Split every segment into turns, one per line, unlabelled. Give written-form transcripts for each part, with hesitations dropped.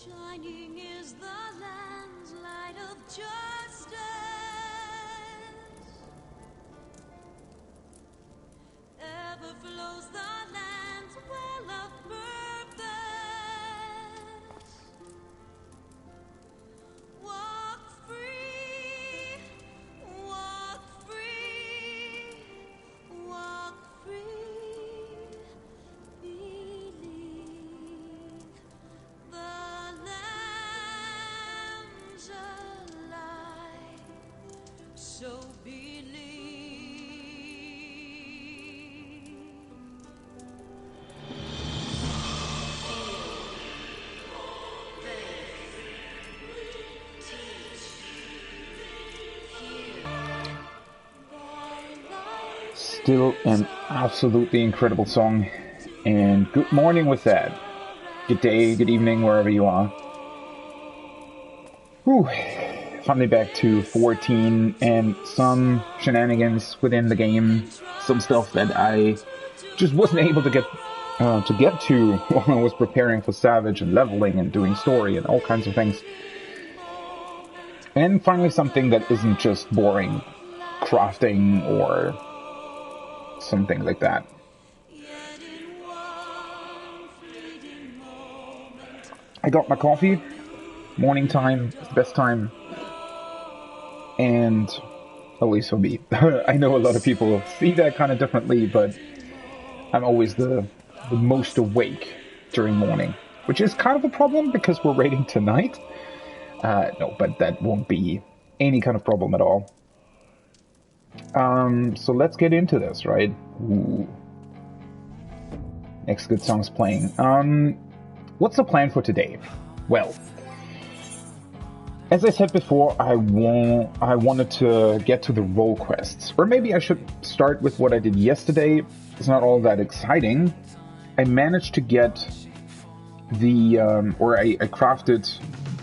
Shining is the land's light of justice. Ever flows the land's well of purpose. Walk free, walk free, walk free. Believe the lamb's alive. So believe.
Still an absolutely incredible song, and good morning with that. Good day, good evening, wherever you are. Whew. Finally back to 14 and some shenanigans within the game, some stuff that I just wasn't able to get to while I was preparing for Savage and leveling and doing story and all kinds of things. And finally something that isn't just boring crafting or something like that. I got my coffee. Morning time is the best time. And at least for me. I know a lot of people see that kind of differently, but I'm always the most awake during morning, which is kind of a problem because we're raiding tonight. No, but that won't be any kind of problem at all. So let's get into this, right? Ooh. Next good song's playing. What's the plan for today? Well, as I said before, I wanted to get to the role quests. Or maybe I should start with what I did yesterday. It's not all that exciting. I managed to get the, I crafted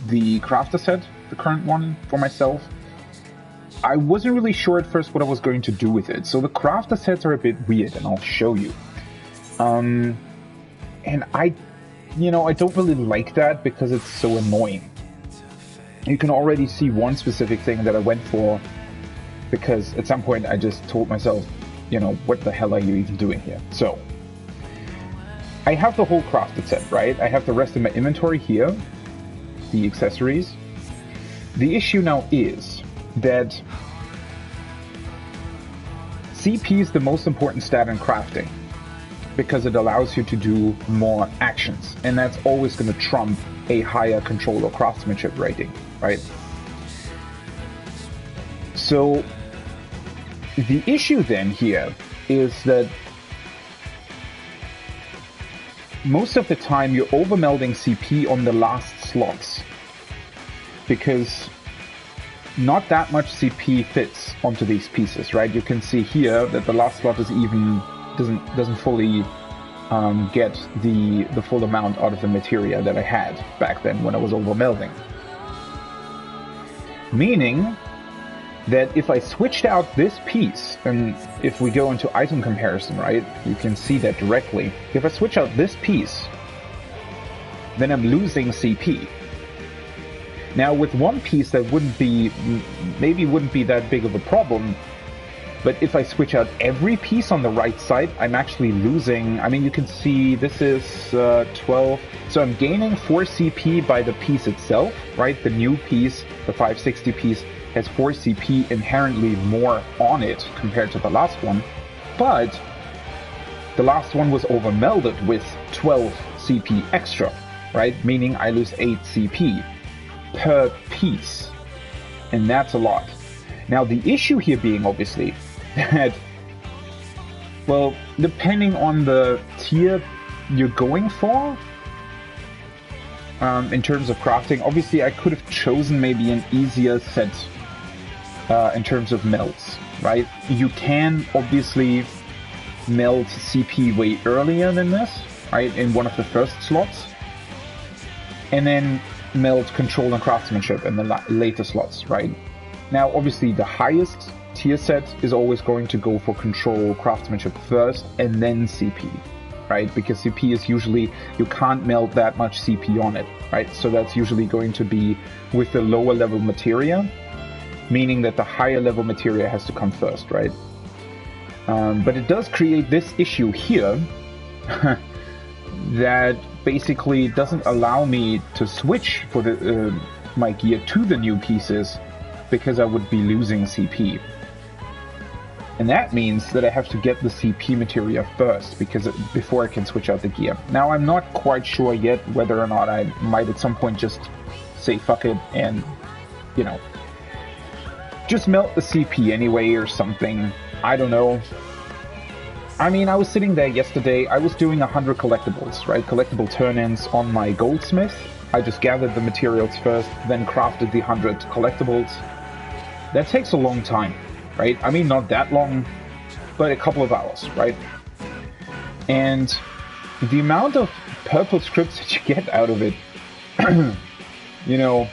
the crafter set, the current one, for myself. I wasn't really sure at first what I was going to do with it. So the crafter sets are a bit weird, and I'll show you. And I don't really like that because it's so annoying. You can already see one specific thing that I went for because at some point I just told myself, what the hell are you even doing here? So I have the whole crafted set, right? I have the rest of my inventory here, the accessories. The issue now is that CP is the most important stat in crafting because it allows you to do more actions, and that's always going to trump a higher control or craftsmanship rating, right? So the issue then here is that most of the time you're overmelding CP on the last slots because not that much CP fits onto these pieces, right? You can see here that the last slot is even doesn't fully get the full amount out of the materia that I had back then when I was overmelding. Meaning that if I switched out this piece, and if we go into item comparison, right, you can see that directly. If I switch out this piece, then I'm losing CP. Now with one piece that wouldn't be that big of a problem, but if I switch out every piece on the right side, I'm actually losing. I mean, you can see this is 12, so I'm gaining 4 CP by the piece itself, right? The new piece, the 560 piece, has 4 CP inherently more on it compared to the last one, but the last one was overmelded with 12 CP extra, right? Meaning I lose 8 CP per piece, and that's a lot. Now the issue here being obviously that, well, depending on the tier you're going for, in terms of crafting, obviously I could have chosen maybe an easier set in terms of melts, right? You can obviously melt CP way earlier than this, right, in one of the first slots, and then melt control and craftsmanship in the later slots, right? Now, obviously, the highest tier set is always going to go for control craftsmanship first, and then CP. right? Because CP is usually, you can't melt that much CP on it, right? So that's usually going to be with the lower level materia, meaning that the higher level materia has to come first, right? But it does create this issue here that basically doesn't allow me to switch for the my gear to the new pieces because I would be losing CP. And that means that I have to get the CP materia first before I can switch out the gear. Now, I'm not quite sure yet whether or not I might at some point just say fuck it and, you know, just melt the CP anyway or something. I don't know. I mean, I was sitting there yesterday, I was doing 100 collectibles, right? Collectible turn-ins on my goldsmith. I just gathered the materials first, then crafted the 100 collectibles. That takes a long time, right? I mean, not that long, but a couple of hours, right? And the amount of purple scripts that you get out of it, you know,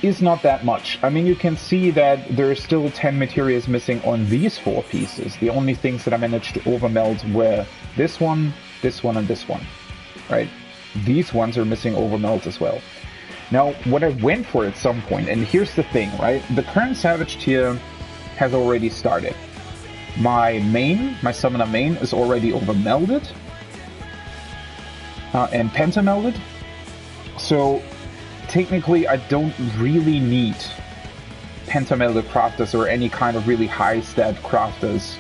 is not that much. I mean, you can see that there are still 10 materials missing on these 4 pieces. The only things that I managed to overmelt were this one, and this one, right? These ones are missing overmelt as well. Now, what I went for at some point, and here's the thing, right? The current Savage tier has already started. My summoner main is already overmelded and pentamelded. So technically, I don't really need pentamelded crafters or any kind of really high stat crafters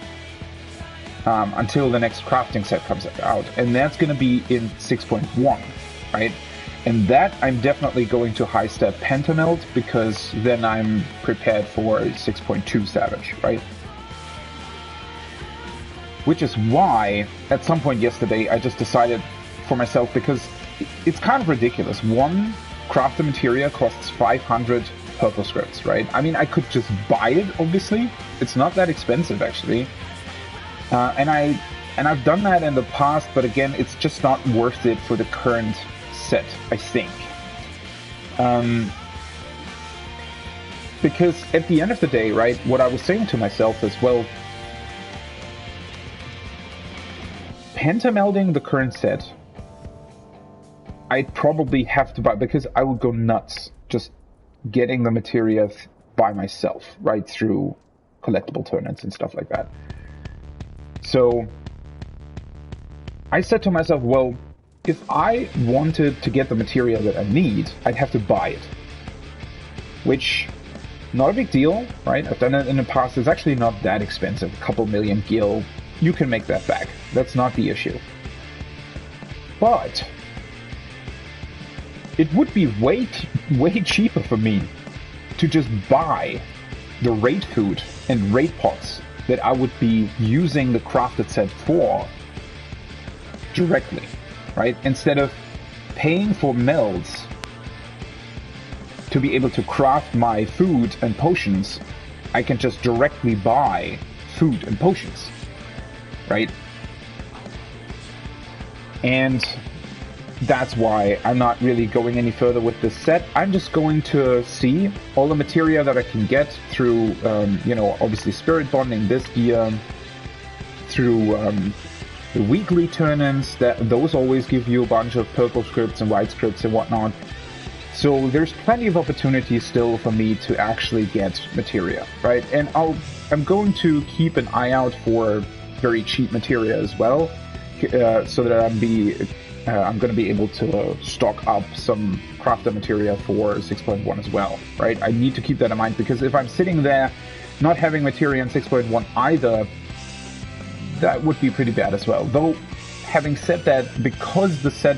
until the next crafting set comes out. And that's going to be in 6.1, right? And that I'm definitely going to high stat pentameld because then I'm prepared for 6.2 Savage, right? Which is why, at some point yesterday, I just decided for myself, because it's kind of ridiculous. One crafted materia costs 500 purple scripts, right? I mean, I could just buy it, obviously. It's not that expensive, actually. And I've done that in the past, but again, it's just not worth it for the current set, I think. Because at the end of the day, right, what I was saying to myself is, well, pentamelding the current set, I'd probably have to buy, because I would go nuts just getting the materia by myself, right, through collectible turn-ins and stuff like that. So I said to myself, well, if I wanted to get the material that I need, I'd have to buy it. Which, not a big deal, right? I've done it in the past. It's actually not that expensive. A couple million gil, you can make that back. That's not the issue. But it would be way cheaper for me to just buy the raid food and raid pots that I would be using the crafted set for directly, right? Instead of paying for melds to be able to craft my food and potions, I can just directly buy food and potions, right? And that's why I'm not really going any further with this set. I'm just going to see all the materia that I can get through, you know, obviously spirit bonding this gear, through the weekly turn-ins. Those always give you a bunch of purple scripts and white scripts and whatnot. So there's plenty of opportunities still for me to actually get materia, right? And I'm going to keep an eye out for very cheap materia as well, so that I'm going to be able to stock up some crafter materia for 6.1 as well, right? I need to keep that in mind, because if I'm sitting there not having materia in 6.1 either, that would be pretty bad as well. Though, having said that, because the set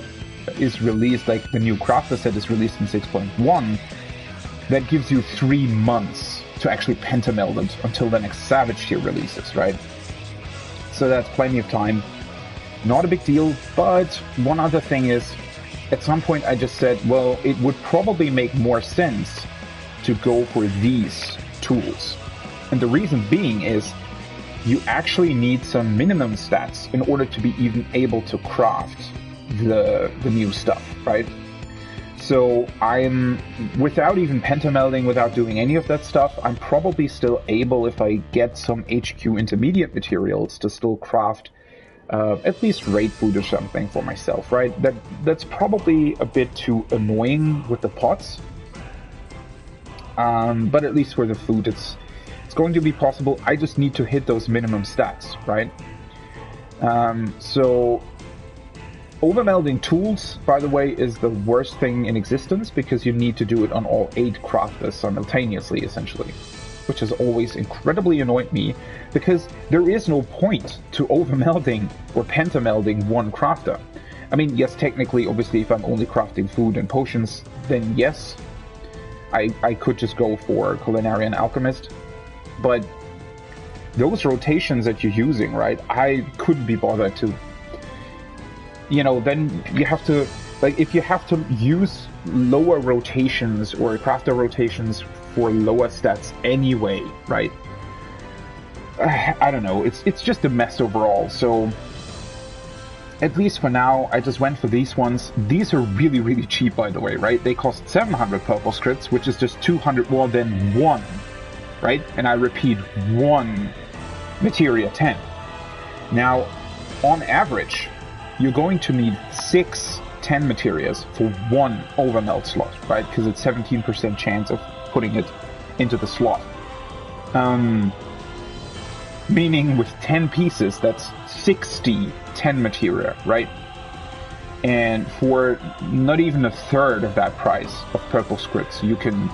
is released, like the new crafter set is released in 6.1, that gives you 3 months to actually pentameld it until the next Savage tier releases, right? So that's plenty of time. Not a big deal, but one other thing is, at some point I just said, well, it would probably make more sense to go for these tools. And the reason being is, you actually need some minimum stats in order to be even able to craft the new stuff, right? So I'm, without even pentamelding, without doing any of that stuff, I'm probably still able, if I get some HQ intermediate materials, to still craft at least raid food or something for myself, right? That's probably a bit too annoying with the pots. But at least for the food, it's going to be possible. I just need to hit those minimum stats, right? So overmelding tools, by the way, is the worst thing in existence because you need to do it on all 8 crafters simultaneously, essentially, which has always incredibly annoyed me because there is no point to overmelding or pentamelding one crafter. I mean, yes, technically, obviously, if I'm only crafting food and potions, then yes, I could just go for Culinary and Alchemist, but those rotations that you're using, right, I couldn't be bothered to, you know, then you have to, like, if you have to use lower rotations or crafter rotations for lower stats anyway, right, I don't know, it's just a mess overall. So at least for now, I just went for these ones. These are really, really cheap, by the way, right? They cost 700 purple scripts, which is just 200 more than one, right? And I repeat, one materia 10. Now, on average, you're going to need 6 10 materias for one overmeld slot, right? Because it's 17% chance of putting it into the slot. Meaning with 10 pieces, that's 60 10 materia, right? And for not even a third of that price of purple scripts, you can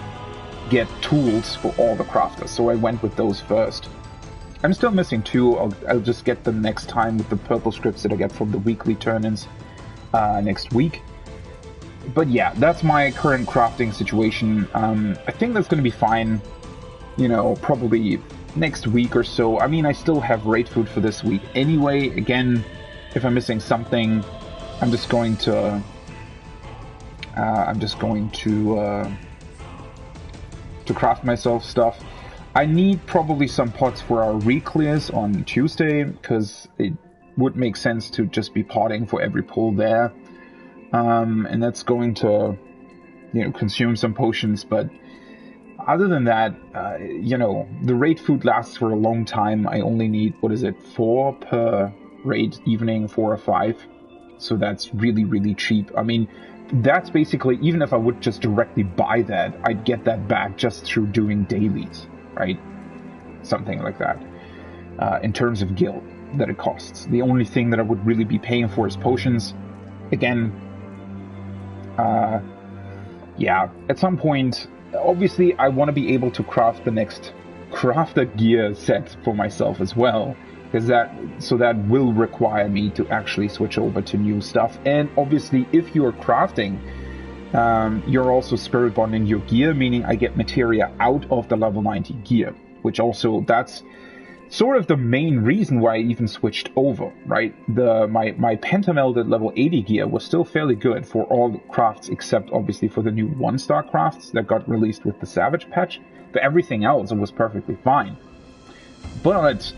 get tools for all the crafters. So I went with those first. I'm still missing 2. I'll just get them next time with the purple scripts that I get from the weekly turn-ins next week. But yeah, that's my current crafting situation. I think that's going to be fine, you know, probably next week or so. I mean, I still have raid food for this week anyway. Again, if I'm missing something, I'm just going to craft myself stuff. I need probably some pots for our re-clears on Tuesday, because it would make sense to just be potting for every pull there. And that's going to, you know, consume some potions, but other than that, you know, the raid food lasts for a long time. I only need, 4 per raid evening, 4 or 5. So that's really, really cheap. I mean, that's basically, even if I would just directly buy that, I'd get that back just through doing dailies, right? Something like that. In terms of guild that it costs. The only thing that I would really be paying for is potions. Again, yeah, at some point, obviously I want to be able to craft the next crafter gear set for myself as well, because that will require me to actually switch over to new stuff. And obviously, if you're crafting, you're also spirit bonding your gear, meaning I get materia out of the level 90 gear, which also, that's sort of the main reason why I even switched over, right? My pentamelded level 80 gear was still fairly good for all crafts, except obviously for the new 1-star crafts that got released with the Savage patch. For everything else, it was perfectly fine. But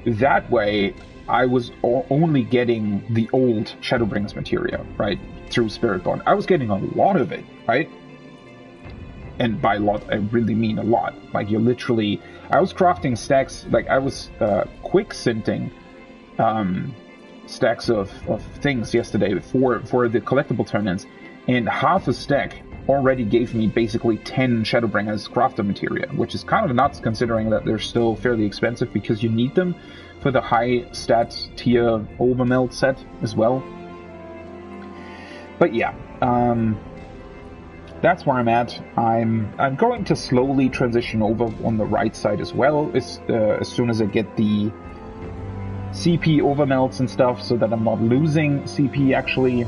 that way, I was only getting the old Shadowbringers materia, right, through Spirit Bond. I was getting a lot of it, right? And by a lot, I really mean a lot. Like, you're literally... I was crafting stacks, like, I was quick sinting stacks of things yesterday for the collectible turn-ins, and half a stack already gave me basically 10 Shadowbringers crafter materia, which is kind of nuts considering that they're still fairly expensive because you need them for the high stat tier overmeld set as well. But yeah, that's where I'm at. I'm going to slowly transition over on the right side as well, as soon as I get the CP overmelds and stuff, so that I'm not losing CP actually.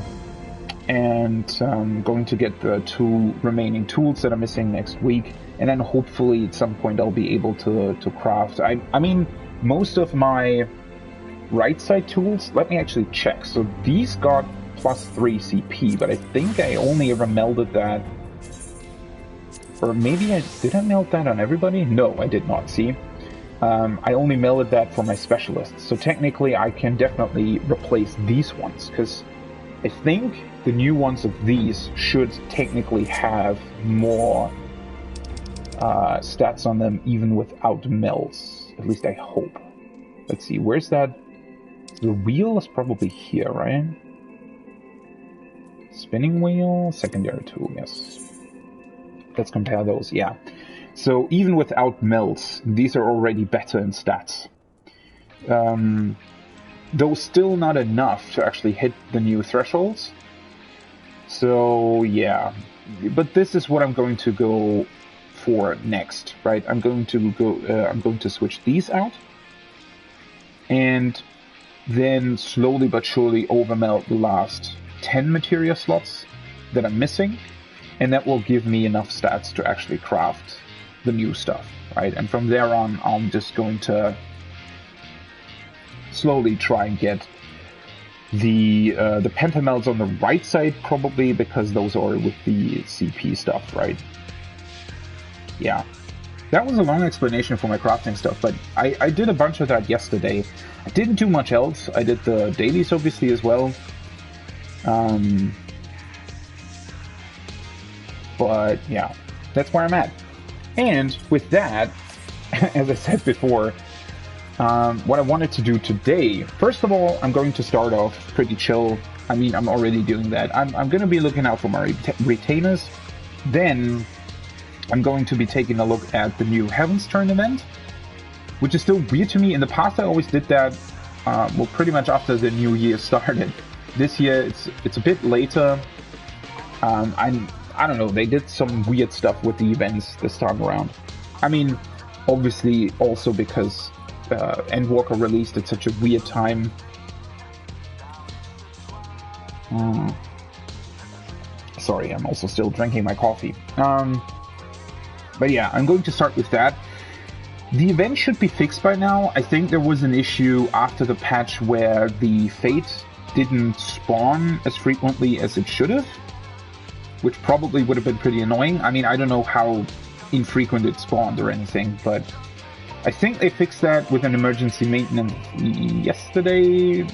And I'm going to get the 2 remaining tools that are missing next week, and then hopefully at some point I'll be able to craft. I mean, most of my right side tools, let me actually check. So these got +3 CP, but I think I only ever melded that, or maybe did I meld that on everybody? No, I did not. See, I only melded that for my specialists. So technically I can definitely replace these ones, because I think the new ones of these should technically have more stats on them even without melts. At least I hope. Let's see, where's that? The wheel is probably here, right? Spinning wheel, secondary tool, yes. Let's compare those, yeah. So even without melts, these are already better in stats. Though still not enough to actually hit the new thresholds. So yeah, but this is what I'm going to go for next, right? I'm going to switch these out, and then slowly but surely overmelt the last 10 materia slots that I'm missing, and that will give me enough stats to actually craft the new stuff, right? And from there on, I'm just going to slowly try and get the pentamelts on the right side, probably, because those are with the CP stuff, right? Yeah. That was a long explanation for my crafting stuff, but I did a bunch of that yesterday. I didn't do much else. I did the dailies, obviously, as well. But, yeah, that's where I'm at. And with that, as I said before, what I wanted to do today, first of all, I'm going to start off pretty chill. I mean, I'm already doing that. I'm going to be looking out for my retainers. Then I'm going to be taking a look at the new Heavensturn event, which is still weird to me. In the past, I always did that, well, pretty much after the new year started. This year, it's a bit later. I don't know, they did some weird stuff with the events this time around. I mean, obviously also because Endwalker released at such a weird time. Sorry, I'm also still drinking my coffee. But yeah, I'm going to start with that. The event should be fixed by now. I think there was an issue after the patch where the Fate didn't spawn as frequently as it should have, which probably would have been pretty annoying. I mean, I don't know how infrequent it spawned or anything, but I think they fixed that with an emergency maintenance yesterday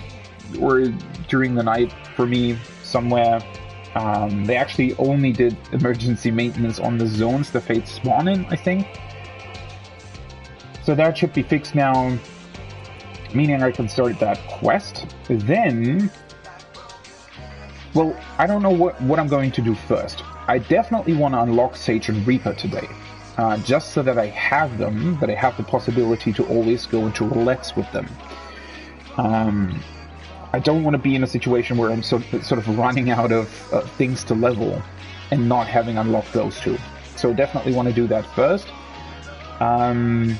or during the night for me somewhere. They actually only did emergency maintenance on the zones the Fates spawn in, I think. So that should be fixed now, meaning I can start that quest. Then, well, I don't know what I'm going to do first. I definitely want to unlock Sage and Reaper today. Just so that I have them, that I have the possibility to always go into roulettes with them. I don't want to be in a situation where I'm sort of running out of things to level and not having unlocked those two. So definitely want to do that first. I'm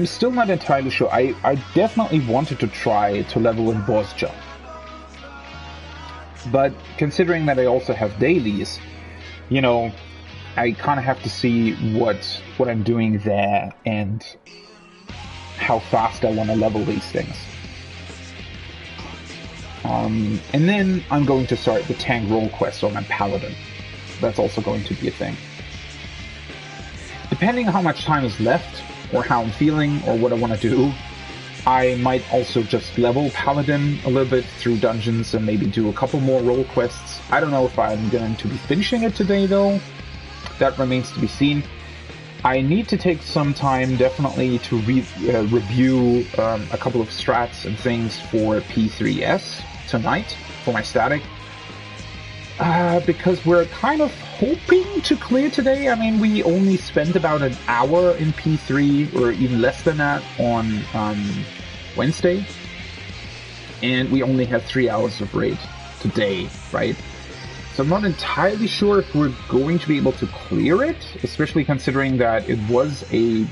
still not entirely sure. I definitely wanted to try to level in boss jump. But considering that I also have dailies, you know, I kind of have to see what I'm doing there and how fast I want to level these things. And then I'm going to start the Tank-Rolequest on my Paladin. That's also going to be a thing. Depending on how much time is left, or how I'm feeling, or what I want to do, I might also just level Paladin a little bit through dungeons and maybe do a couple more role quests. I don't know if I'm going to be finishing it today though. That remains to be seen. I need to take some time definitely to review a couple of strats and things for P3S tonight for my static. Because we're kind of hoping to clear today. I mean, we only spent about an hour in P3, or even less than that, on Wednesday. And we only had 3 hours of raid today, right? So I'm not entirely sure if we're going to be able to clear it, especially considering that it was a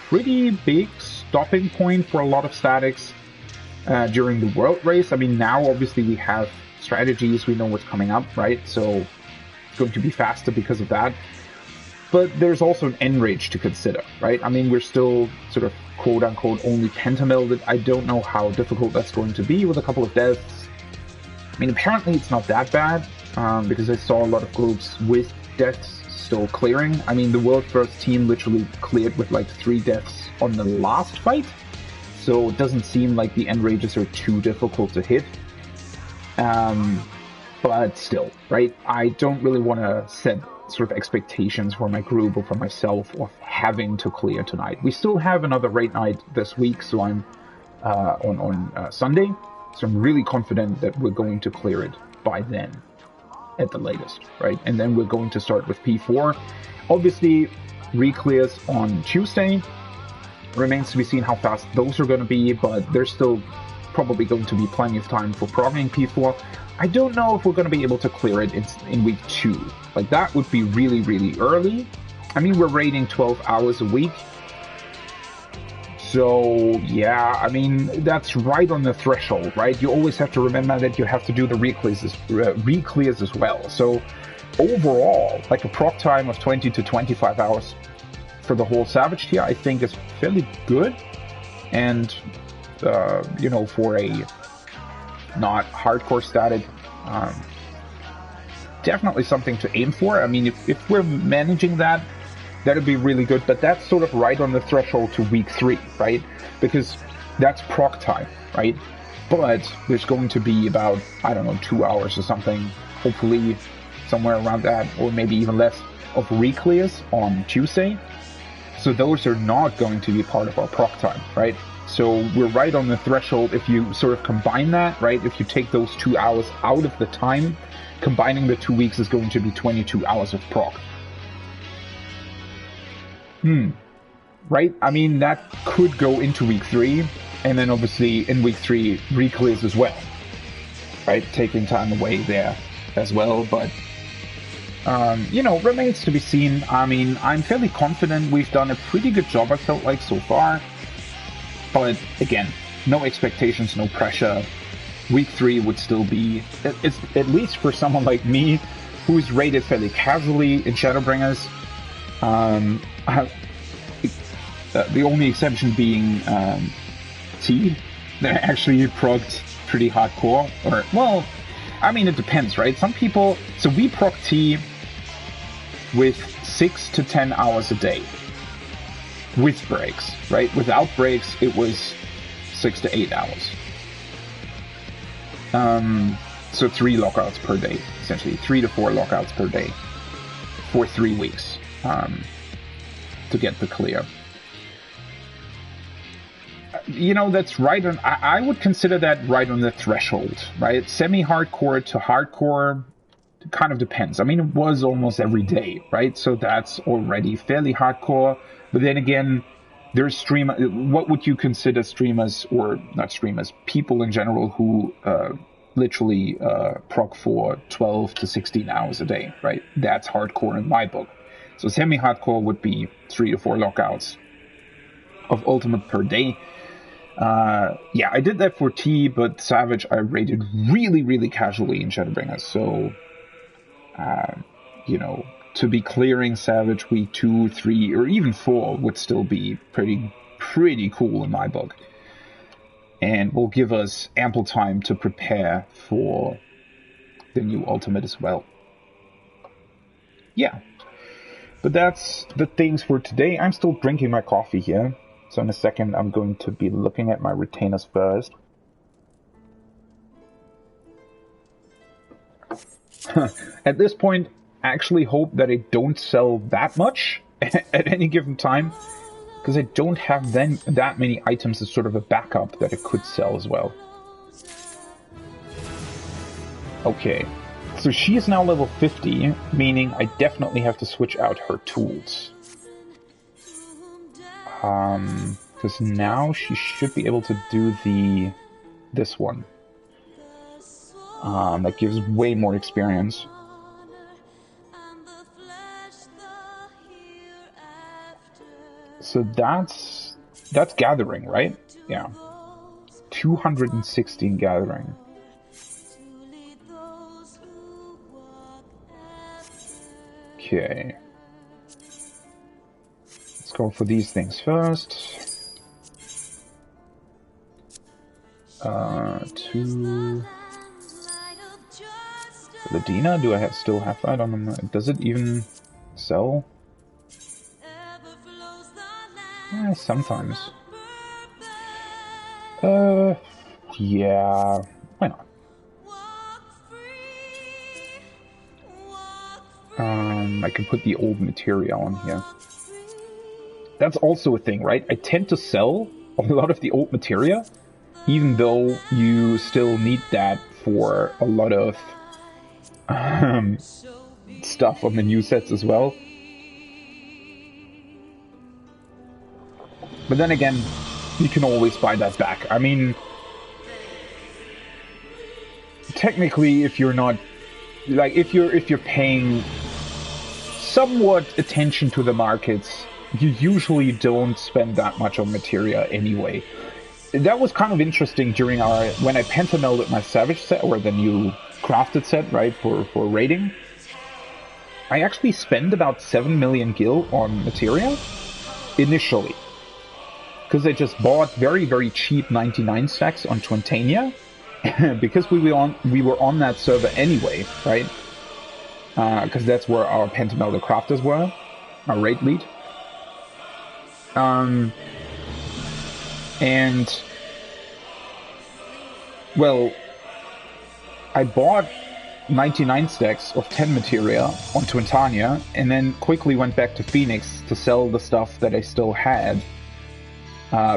pretty big stopping point for a lot of statics during the world race. I mean, now obviously we have strategies, we know what's coming up, right? So it's going to be faster because of that. But there's also an enrage to consider, right? I mean, we're still sort of quote-unquote only pentamelded. I don't know how difficult that's going to be with a couple of deaths. I mean, apparently it's not that bad, because I saw a lot of groups with deaths still clearing. I mean, the world first team literally cleared with like 3 deaths on the last fight, so it doesn't seem like the enrages are too difficult to hit. But still, right? I don't really want to set sort of expectations for my group or for myself of having to clear tonight. We still have another raid night this week, so I'm on Sunday. So I'm really confident that we're going to clear it by then, at the latest, right? And then we're going to start with P4. Obviously, re-clears on Tuesday. Remains to be seen how fast those are going to be, but there's still probably going to be plenty of time for progging P4. I don't know if we're going to be able to clear it in week 2. Like, that would be really, really early. I mean, we're raiding 12 hours a week. So, yeah, I mean, that's right on the threshold, right? You always have to remember that you have to do the re-clears as well. So, overall, like a proc time of 20 to 25 hours for the whole Savage tier, I think is fairly good. And, you know, for a not hardcore static, definitely something to aim for. I mean, if we're managing that, that'd be really good, but that's sort of right on the threshold to week 3, right? Because that's proc time, right? But there's going to be about, I don't know, 2 hours or something, hopefully somewhere around that, or maybe even less, of re-clears on Tuesday. So those are not going to be part of our proc time, right? So we're right on the threshold. If you sort of combine that, right? If you take those 2 hours out of the time, combining the 2 weeks is going to be 22 hours of proc. Right? I mean, that could go into week 3, and then obviously in week 3, re-clears as well. Right? Taking time away there as well, but you know, remains to be seen. I mean, I'm fairly confident we've done a pretty good job, I felt like, so far. But again, no expectations, no pressure. Week 3 would still be, it's, at least for someone like me, who's rated fairly casually in Shadowbringers. The only exception being T, that actually procced pretty hardcore. Or, well, I mean, it depends, right? Some people, so we proc T with 6 to 10 hours a day. With breaks, right? Without breaks, it was 6 to 8 hours. So 3 lockouts per day, essentially 3 to 4 lockouts per day for 3 weeks to get the clear. You know, that's right on. I would consider that right on the threshold, right? Semi-hardcore to hardcore kind of depends. I mean, it was almost every day, right? So that's already fairly hardcore. But then again, there's what would you consider streamers, or not streamers, people in general who literally proc for 12 to 16 hours a day, right? That's hardcore in my book. So semi-hardcore would be 3 to 4 lockouts of ultimate per day. Yeah, I did that for T, but Savage I rated really, really casually in Shadowbringers. So, you know, to be clearing Savage week 2, 3, or even 4 would still be pretty cool in my book. And will give us ample time to prepare for the new Ultimate as well. Yeah. But that's the things for today. I'm still drinking my coffee here. So in a second I'm going to be looking at my retainers first. At this point, I actually hope that I don't sell that much at any given time, because I don't have then that many items as sort of a backup that I could sell as well. Okay, so she is now level 50, meaning I definitely have to switch out her tools. Because now she should be able to do this one. That gives way more experience. So that's gathering, right? Yeah. 216 gathering. Okay. Let's go for these things first. 2. The Dina, do I still have that on them? Does it even sell? Sometimes. Yeah, why not? I can put the old material on here. That's also a thing, right? I tend to sell a lot of the old materia, even though you still need that for a lot of stuff on the new sets as well. But then again, you can always buy that back. I mean, technically, if you're not, like, if you're paying somewhat attention to the markets, you usually don't spend that much on materia anyway. That was kind of interesting during when I pentamelded my Savage set, or the new crafted set, right, for raiding. I actually spent about 7 million gil on materia initially, because I just bought very, very cheap 99 stacks on Twentania, because we were on that server anyway, right? Because that's where our pentamelder crafters were, our raid lead. And, well, I bought 99 stacks of 10 materia on Twentania, and then quickly went back to Phoenix to sell the stuff that I still had,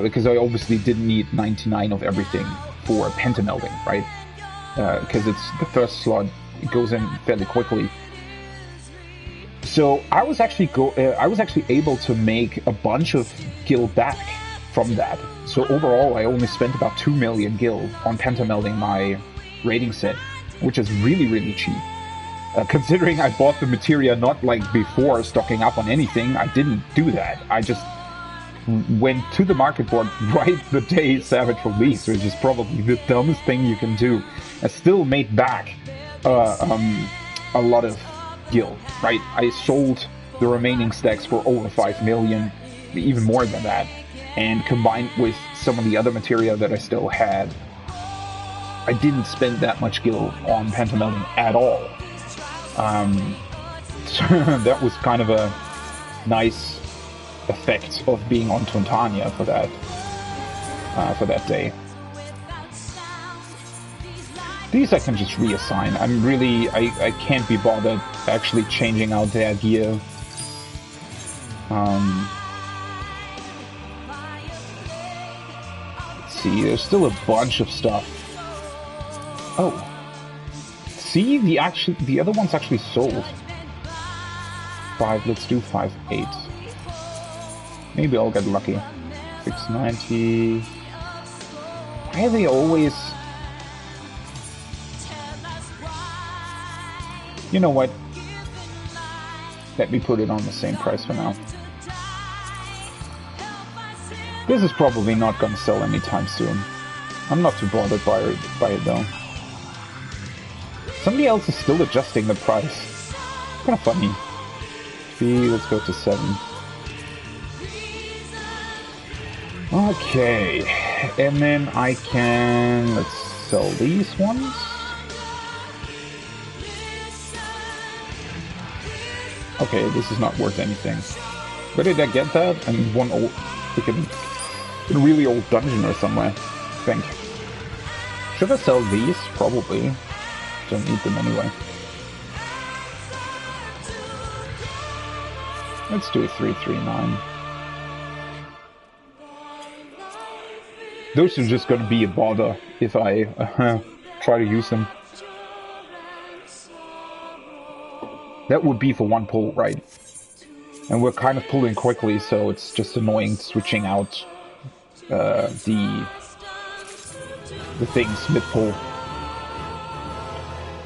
because I obviously didn't need 99 of everything for pentamelding, right? Because it's the first slot, it goes in fairly quickly. So I was actually able to make a bunch of gil back from that. So overall, I only spent about 2 million gil on pentamelding my raiding set, which is really, really cheap. Considering I bought the materia not like before stocking up on anything, I didn't do that. I just went to the market board right the day Savage released, which is probably the dumbest thing you can do. I still made back a lot of gil, right? I sold the remaining stacks for over 5 million, even more than that, and combined with some of the other materia that I still had, I didn't spend that much gil on pentamelding at all. So that was kind of a nice effect of being on Twentania for that day. These I can just reassign. I can't be bothered actually changing out their gear. Let's see, there's still a bunch of stuff. Oh. See, the other one's actually sold. 5, let's do 5-8. Maybe I'll get lucky. 690. Why are they always... You know what? Let me put it on the same price for now. This is probably not going to sell anytime soon. I'm not too bothered by it though. Somebody else is still adjusting the price. Kind of funny. See, let's go to 7. Okay, and then I can... let's sell these ones. Okay, this is not worth anything. Where did I get that? I mean, one old... freaking... a really old dungeon or somewhere, I think. Should I sell these? Probably. Don't need them anyway. Let's do a 339. Those are just gonna be a bother if I try to use them. That would be for one pull, right? And we're kind of pulling quickly, so it's just annoying switching out the things mid-pull.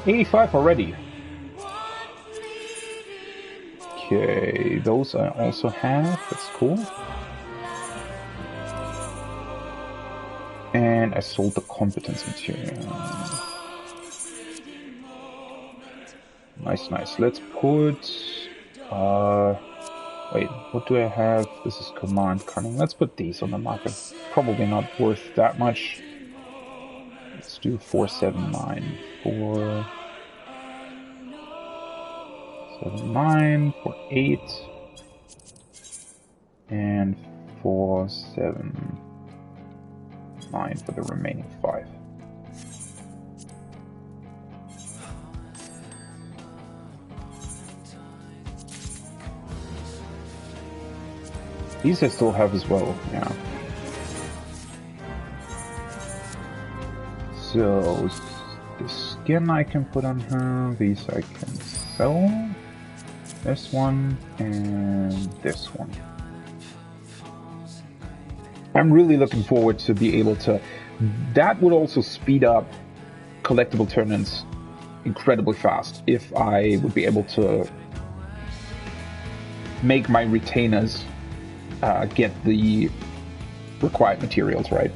85 already. Okay, those I also have. That's cool. And I sold the competence material. Nice, nice. Let's put... wait, what do I have? This is command cunning. Let's put these on the market. Probably not worth that much. Let's do 479. 479 for 8. And 479 for the remaining 5. These I still have as well, yeah. So, the skin I can put on her, these I can sell. This one, and this one. I'm really looking forward to be able to... That would also speed up collectible turn-ins incredibly fast if I would be able to make my retainers get the required materials right.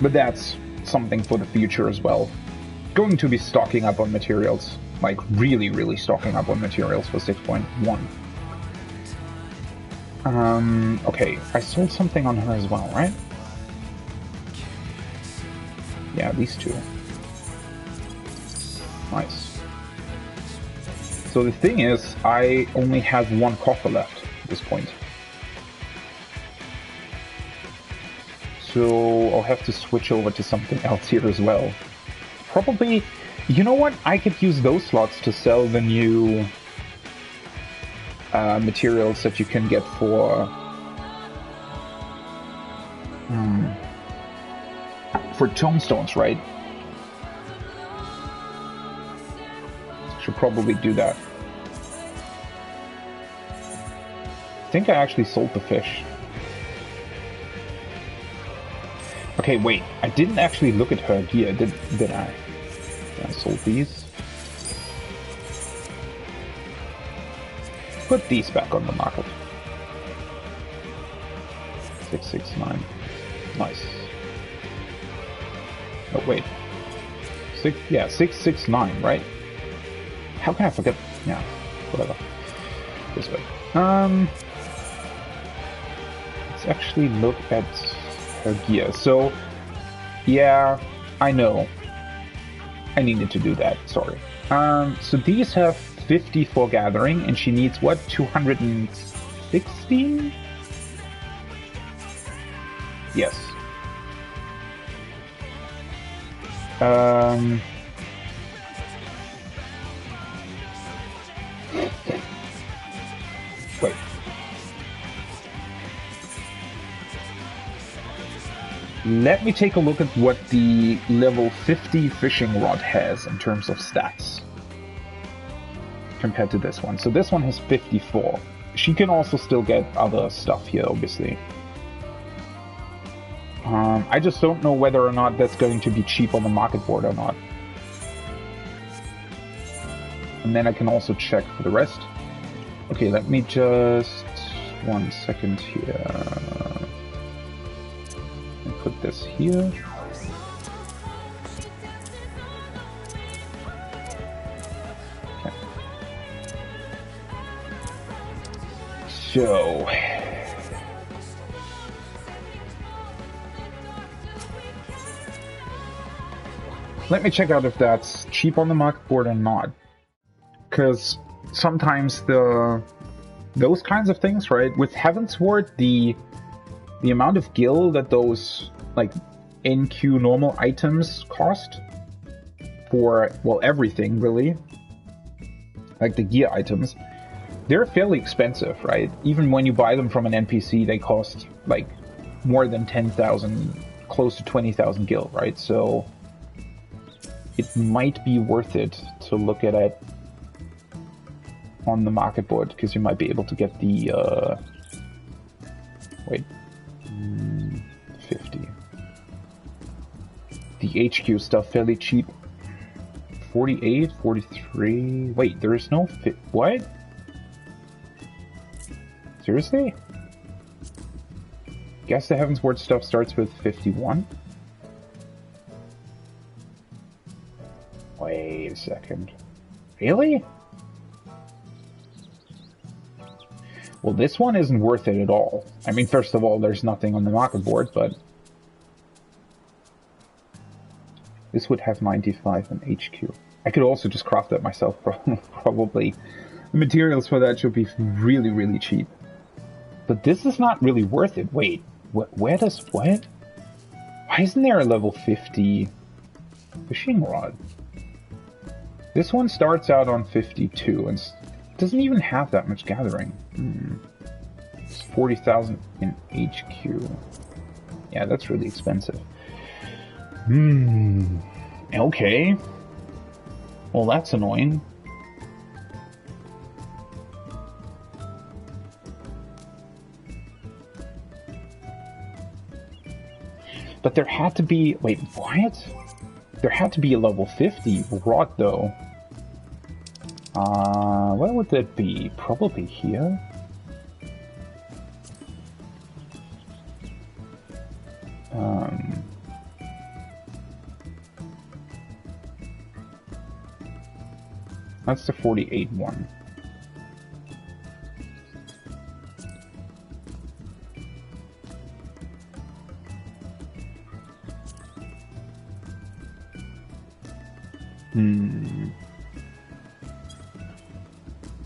But that's something for the future as well. Going to be stocking up on materials, like really, really stocking up on materials for 6.1. Okay, I sold something on her as well, right? Yeah, these two. Nice. So the thing is, I only have one coffer left at this point. So I'll have to switch over to something else here as well. Probably, you know what? I could use those slots to sell the new materials that you can get for tombstones, right? Should probably do that. I think I actually sold the fish. Okay, wait. I didn't actually look at her gear, did I? I sold these. Put these back on the market. 669. Nice. Oh, wait. 669, right? How can I forget? Yeah, whatever. This way. Let's actually look at her gear. So, yeah, I know. I needed to do that, sorry. So these have 50 for gathering, and she needs, what, 260? Yes. Wait. Let me take a look at what the level 50 fishing rod has in terms of stats compared to this one. So this one has 54. She can also still get other stuff here, obviously. I just don't know whether or not that's going to be cheap on the market board or not. And then I can also check for the rest. Okay, let me just... 1 second here. And put this here. Okay. So... let me check out if that's cheap on the market board or not. Because sometimes those kinds of things, right? With Heavensward, the amount of gil that those like NQ normal items cost for, well, everything really, like the gear items, they're fairly expensive, right? Even when you buy them from an NPC, they cost like more than 10,000, close to 20,000 gil, right? So it might be worth it to look at it on the market board, because you might be able to get the wait, 50. The HQ stuff fairly cheap. 48, 43. Wait, there is no what? Seriously? Guess the Heavensward stuff starts with 51. Wait a second. Really? Well, this one isn't worth it at all. I mean, first of all, there's nothing on the market board, but this would have 95 in HQ. I could also just craft that myself, probably. The materials for that should be really, really cheap. But this is not really worth it. Wait, where does what? Why isn't there a level 50 fishing rod? This one starts out on 52, and doesn't even have that much gathering. It's 40,000 in HQ. Yeah, that's really expensive. Okay. Well, that's annoying. But there had to be... Wait, what? There had to be a level 50 rot, though. Where would that be? Probably here? That's the 48 one.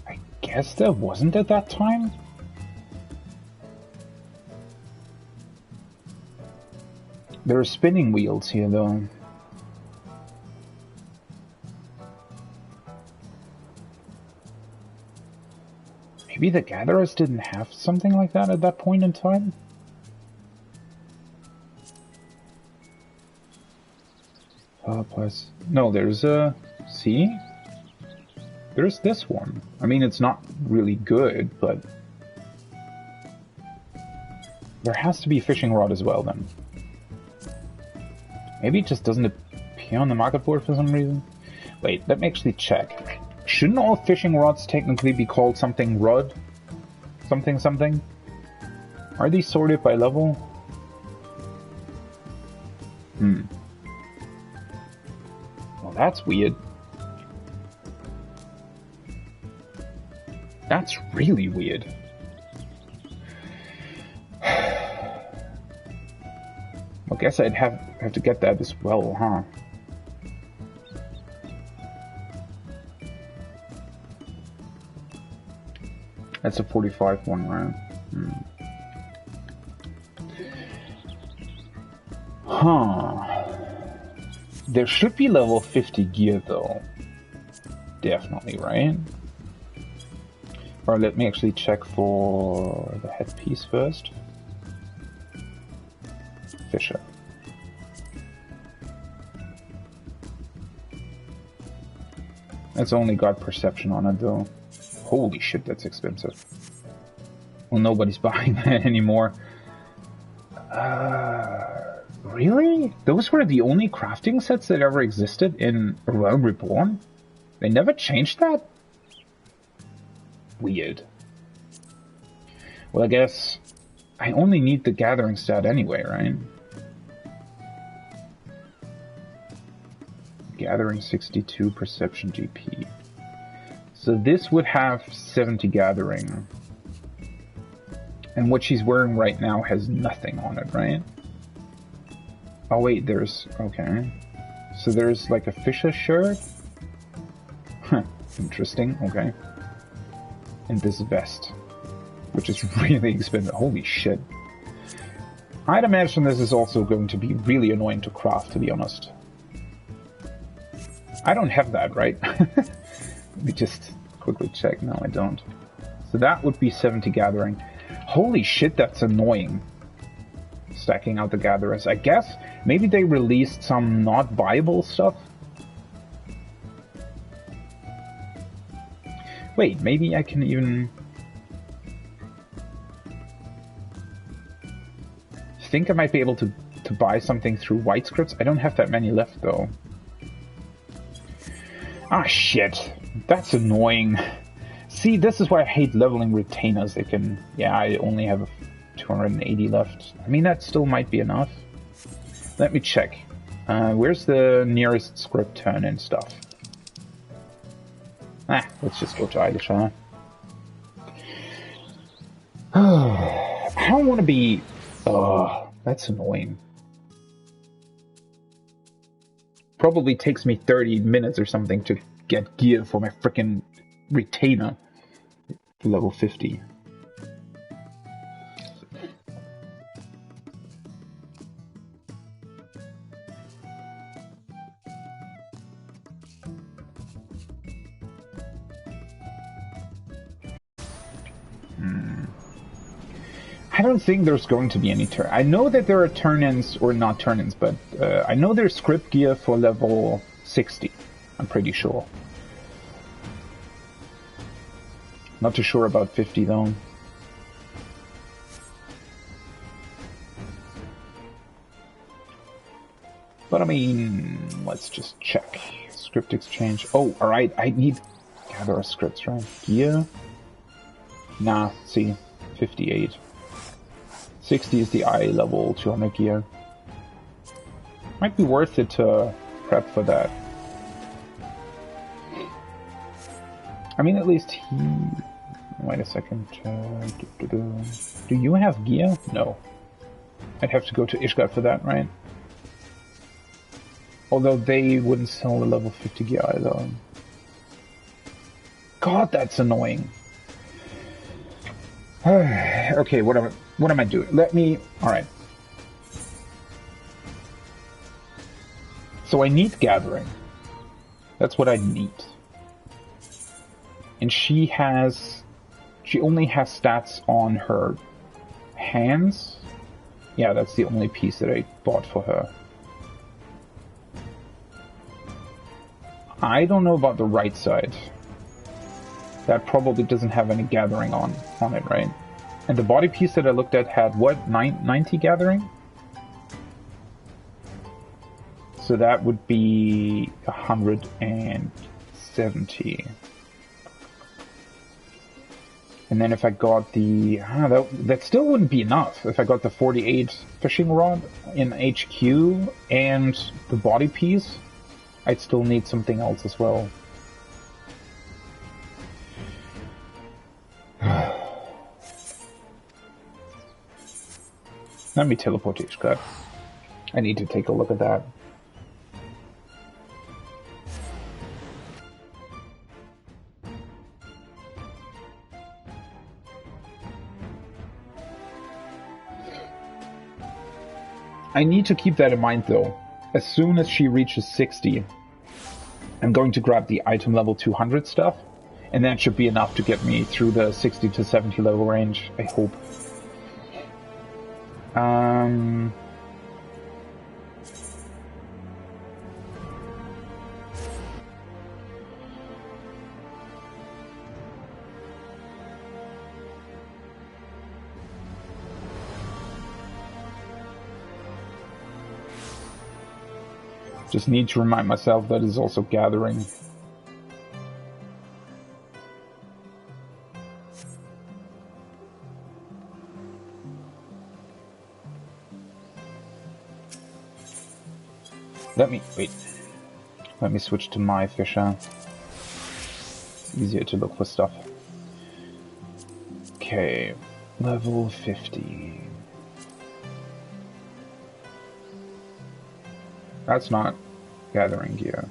I guess there wasn't at that time? There are spinning wheels here, though. Maybe the Gatherers didn't have something like that at that point in time? Plus... No, there's a... See? There's this one. I mean, it's not really good, but... There has to be a fishing rod as well, then. Maybe it just doesn't appear on the market board for some reason? Wait, let me actually check. Shouldn't all fishing rods technically be called something rod? Something something? Are these sorted by level? Well, that's weird. That's really weird. I guess I'd have to get that as well, huh? That's a 45 one, right? Huh. There should be level 50 gear, though. Definitely, right? Or let me actually check for the headpiece first. Fisher. It's only got perception on it, though. Holy shit, that's expensive. Well, nobody's buying that anymore. Really? Those were the only crafting sets that ever existed in A Realm Reborn? They never changed that? Weird. Well, I guess I only need the gathering stat anyway, right? Gathering 62, perception GP. So this would have 70 gathering. And what she's wearing right now has nothing on it, right? Oh wait, there's... okay. So there's like a Fisher shirt? Huh, interesting, okay. And this vest, which is really expensive. Holy shit. I'd imagine this is also going to be really annoying to craft, to be honest. I don't have that, right? Let me just quickly check. No, I don't. So that would be 70 gathering. Holy shit, that's annoying. Stacking out the gatherers. I guess maybe they released some not viable stuff. Wait, maybe I can even... think I might be able to buy something through white scripts. I don't have that many left, though. Ah, shit. That's annoying. See, this is why I hate leveling retainers. They can... yeah, I only have 280 left. I mean, that still might be enough. Let me check. Where's the nearest script turn-in stuff? Let's just go to Idleshire. I don't want to be... that's annoying. Probably takes me 30 minutes or something to get gear for my frickin' retainer. Level 50. I don't think there's going to be any turn. I know that there are turn-ins, or not turn-ins, but I know there's script gear for level 60. I'm pretty sure. Not too sure about 50 though. But I mean, let's just check. Script exchange. Oh, alright, I need gather scripts, right? Gear? Nah, see, 58. 60 is the eye level 200 gear. Might be worth it to prep for that. I mean, at least he... Wait a second. Do you have gear? No. I'd have to go to Ishgard for that, right? Although they wouldn't sell the level 50 gear either. God, that's annoying. Okay, what am I doing? Let me... Alright. So I need gathering. That's what I need. And she only has stats on her hands. Yeah, that's the only piece that I bought for her. I don't know about the right side. That probably doesn't have any gathering on it, right? And the body piece that I looked at had what? 90 gathering? So that would be 170. And then if I got the... that still wouldn't be enough. If I got the 48 fishing rod in HQ and the body piece, I'd still need something else as well. Let me teleport to Ishgard. I need to take a look at that. I need to keep that in mind though. As soon as she reaches 60, I'm going to grab the item level 200 stuff, and that should be enough to get me through the 60 to 70 level range, I hope. Just need to remind myself that it's also gathering. Let me switch to my fisher. It's easier to look for stuff. Okay, level 50. That's not gathering gear.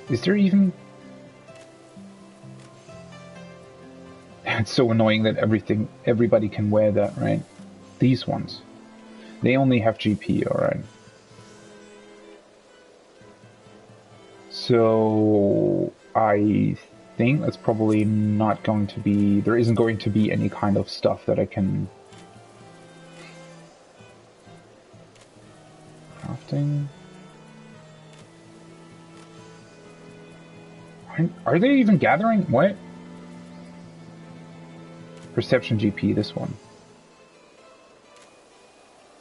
Is there even... It's so annoying that everybody can wear that, right? These ones. They only have GP, alright. So... I think that's probably not going to be... There isn't going to be any kind of stuff that I can... Crafting... Are they even gathering? What? Perception GP, this one.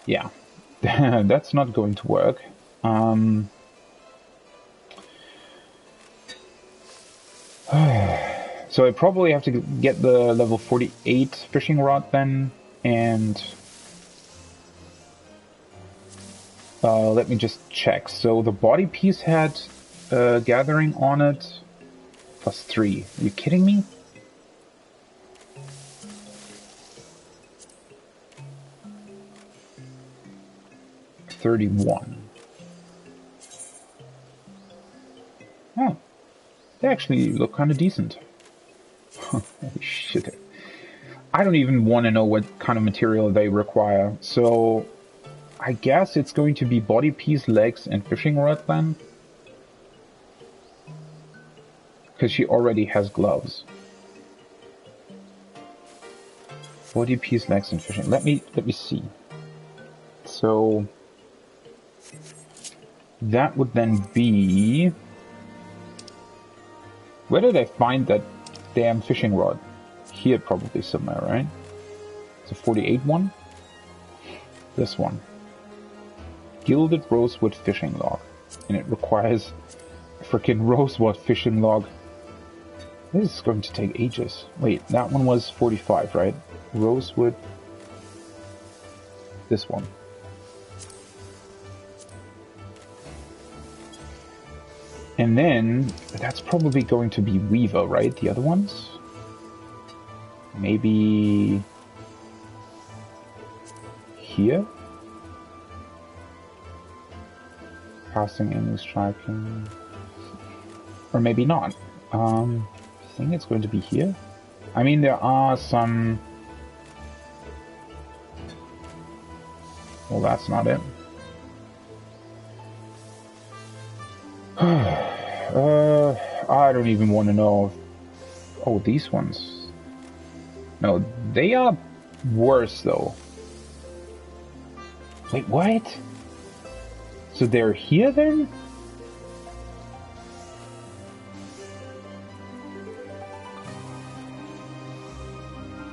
Yeah. That's not going to work. So I probably have to get the level 48 fishing rod then, and... let me just check. So the body piece had gathering on it. +3. Are you kidding me? $31. Oh, they actually look kind of decent. Holy shit. I don't even want to know what kind of material they require, so I guess it's going to be body piece, legs, and fishing rod then. Because she already has gloves. 40 piece legs and fishing. Let me see. So that would then be... Where did I find that damn fishing rod? Here probably somewhere, right? It's a 48 one. This one. Gilded rosewood fishing log. And it requires a freaking rosewood fishing log. This is going to take ages. Wait, that one was 45, right? Rosewood. This one. And then, that's probably going to be Weaver, right? The other ones? Maybe... here? Casting, aiming, striking... Or maybe not. I think it's going to be here. I mean, there are some... Well, that's not it. I don't even want to know. Oh, these ones. No, they are worse, though. Wait, what? So they're here, then?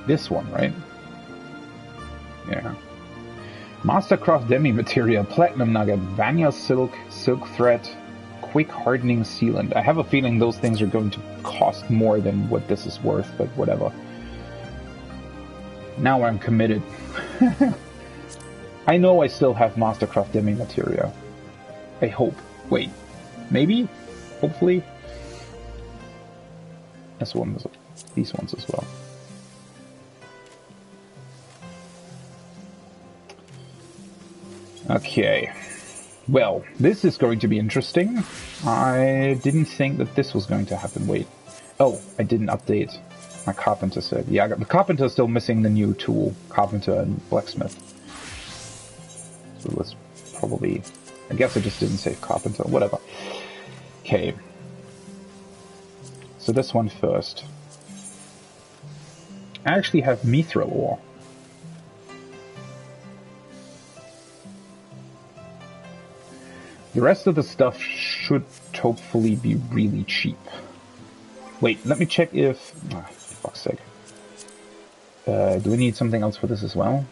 This one, right? Yeah. Mastercraft Demi Material, Platinum Nugget, Vanya Silk, Silk Thread, Quick Hardening Sealant. I have a feeling those things are going to cost more than what this is worth, but whatever. Now I'm committed. I know I still have Mastercraft Demi Material. I hope. Wait. Maybe? Hopefully? This one, these ones as well. Okay, well, this is going to be interesting. I didn't think that this was going to happen. Wait. Oh, I didn't update my carpenter set. Yeah, the carpenter is still missing the new tool. Carpenter and blacksmith. So let's probably... I guess I just didn't say carpenter. Whatever. Okay. So this one first. I actually have mithril ore. The rest of the stuff should hopefully be really cheap. Wait, let me check if... Oh, for fuck's sake. Do we need something else for this as well?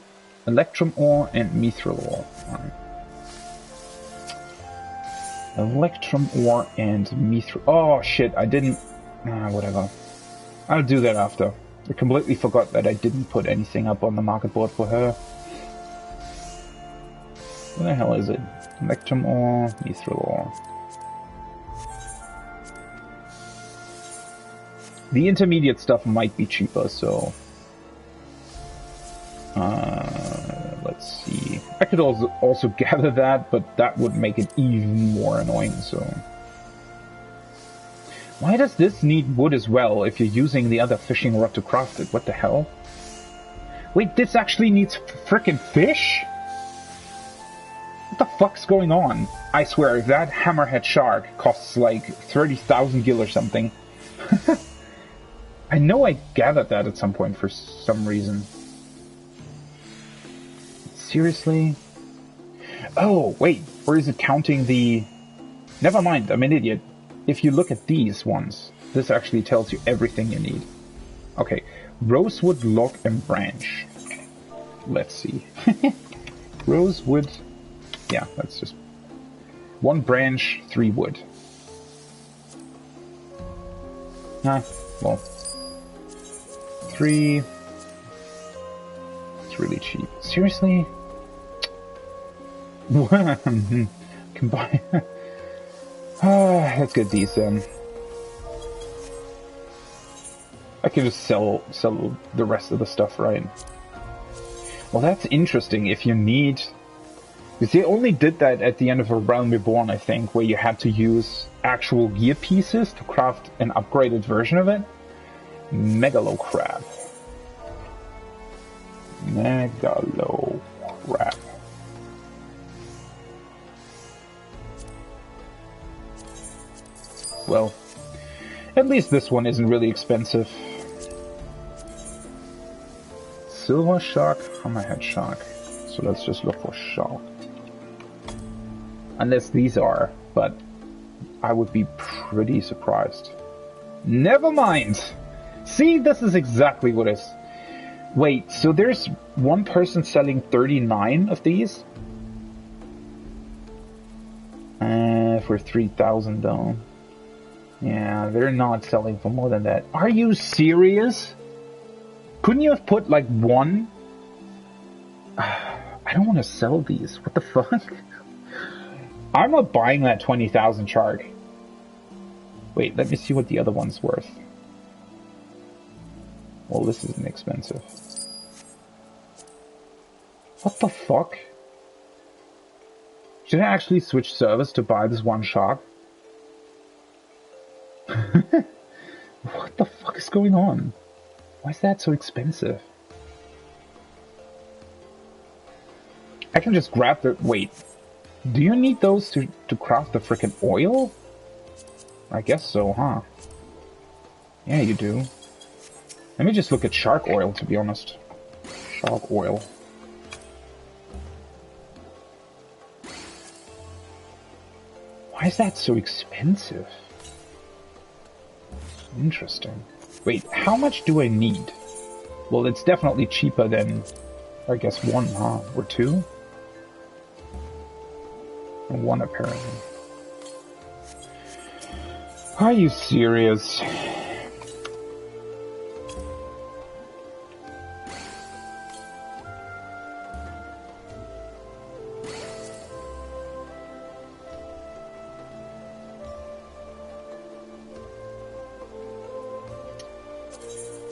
Electrum ore and mithril ore. Right. Electrum ore and mithril... Oh, shit, I didn't... whatever. I'll do that after. I completely forgot that I didn't put anything up on the market board for her. What the hell is it? Electrum ore, mithril ore. The intermediate stuff might be cheaper, so... let's see. I could also gather that, but that would make it even more annoying, so... Why does this need wood as well if you're using the other fishing rod to craft it? What the hell? Wait, this actually needs frickin' fish? What the fuck's going on? I swear, if that hammerhead shark costs like 30,000 gil or something... I know I gathered that at some point for some reason. Seriously? Oh, wait, or is it counting the... Never mind, I'm an idiot. If you look at these ones, this actually tells you everything you need. Okay, rosewood, log, and branch. Let's see. Rosewood... Yeah, that's just... 1 branch, 3 wood. Well... 3... It's really cheap. Seriously? Combine... let's get these then. I can just sell the rest of the stuff, right? Well, that's interesting if you need... Because they only did that at the end of A Realm Reborn, I think, where you had to use actual gear pieces to craft an upgraded version of it. Megalo crab. Megalo crab. Well, At least this one isn't really expensive. Silver shark, hammerhead shark. So let's just look for shark. Unless these are, but I would be pretty surprised. Never mind! See, this is exactly what is. Wait, so there's one person selling 39 of these? For 3,000 though. Yeah, they're not selling for more than that. Are you serious? Couldn't you have put like one? I don't want to sell these. What the fuck? I'm not buying that 20,000 shark. Wait, let me see what the other one's worth. Well, this isn't expensive. What the fuck? Should I actually switch servers to buy this one shark? What the fuck is going on? Why is that so expensive? I can just grab the... Wait. Do you need those to craft the frickin' oil? I guess so, huh? Yeah, you do. Let me just look at shark oil, to be honest. Shark oil. Why is that so expensive? Interesting. Wait, how much do I need? Well, it's definitely cheaper than, I guess, one, huh? Or two? And one, apparently. Are you serious?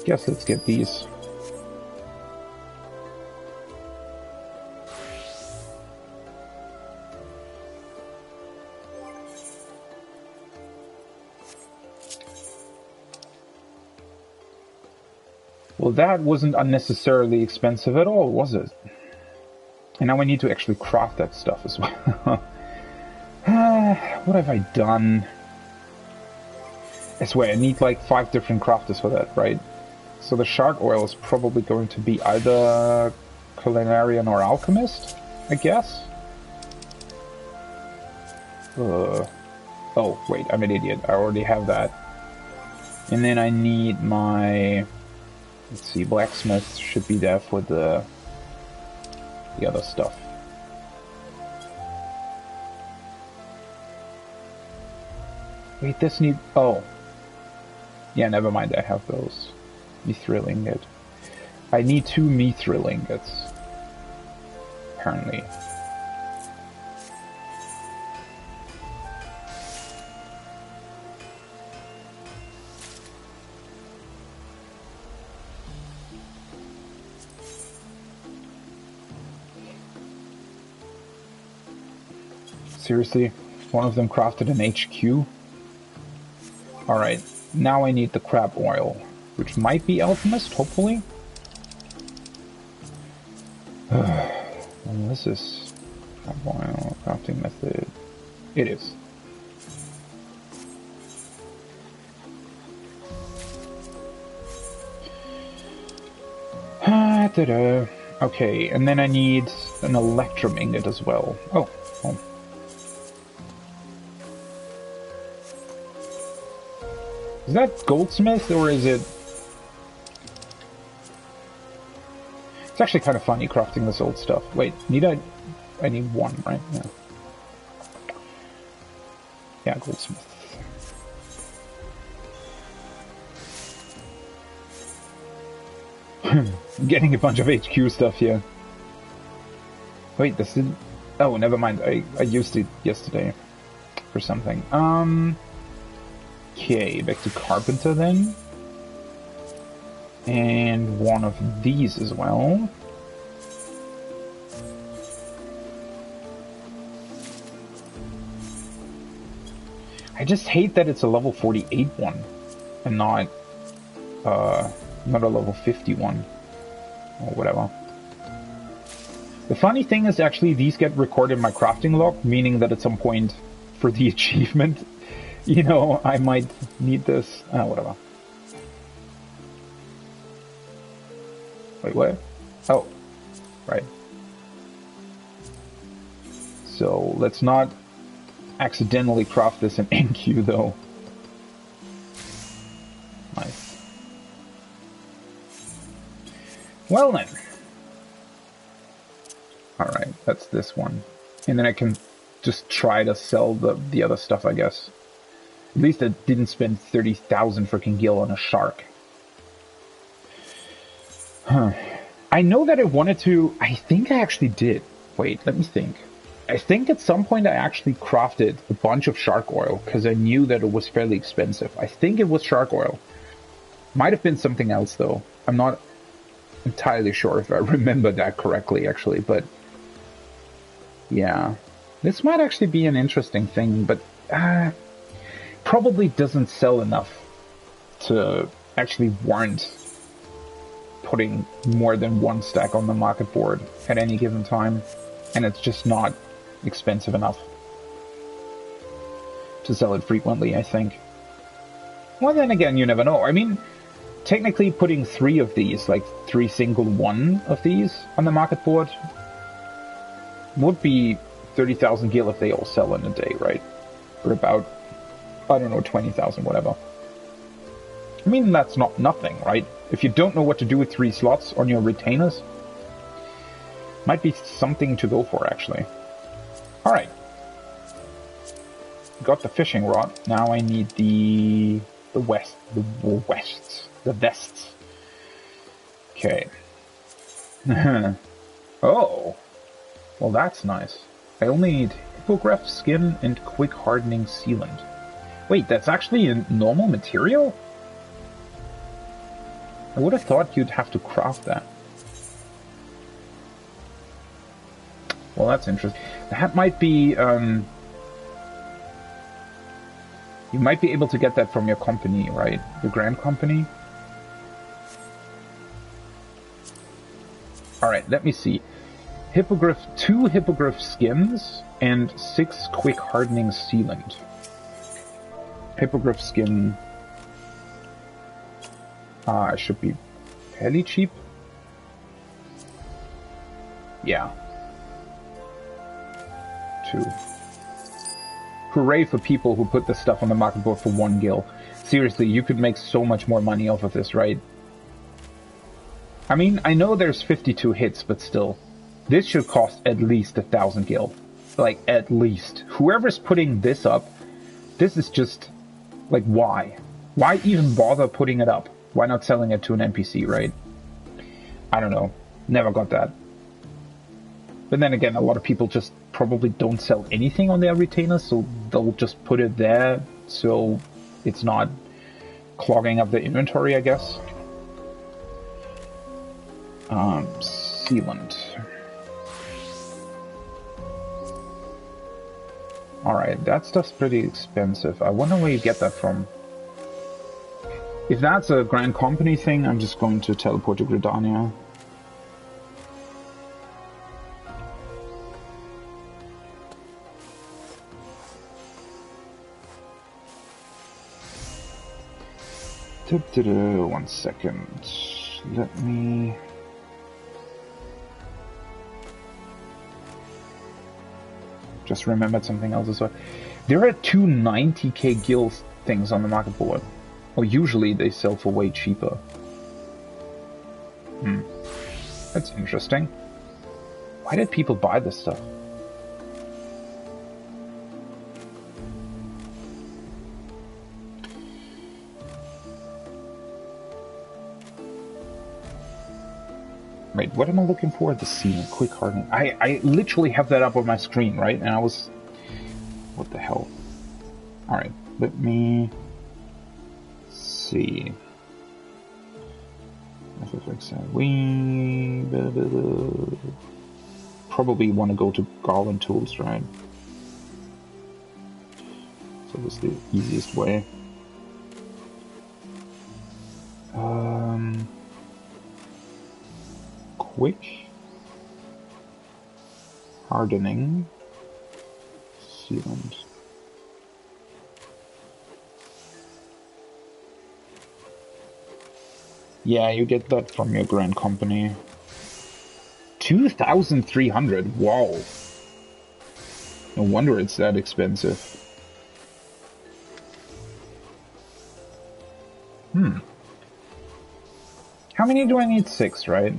Guess let's get these. Well, that wasn't unnecessarily expensive at all, was it? And now I need to actually craft that stuff as well. What have I done? I swear, I need like 5 different crafters for that, right? So the shark oil is probably going to be either Culinarian or Alchemist, I guess? Oh, wait, I'm an idiot. I already have that. And then I need my... Let's see, Blacksmith should be there for the other stuff. Wait, this need... Oh. Yeah, never mind, I have those. Mithril ingot. I need 2 mithril ingots. Apparently. Seriously? One of them crafted an HQ? Alright, now I need the crab oil. Which might be Alchemist, hopefully. And this is crafting method. It is. Okay, and then I need an electrum ingot as well. Oh. Is that goldsmith or is it... It's actually kind of funny crafting this old stuff. Wait, I need 1, right? Yeah. Yeah, goldsmith. Getting a bunch of HQ stuff here. Wait, this didn't... Oh, never mind. I used it yesterday for something. Okay, back to Carpenter then. And one of these as well. I just hate that it's a level 48 one and not a level 51 or whatever. The funny thing is actually these get recorded in my crafting log, meaning that at some point for the achievement You know, I might need this. Whatever. Wait, what? Oh, right. So let's not accidentally craft this in NQ though. Nice. Well then. Alright, that's this one. And then I can just try to sell the other stuff, I guess. At least I didn't spend 30,000 freaking gil on a shark. Huh. I know that I wanted to... I think I actually did. Wait, let me think. I think at some point I actually crafted a bunch of shark oil, because I knew that it was fairly expensive. I think it was shark oil. Might have been something else, though. I'm not entirely sure if I remember that correctly, actually, but... yeah. This might actually be an interesting thing, but... probably doesn't sell enough to actually warrant putting more than one stack on the market board at any given time, and it's just not expensive enough to sell it frequently, I think. Well, then again, you never know. I mean, technically putting 3 of these, like 3 single one of these on the market board would be 30,000 gil if they all sell in a day, right? Or about, I don't know, 20,000, whatever. I mean, that's not nothing, right? If you don't know what to do with 3 slots on your retainers, might be something to go for, actually. Alright. Got the fishing rod. Now I need the vests. Okay. Oh. Well, that's nice. I only need hippogriff skin and quick hardening sealant. Wait, that's actually a normal material? I would have thought you'd have to craft that. Well, that's interesting. That might be, you might be able to get that from your company, right? Your grand company? Alright, let me see. 2 hippogriff skins and 6 quick hardening sealant. Hippogriff skin should be fairly cheap. Yeah. 2. Hooray for people who put this stuff on the market board for 1 gil. Seriously, you could make so much more money off of this, right? I mean, I know there's 52 hits, but still. This should cost at least 1,000 gil. Like, at least. Whoever's putting this up, this is just... like, why? Why even bother putting it up? Why not selling it to an NPC, right? I don't know. Never got that. But then again, a lot of people just probably don't sell anything on their retainers, so they'll just put it there so it's not clogging up the inventory, I guess. Sealant. Alright, that stuff's pretty expensive. I wonder where you get that from. If that's a Grand Company thing, I'm just going to teleport to Gridania. One second. Let me... just remembered something else as well. There are 2 90k gil things on the market board. Well, usually they sell for way cheaper. That's interesting. Why did people buy this stuff? Wait, what am I looking for? The sealant, quick hardening. I literally have that up on my screen, right? And I was... what the hell? Alright, let me... see. We probably want to go to Garland Tools, right? So this is the easiest way. Quick hardening sealant. Yeah, you get that from your grand company. 2,300. Wow. No wonder it's that expensive. How many do I need? 6, right?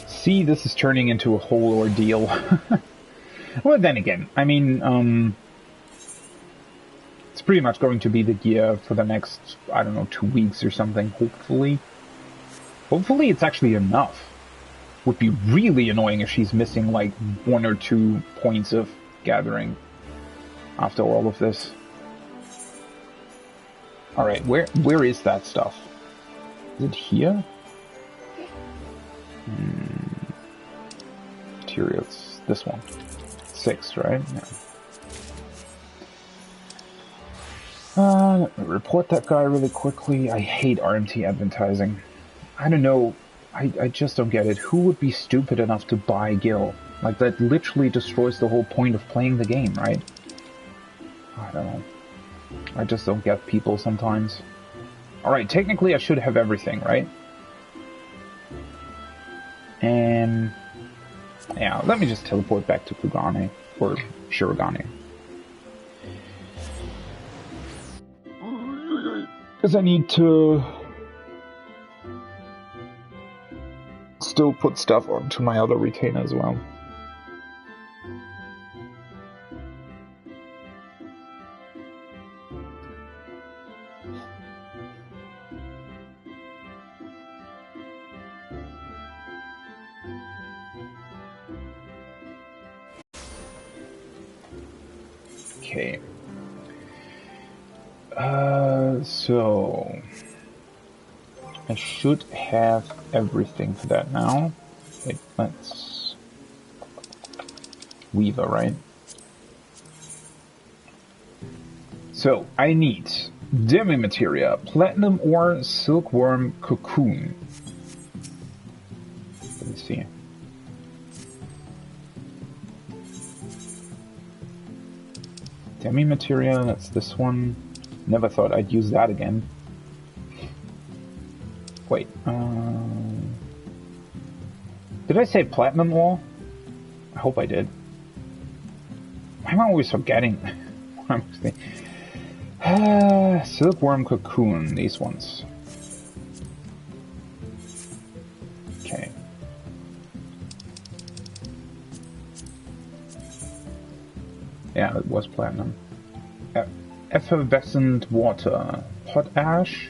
See, this is turning into a whole ordeal. Well, then again, I mean, it's pretty much going to be the gear for the next, I don't know, 2 weeks or something, hopefully. Hopefully it's actually enough. Would be really annoying if she's missing like 1 or 2 points of gathering after all of this. Alright, where is that stuff? Is it here? Materials. This one. 6, right? Yeah. Let me report that guy really quickly. I hate RMT advertising. I don't know. I just don't get it. Who would be stupid enough to buy Gil? Like, that literally destroys the whole point of playing the game, right? I don't know. I just don't get people sometimes. Alright, technically I should have everything, right? And... yeah, let me just teleport back to Kugane. Or Shirogane. Because I need to... still put stuff onto my other retainer as well. Okay. So... I should have everything for that now. Wait, let's... Weaver, right? So, I need demi-materia, platinum ore, silkworm, cocoon. Let me see. Demi-materia, that's this one. Never thought I'd use that again. Wait, did I say platinum ore? I hope I did. I'm always forgetting what I'm saying. Silkworm cocoon, these ones. Okay. Yeah, it was platinum. Effervescent water, potash,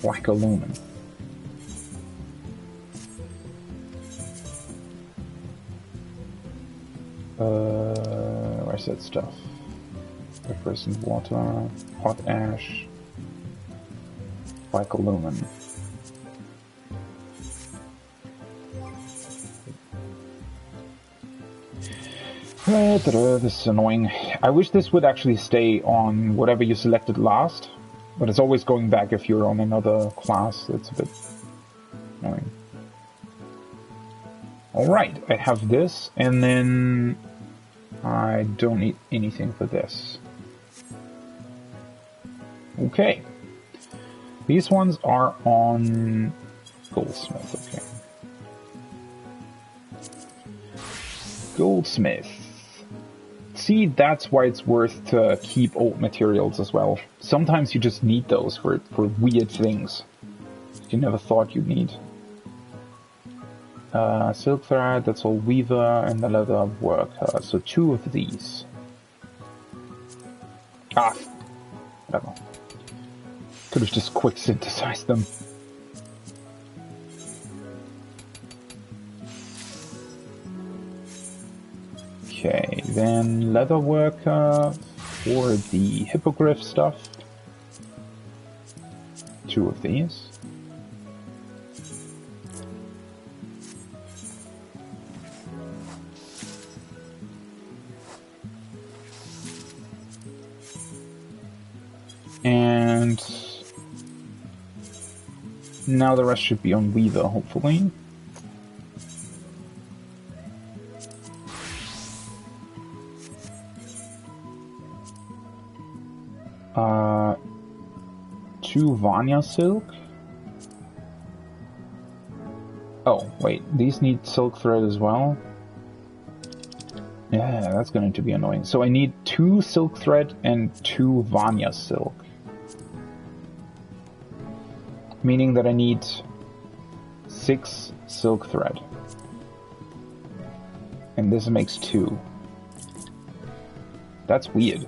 black aluminum. Where's that stuff? Effervescent water, potash, black aluminum. This is annoying. I wish this would actually stay on whatever you selected last, but it's always going back if you're on another class. It's a bit annoying. Alright, I have this, and then I don't need anything for this. Okay. These ones are on Goldsmith, okay. Goldsmith. See, that's why it's worth to keep old materials as well. Sometimes you just need those for weird things you never thought you'd need. Silk thread, that's all weaver, and the leather worker. So 2 of these. Ah, whatever. Could have just quick synthesized them. Okay, then leather worker, for the hippogriff stuff. 2 of these. And now the rest should be on Weaver, hopefully. Two Vanya silk. Oh, wait, these need silk thread as well. Yeah, that's going to be annoying. So I need 2 silk thread and 2 Vanya silk. Meaning that I need 6 silk thread. And this makes 2. That's weird.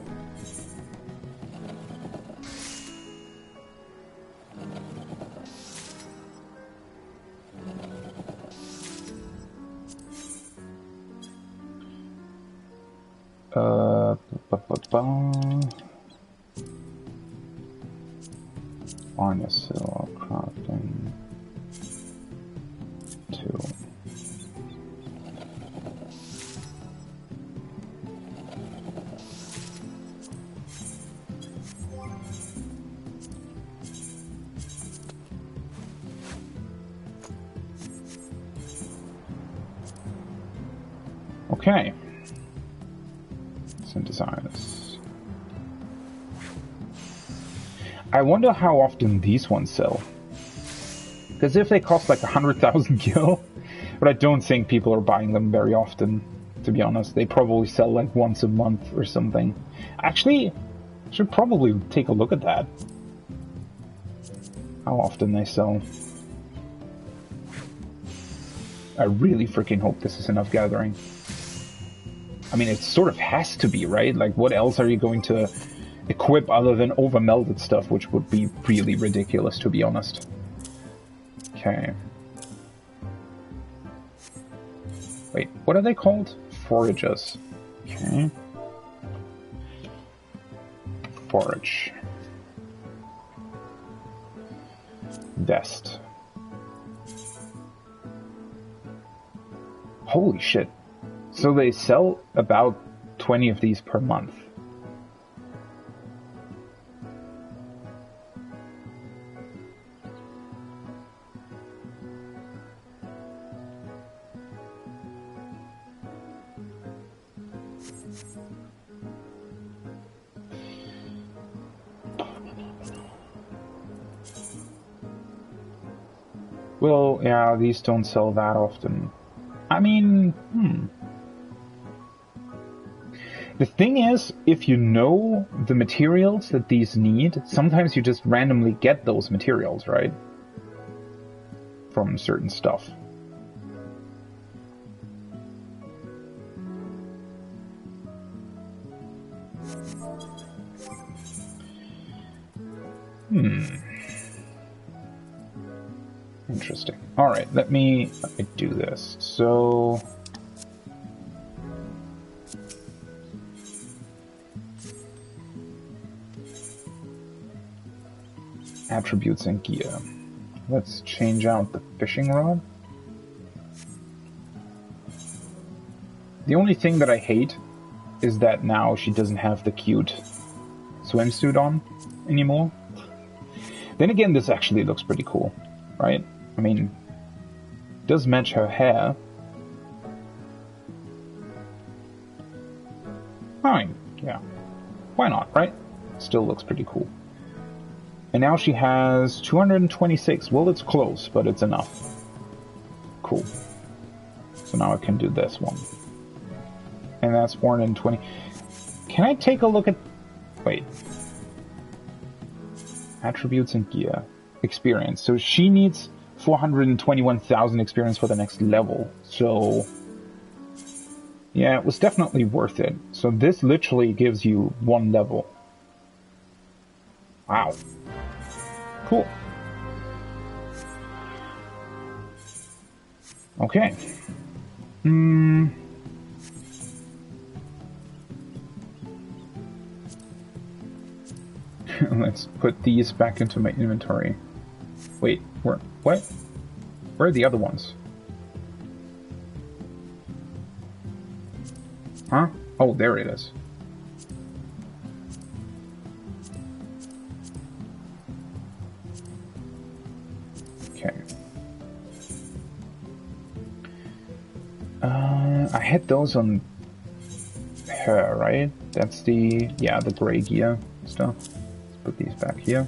Vanya silk crafting 2. Okay. Synthesize. I wonder how often these ones sell. Because if they cost like 100,000 gil, but I don't think people are buying them very often, to be honest. They probably sell like once a month or something. Actually, I should probably take a look at that. How often they sell. I really freaking hope this is enough gathering. I mean, it sort of has to be, right? Like, what else are you going to equip other than over-melded stuff, which would be really ridiculous, to be honest. Okay. Wait, what are they called? Foragers. Okay. Forage. Vest. Holy shit. So they sell about 20 of these per month. Well, yeah, these don't sell that often. I mean, The thing is, if you know the materials that these need, sometimes you just randomly get those materials, right? From certain stuff. Interesting. Alright, let me do this. So... attributes and gear. Let's change out the fishing rod. The only thing that I hate is that now she doesn't have the cute swimsuit on anymore. Then again, this actually looks pretty cool, right? I mean, it does match her hair. Fine, yeah. Why not, right? Still looks pretty cool. And now she has 226. Well, it's close, but it's enough. Cool. So now I can do this one. And that's 420. Can I take a look at... Wait. Attributes and gear. Experience. So she needs 421,000 experience for the next level. So... yeah, it was definitely worth it. So this literally gives you 1 level. Wow. Cool. Okay. Let's put these back into my inventory. Wait, what? Where are the other ones? Huh? Oh, there it is. Okay. I had those on her, right? That's the, yeah, the gray gear stuff. Let's put these back here.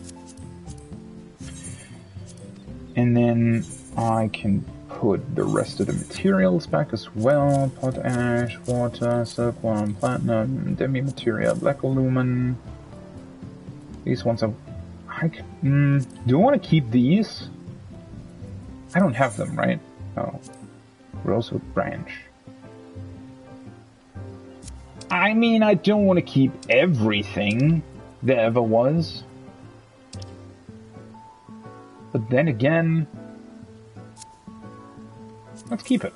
And then I can put the rest of the materials back as well. Potash, water, silkworm, platinum, demi-materia, black aluminum. These ones are... do I want to keep these? I don't have them, right? Oh. Rosewood branch. I mean, I don't want to keep everything there ever was. But then again, let's keep it.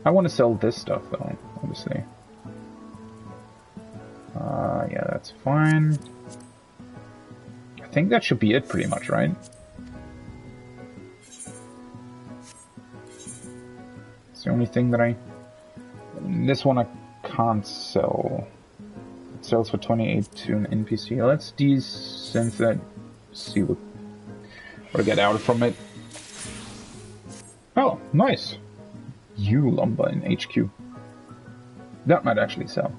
I want to sell this stuff though, obviously. Yeah, that's fine. I think that should be it pretty much, right? It's the only thing that this one I can't sell. It sells for 28 to an NPC. Let's desynth that, see what I get out from it. Oh, nice. U lumber in HQ. That might actually sell.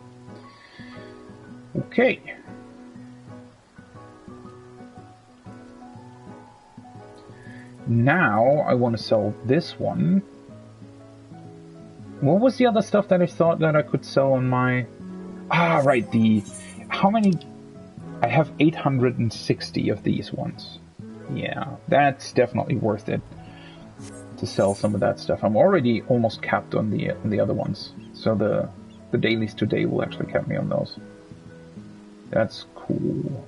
Okay. Now I want to sell this one. What was the other stuff that I thought that I could sell on my... Ah, right, how many... I have 860 of these ones. Yeah, that's definitely worth it to sell some of that stuff. I'm already almost capped on the other ones, so the dailies today will actually cap me on those. That's cool.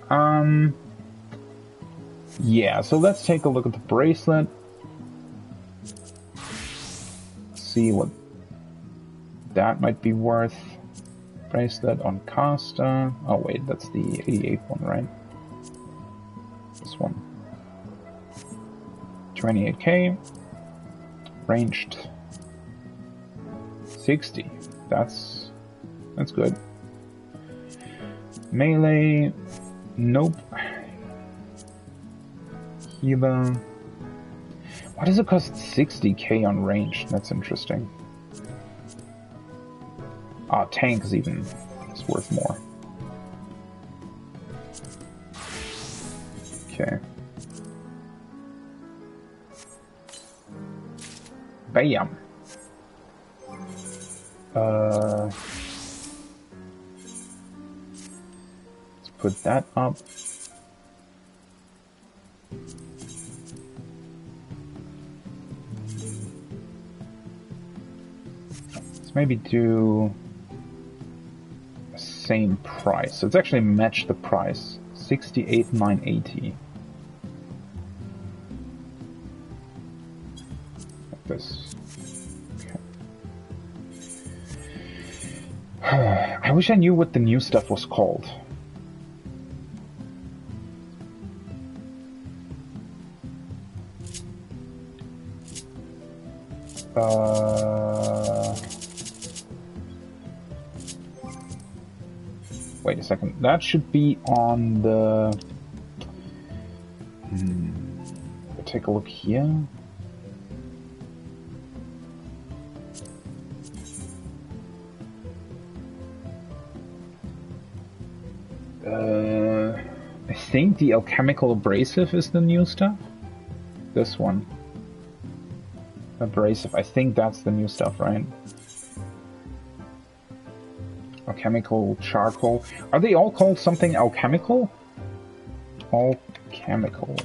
Yeah, so let's take a look at the bracelet. See what that might be worth. Bracelet on caster. Oh wait, that's the 88 one, right? This one. 28k. Ranged 60. That's good. Melee. Nope. Healer. Why does it cost 60k on range? That's interesting. Ah, tank is even worth more. Okay. Bam. Let's put that up. Let's maybe do the same price. So it's actually match the price. 68,980. Like this. Okay. I wish I knew what the new stuff was called. Wait a second. That should be on the... take a look here. I think the alchemical abrasive is the new stuff. This one. Abrasive. I think that's the new stuff, right? Alchemical, charcoal. Are they all called something alchemical? Alchemical.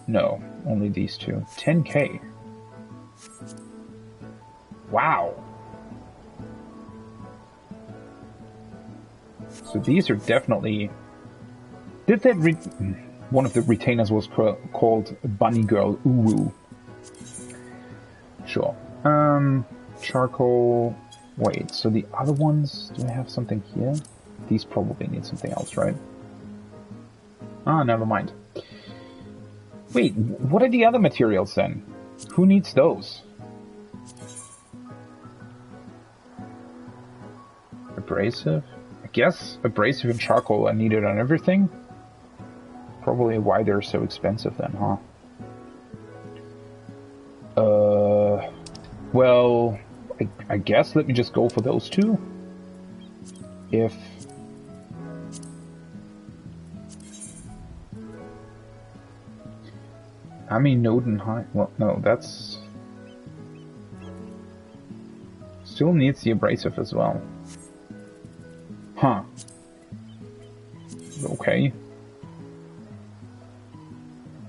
No, only these two. 10k. Wow. So these are definitely... Did that one of the retainers was called Bunny Girl Uwu. Sure. Charcoal... Wait, so the other ones... Do I have something here? These probably need something else, right? Ah, never mind. Wait, what are the other materials then? Who needs those? Abrasive? I guess abrasive and charcoal are needed on everything. Probably why they're so expensive then, huh? Well, I guess let me just go for those two. If... I mean, Nodenheim... Well, no, that's... Still needs the abrasive as well. Huh. Okay.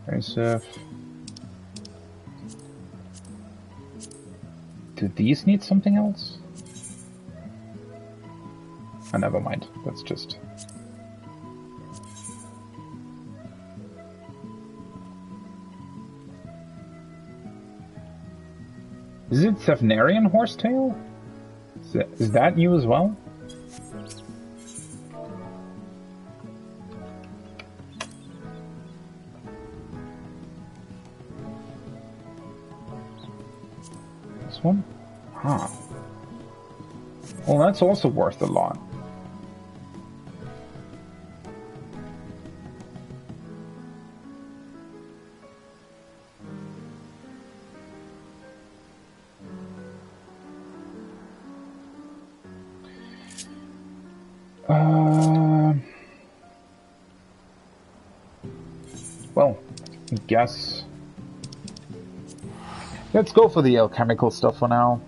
Abrasive... Do these need something else? Oh, never mind. Let's just... Is it Thavnarian horsetail? Is that new as well? This one? Huh. Well, that's also worth a lot. Well, I guess... Let's go for the alchemical stuff for now.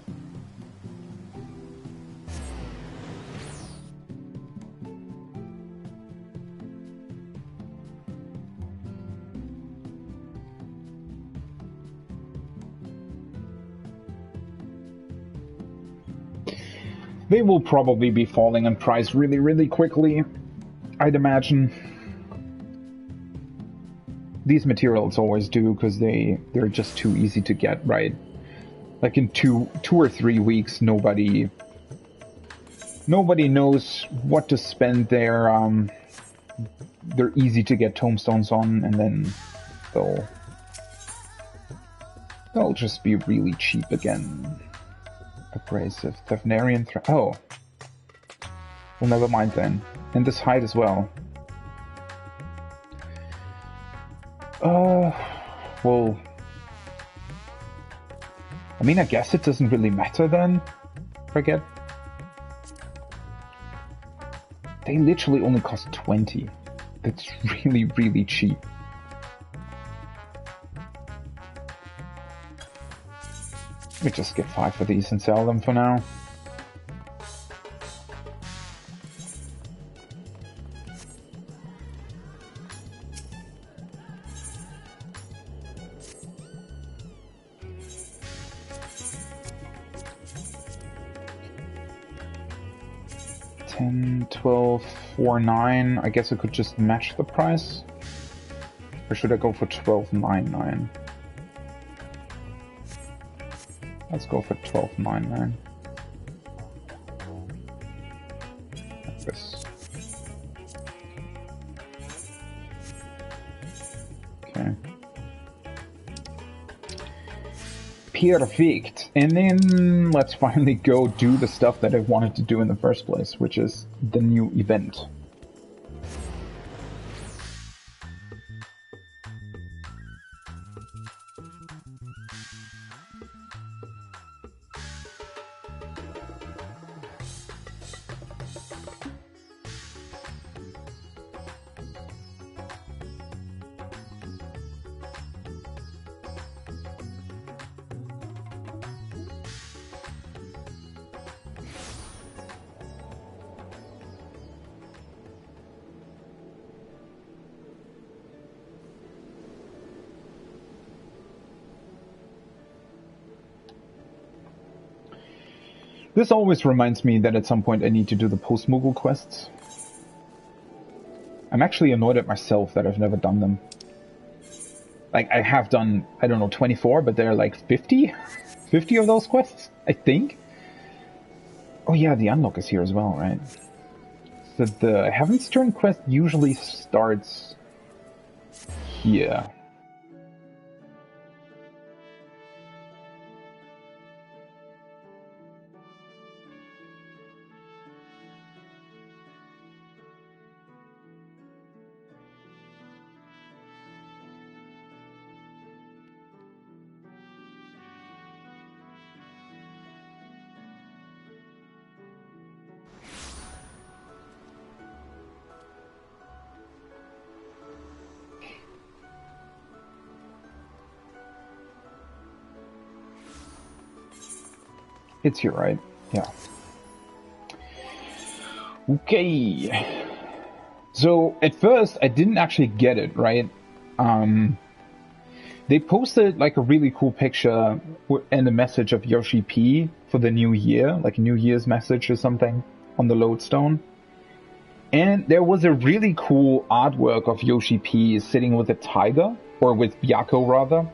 They will probably be falling in price really, really quickly, I'd imagine. These materials always do, because they're just too easy to get, right? Like in two or 3 weeks, nobody knows what to spend their they're easy to get tombstones on, and then they'll just be really cheap again. Abrasive, Thavnarian oh. Well, never mind then. And this hide as well. Well... I mean, I guess it doesn't really matter then, if I get... They literally only cost 20. That's really, really cheap. Let me just get 5 of these and sell them for now. $12.49. I guess I could just match the price. Or should I go for $12.99? Let's go for $12.99. Like this. Okay. Perfect. And then let's finally go do the stuff that I wanted to do in the first place, which is the new event. This always reminds me that at some point I need to do the post-Moogle quests. I'm actually annoyed at myself that I've never done them. Like, I have done, I don't know, 24, but there are like 50? 50 of those quests, I think? Oh yeah, the unlock is here as well, right? that the Heavensturn quest usually starts here. It's here, right? Yeah. Okay. So, at first, I didn't actually get it, right? They posted, like, a really cool picture and a message of Yoshi P for the new year, like a New Year's message or something, on the lodestone. And there was a really cool artwork of Yoshi P sitting with a tiger, or with Byakko, rather.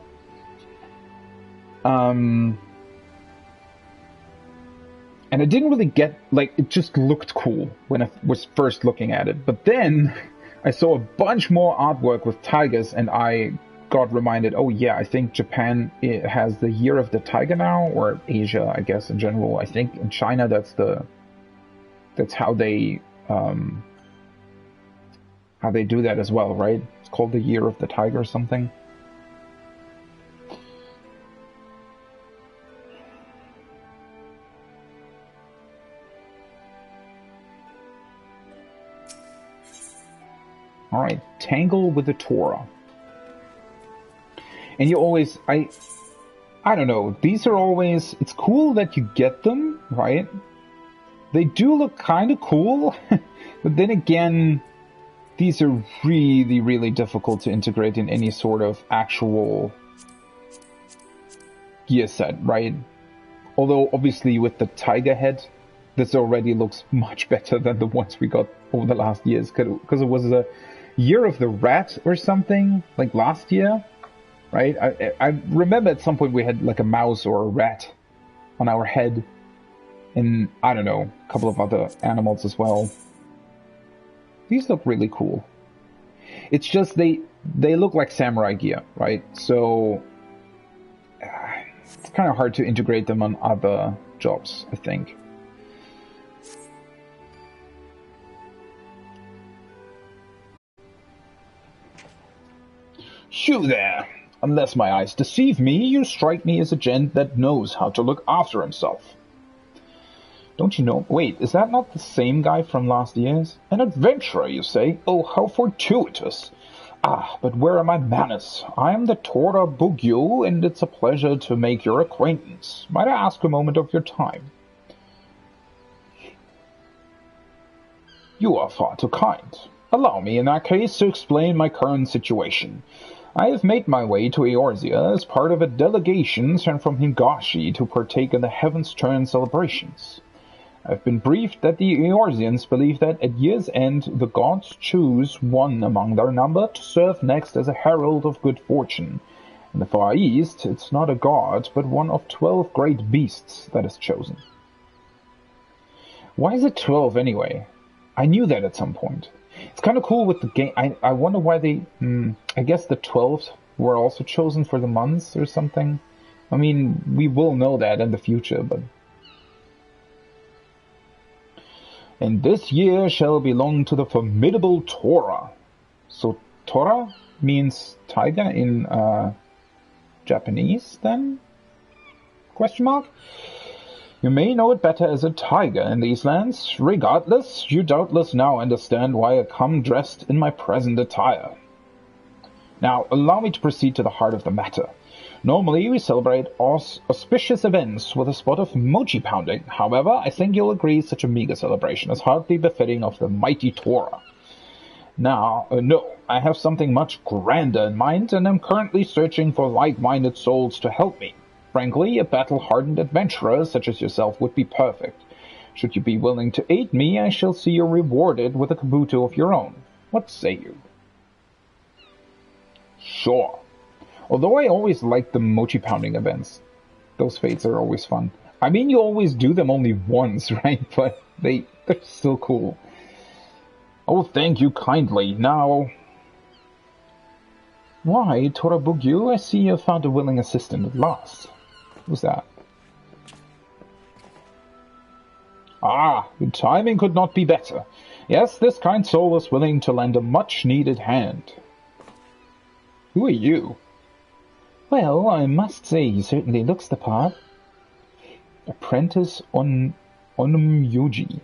And I didn't really get, like, it just looked cool when I was first looking at it. But then I saw a bunch more artwork with tigers, and I got reminded, oh yeah, I think Japan has the Year of the Tiger now, or Asia, I guess, in general. I think in China that's how they do that as well, right? It's called the Year of the Tiger or something. Alright, Tangle with the Torah. And you always, I don't know, these are always, it's cool that you get them, right? They do look kind of cool, but then again, these are really, really difficult to integrate in any sort of actual gear set, right? Although, obviously, with the tiger head, this already looks much better than the ones we got over the last years, because it was a Year of the Rat or something, like last year, right? I remember at some point we had like a mouse or a rat on our head, and I don't know, a couple of other animals as well. These look really cool. It's just they look like samurai gear, right? So it's kind of hard to integrate them on other jobs, I think. You there! Unless my eyes deceive me, you strike me as a gent that knows how to look after himself. Don't you know? Wait, is that not the same guy from last year's? An adventurer, you say? Oh, how fortuitous! Ah, but where are my manners? I am the Tora Bugyu, and it's a pleasure to make your acquaintance. Might I ask a moment of your time? You are far too kind. Allow me, in that case, to explain my current situation. I have made my way to Eorzea as part of a delegation sent from Higashi to partake in the Heavensturn celebrations. I have been briefed that the Eorzeans believe that at year's end the gods choose one among their number to serve next as a herald of good fortune. In the Far East, it's not a god, but one of 12 great beasts that is chosen. Why is it 12 anyway? I knew that at some point. It's kind of cool with the game. I wonder why they... I guess the 12s were also chosen for the months or something. I mean, we will know that in the future, but... And this year shall belong to the formidable Tora. So Tora means tiger in Japanese, then? Question mark? You may know it better as a tiger in these lands. Regardless, you doubtless now understand why I come dressed in my present attire. Now, allow me to proceed to the heart of the matter. Normally, we celebrate auspicious events with a spot of mochi pounding. However, I think you'll agree such a meager celebration is hardly befitting of the mighty Tora. Now, no, I have something much grander in mind, and am currently searching for like-minded souls to help me. Frankly, a battle-hardened adventurer such as yourself would be perfect. Should you be willing to aid me, I shall see you rewarded with a kabuto of your own. What say you? Sure. Although I always like the mochi pounding events. Those fates are always fun. I mean, you always do them only once, right? But they're still cool. Oh, thank you kindly. Now... Why, Torabugyu, I see you have found a willing assistant at last. Who's that? Ah, the timing could not be better. Yes, this kind soul was willing to lend a much-needed hand. Who are you? Well, I must say he certainly looks the part. Apprentice Onmyoji.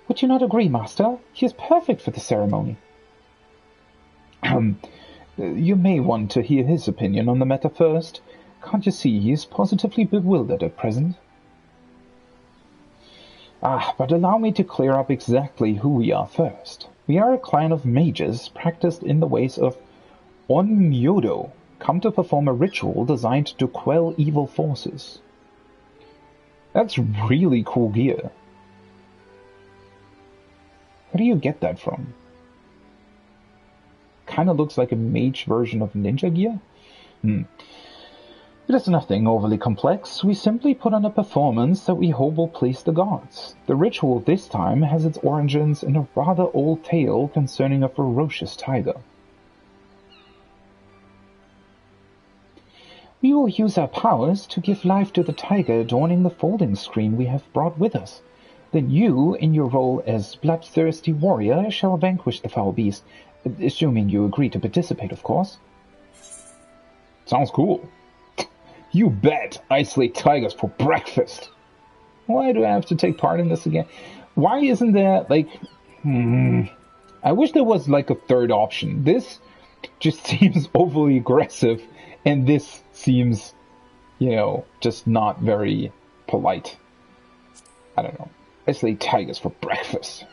Would you not agree, Master? He is perfect for the ceremony. You may want to hear his opinion on the matter first. Can't you see he is positively bewildered at present? But allow me to clear up exactly who we are first. We are a clan of mages practiced in the ways of Onmyodo, come to perform a ritual designed to quell evil forces. That's really cool gear. Where do you get that from? Kinda looks like a mage version of ninja gear? It is nothing overly complex. We simply put on a performance that we hope will please the gods. The ritual this time has its origins in a rather old tale concerning a ferocious tiger. We will use our powers to give life to the tiger adorning the folding screen we have brought with us. Then you, in your role as bloodthirsty warrior, shall vanquish the foul beast, assuming you agree to participate, of course. Sounds cool. You bet I slay tigers for breakfast. Why do I have to take part in this again? Why isn't there, like... I wish there was, like, a third option. This just seems overly aggressive, and this seems, you know, just not very polite. I don't know. I slay tigers for breakfast.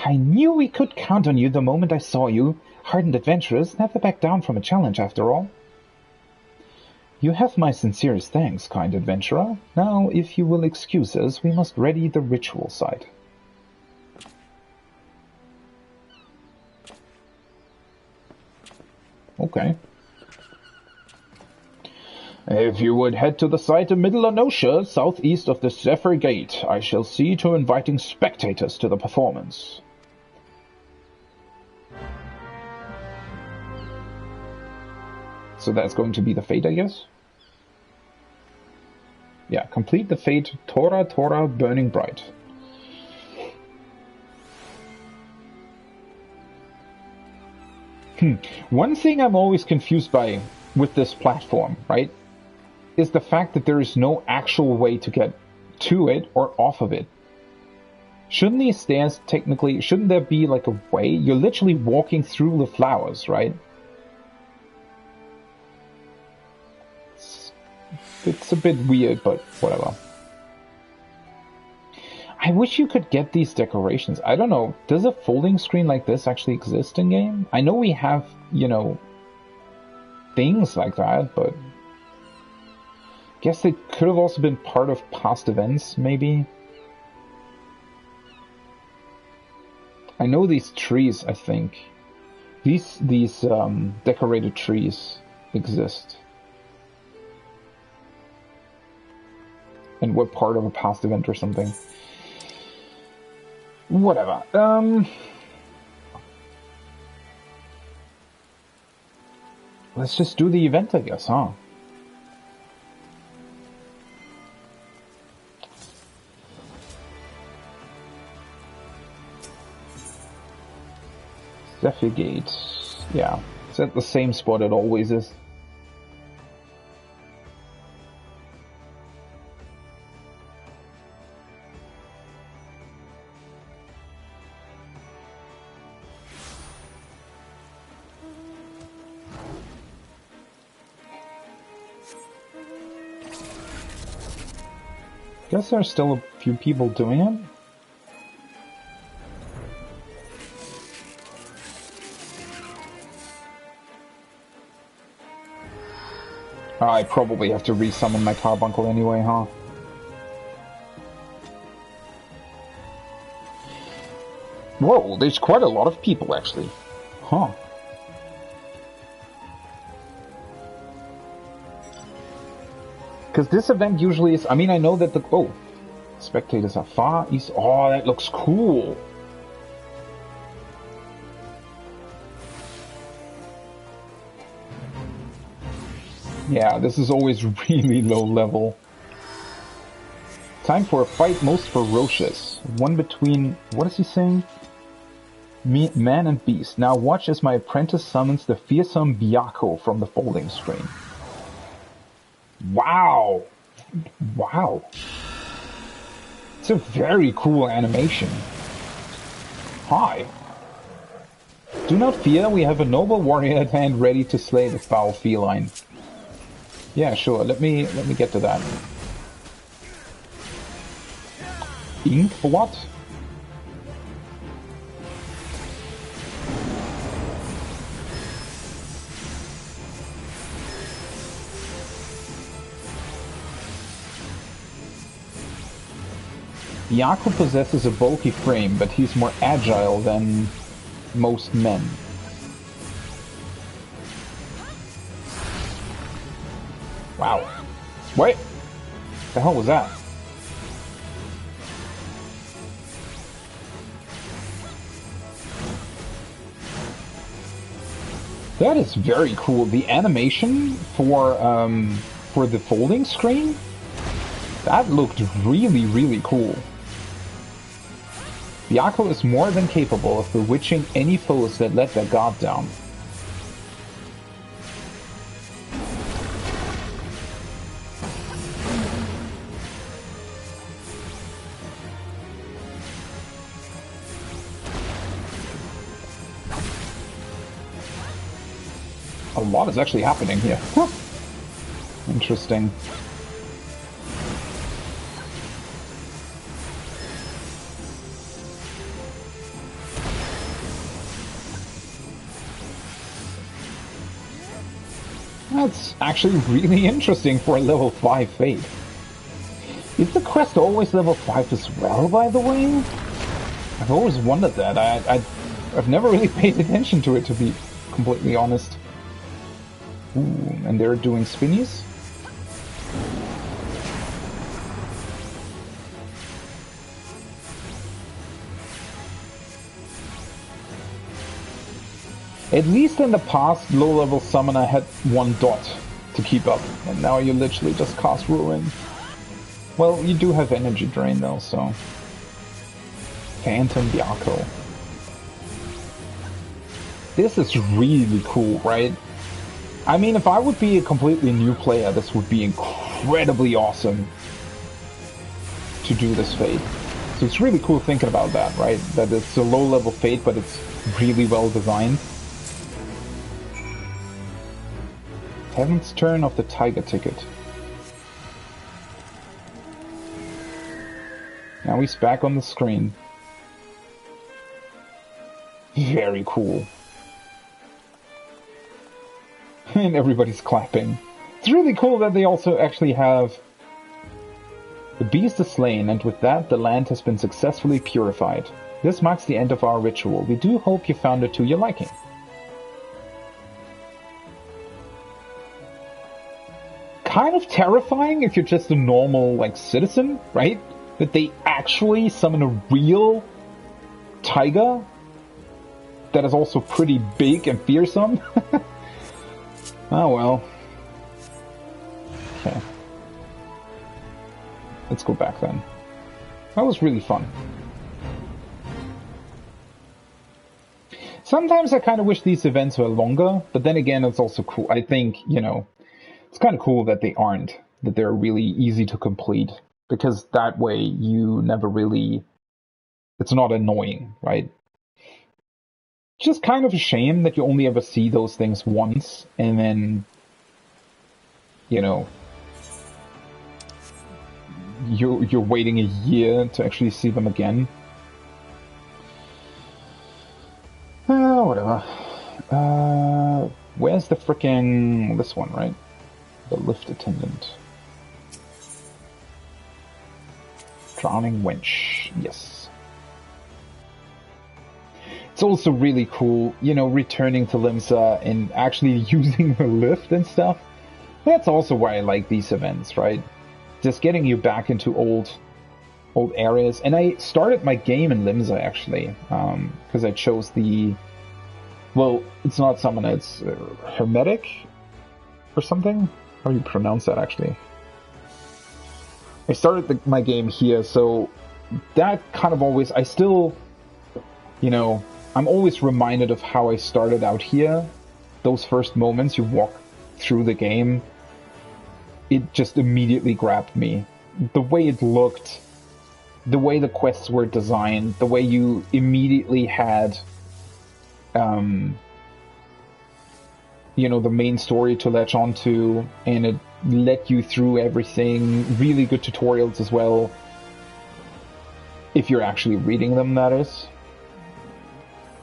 I knew we could count on you the moment I saw you. Hardened adventurers never back down from a challenge, after all. You have my sincerest thanks, kind adventurer. Now, if you will excuse us, we must ready the ritual site. Okay. If you would head to the site of Middle Anosha, southeast of the Zephyr Gate, I shall see to inviting spectators to the performance. So that's going to be the fate, I guess? Yeah, complete the fate Tora Tora Burning Bright. One thing I'm always confused by with this platform, right, is the fact that there is no actual way to get to it or off of it. Shouldn't these stairs technically, shouldn't there be like a way? You're literally walking through the flowers, right? It's a bit weird, but whatever. I wish you could get these decorations. I don't know, does a folding screen like this actually exist in game? I know we have, you know, things like that, but I guess they could have also been part of past events, maybe? I know these trees, I think. These decorated trees exist. And we're part of a past event or something. Whatever. Let's just do the event, I guess, huh? Zephyr Gate. Yeah. It's at the same spot it always is. Guess there's still a few people doing it. I probably have to resummon my carbuncle anyway, huh? Whoa, there's quite a lot of people actually. Huh. Because this event usually is... I mean, I know that the... Oh, spectators are far east. Oh, that looks cool. Yeah, this is always really low level. Time for a fight most ferocious. One between... What is he saying? Man and beast. Now watch as my apprentice summons the fearsome Byakko from the folding screen. Wow! Wow. It's a very cool animation. Hi. Do not fear, we have a noble warrior at hand ready to slay the foul feline. Yeah, sure, let me get to that. Ink for what? Byakko possesses a bulky frame, but he's more agile than most men. Wow. Wait! What the hell was that? That is very cool. The animation for the folding screen, that looked really, really cool. Byakko is more than capable of bewitching any foes that let their guard down. A lot is actually happening here. Huh. Interesting. That's actually really interesting for a level 5 Fate. Is the quest always level 5 as well, by the way? I've always wondered that. I've never really paid attention to it, to be completely honest. Ooh, and they're doing spinnies? At least in the past, low-level summoner had 1 dot to keep up, and now you literally just cast Ruin. Well, you do have energy drain though, so... Phantom Byakko. This is really cool, right? I mean, if I would be a completely new player, this would be incredibly awesome to do this Fate. So it's really cool thinking about that, right? That it's a low-level Fate, but it's really well designed. Heavensturn of the Tiger Ticket. Now he's back on the screen. Very cool. And everybody's clapping. It's really cool that they also actually have... The beast is slain, and with that the land has been successfully purified. This marks the end of our ritual. We do hope you found it to your liking. Kind of terrifying if you're just a normal, like, citizen, right? That they actually summon a real tiger that is also pretty big and fearsome. Oh well. Okay. Let's go back then. That was really fun. Sometimes I kind of wish these events were longer, but then again, it's also cool. I think, you know, it's kind of cool that they aren't, that they're really easy to complete, because that way you never really, it's not annoying, right? Just kind of a shame that you only ever see those things once, and then, you know, you're waiting a year to actually see them again. Whatever. Where's the frickin'... this one, right? The lift attendant. Drowning wench. Yes. It's also really cool, you know, returning to Limsa and actually using the lift and stuff. That's also why I like these events, right? Just getting you back into old areas. And I started my game in Limsa, actually, because I chose the... Well, it's not Summoner, it's Hermetic or something? How do you pronounce that, actually? I started my game here, so that kind of always... I still, you know, I'm always reminded of how I started out here. Those first moments you walk through the game, it just immediately grabbed me. The way it looked, the way the quests were designed, the way you immediately had, you know, the main story to latch onto, and it led you through everything. Really good tutorials as well. If you're actually reading them, that is.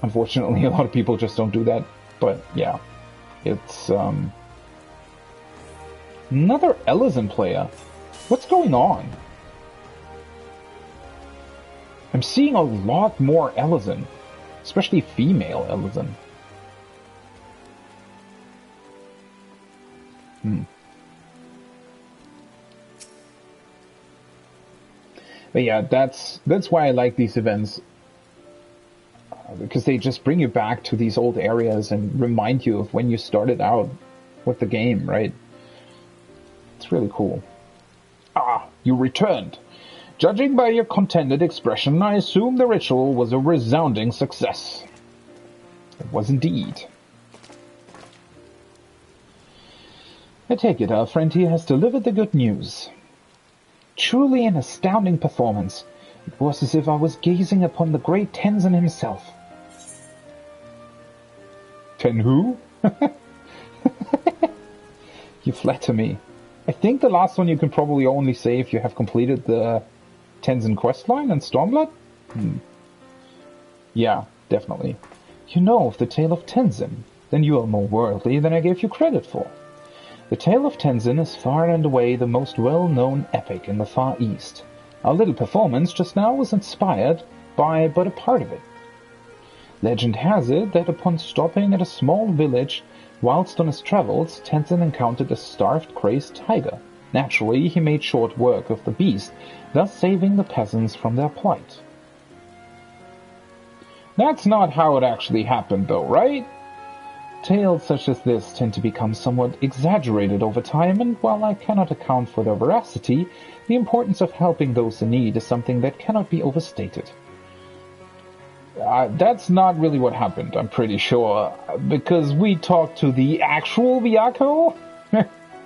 Unfortunately, a lot of people just don't do that. But yeah, it's another Elysian player. What's going on? I'm seeing a lot more Elysian, especially female Elysian. But yeah, that's why I like these events, because they just bring you back to these old areas and remind you of when you started out with the game, right? It's really cool. Ah, you returned. Judging by your contented expression, I assume the ritual was a resounding success. It was indeed. I take it our friend here has delivered the good news. Truly an astounding performance. It was as if I was gazing upon the great Tenzin himself. Ten who? You flatter me. I think the last one you can probably only say if you have completed the Tenzin questline and Stormblood? Yeah, definitely. You know of the tale of Tenzin. Then you are more worldly than I gave you credit for. The tale of Tenzin is far and away the most well-known epic in the Far East. Our little performance just now was inspired by but a part of it. Legend has it that upon stopping at a small village, whilst on his travels, Tenzin encountered a starved, crazed tiger. Naturally, he made short work of the beast, thus saving the peasants from their plight. That's not how it actually happened, though, right? Tales such as this tend to become somewhat exaggerated over time, and while I cannot account for their veracity, the importance of helping those in need is something that cannot be overstated. That's not really what happened, I'm pretty sure, because we talked to the actual Byakuo,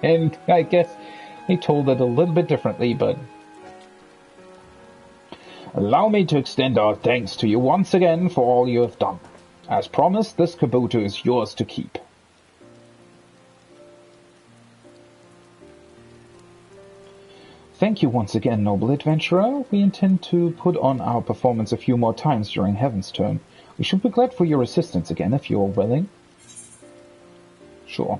and I guess they told it a little bit differently, but... Allow me to extend our thanks to you once again for all you have done. As promised, this Kabuto is yours to keep. Thank you once again, noble adventurer. We intend to put on our performance a few more times during Heavensturn. We should be glad for your assistance again, if you are willing. Sure.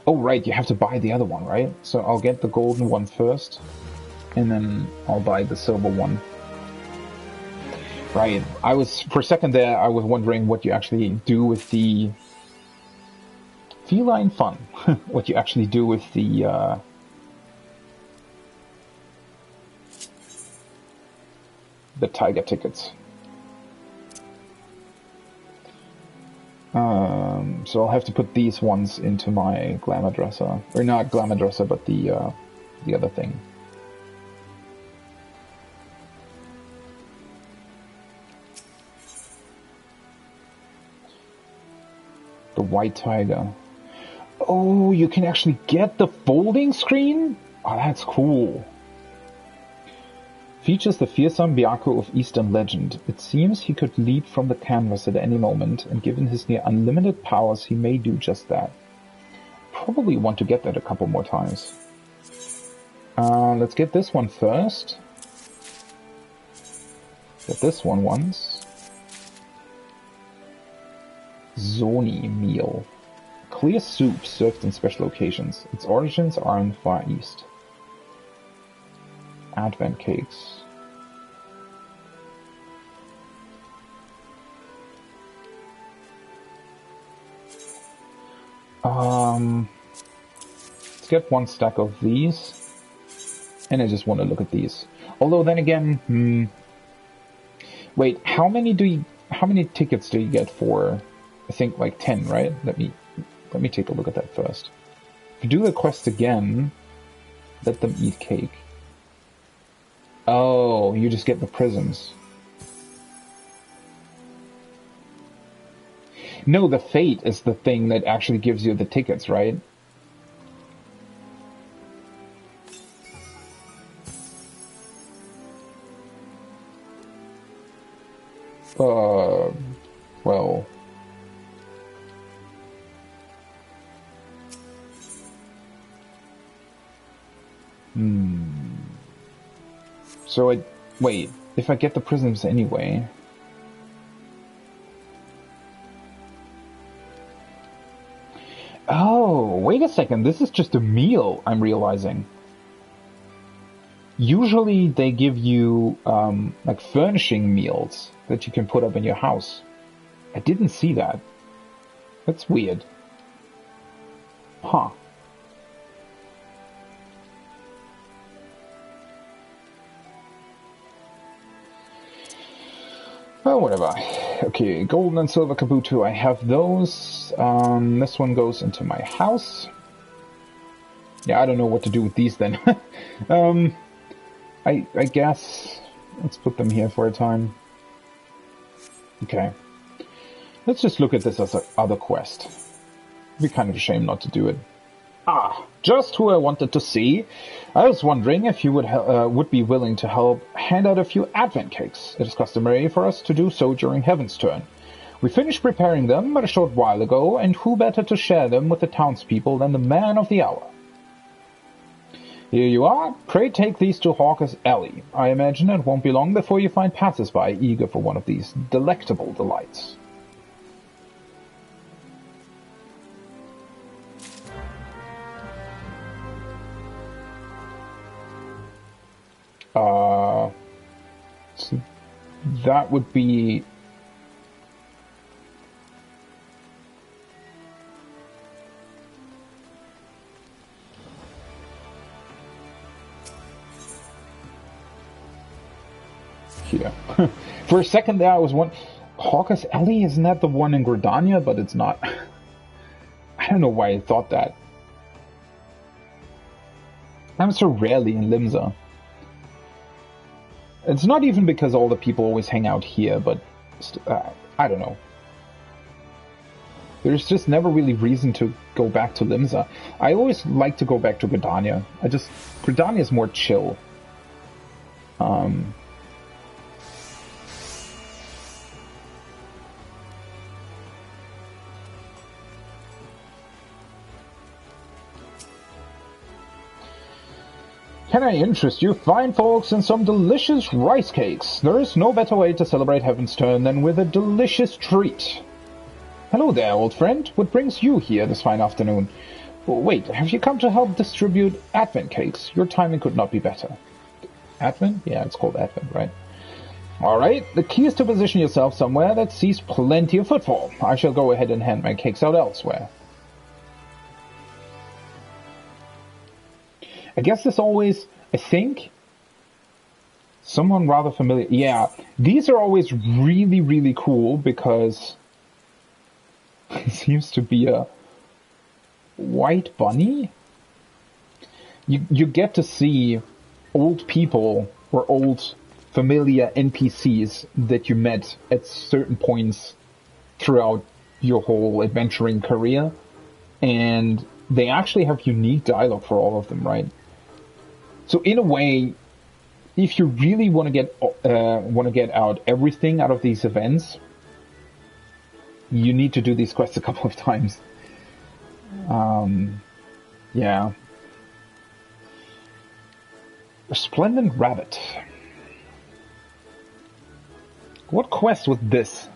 Oh, right, you have to buy the other one, right? So I'll get the golden one first, and then I'll buy the silver one. Right, for a second there, I was wondering what you actually do with the... Feline fun. What you actually do with the tiger tickets. So I'll have to put these ones into my glamour dresser. Or not glamour dresser, but the other thing. The white tiger. Oh, you can actually get the folding screen? Oh, that's cool. Features the fearsome Byakuo of Eastern legend. It seems he could leap from the canvas at any moment, and given his near unlimited powers, he may do just that. Probably want to get that a couple more times. Let's get this one first. Get this one once. Zoni meal. Clear soup served in special occasions. Its origins are in the Far East. Advent cakes. let's get 1 stack of these. And I just want to look at these. Although then again, wait, how many tickets do you get for? I think like 10, right? Let me take a look at that first. If you do the quest again, let them eat cake. Oh, you just get the prisms. No, the fate is the thing that actually gives you the tickets, right? Well... So wait, if I get the prisms anyway... Oh, wait a second, this is just a meal, I'm realizing. Usually they give you, like furnishing meals that you can put up in your house. I didn't see that. That's weird. Huh. Oh, whatever. Okay, golden and silver kabuto, I have those. This one goes into my house. Yeah, I don't know what to do with these then. I guess let's put them here for a time. Okay. Let's just look at this as another quest. It'd be kind of a shame not to do it. Ah, just who I wanted to see. I was wondering if you would be willing to help hand out a few advent cakes. It is customary for us to do so during Heavensturn. We finished preparing them but a short while ago, and who better to share them with the townspeople than the man of the hour? Here you are. Pray take these to Hawker's Alley. I imagine it won't be long before you find passers-by eager for one of these delectable delights. So that would be... here. For a second there I was wondering, Hawker's Alley, isn't that the one in Gridania? But it's not. I don't know why I thought that. I'm so rarely in Limsa. It's not even because all the people always hang out here, but I don't know. There's just never really reason to go back to Limsa. I always like to go back to Gridania. Gridania is more chill. Can I interest you fine folks in some delicious rice cakes? There is no better way to celebrate Heavensturn than with a delicious treat. Hello there, old friend. What brings you here this fine afternoon? Wait, have you come to help distribute Advent cakes? Your timing could not be better. Advent? Yeah, it's called Advent, right? Alright, the key is to position yourself somewhere that sees plenty of footfall. I shall go ahead and hand my cakes out elsewhere. I guess there's always, I think, someone rather familiar. Yeah, these are always really, really cool because it seems to be a white bunny. You get to see old people or old familiar NPCs that you met at certain points throughout your whole adventuring career, and they actually have unique dialogue for all of them, right? So in a way, if you really want to get out everything out of these events, you need to do these quests a couple of times. Yeah. Resplendent Rabbit. What quest was this?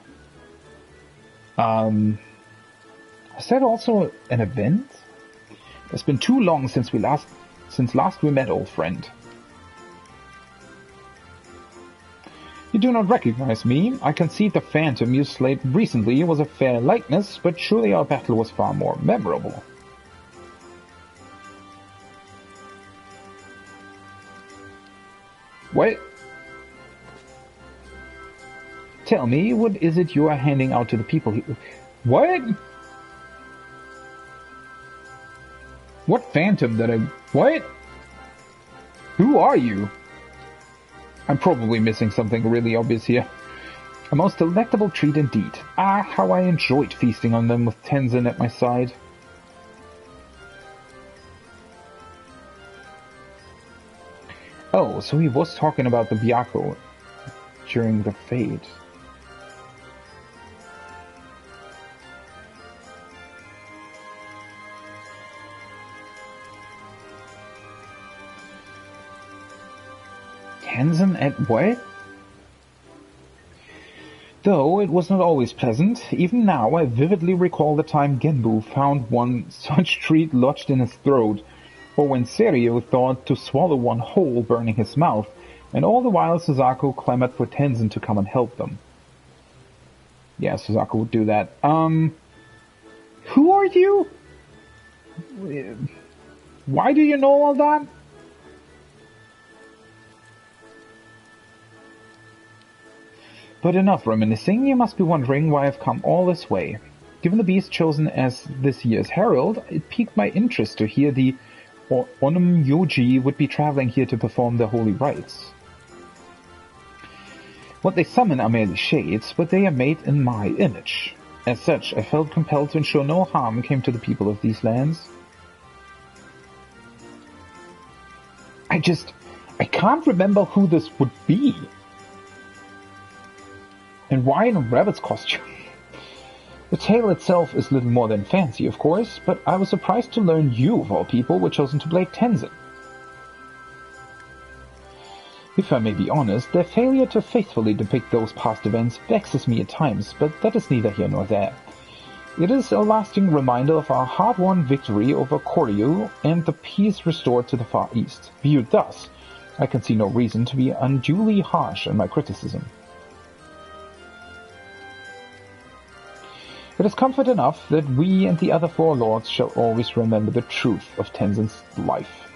Is that also an event? It's been too long since last we met, old friend. You do not recognize me. I concede the phantom you slayed recently was a fair likeness, but surely our battle was far more memorable. What? Tell me, what is it you are handing out to the people here? What? What phantom that I... What? Who are you? I'm probably missing something really obvious here. A most delectable treat indeed. Ah, how I enjoyed feasting on them with Tenzin at my side. Oh, so he was talking about the Byakko during the fade. Tenzin at what? Though it was not always pleasant, even now I vividly recall the time Genbu found one such treat lodged in his throat, or when Seiryu thought to swallow one whole, burning his mouth, and all the while Suzaku clamored for Tenzin to come and help them. Yeah, Suzaku would do that. Who are you? Why do you know all that? But enough reminiscing, you must be wondering why I've come all this way. Given the beast chosen as this year's herald, it piqued my interest to hear the Onum Yoji would be traveling here to perform their holy rites. What they summon are merely shades, but they are made in my image. As such, I felt compelled to ensure no harm came to the people of these lands. I can't remember who this would be. And why in a rabbit's costume? The tale itself is little more than fancy, of course, but I was surprised to learn you, of all people, were chosen to play Tenzin. If I may be honest, their failure to faithfully depict those past events vexes me at times, but that is neither here nor there. It is a lasting reminder of our hard-won victory over Koryu and the peace restored to the Far East. Viewed thus, I can see no reason to be unduly harsh in my criticism. It is comfort enough that we and the other four lords shall always remember the truth of Tenzin's life.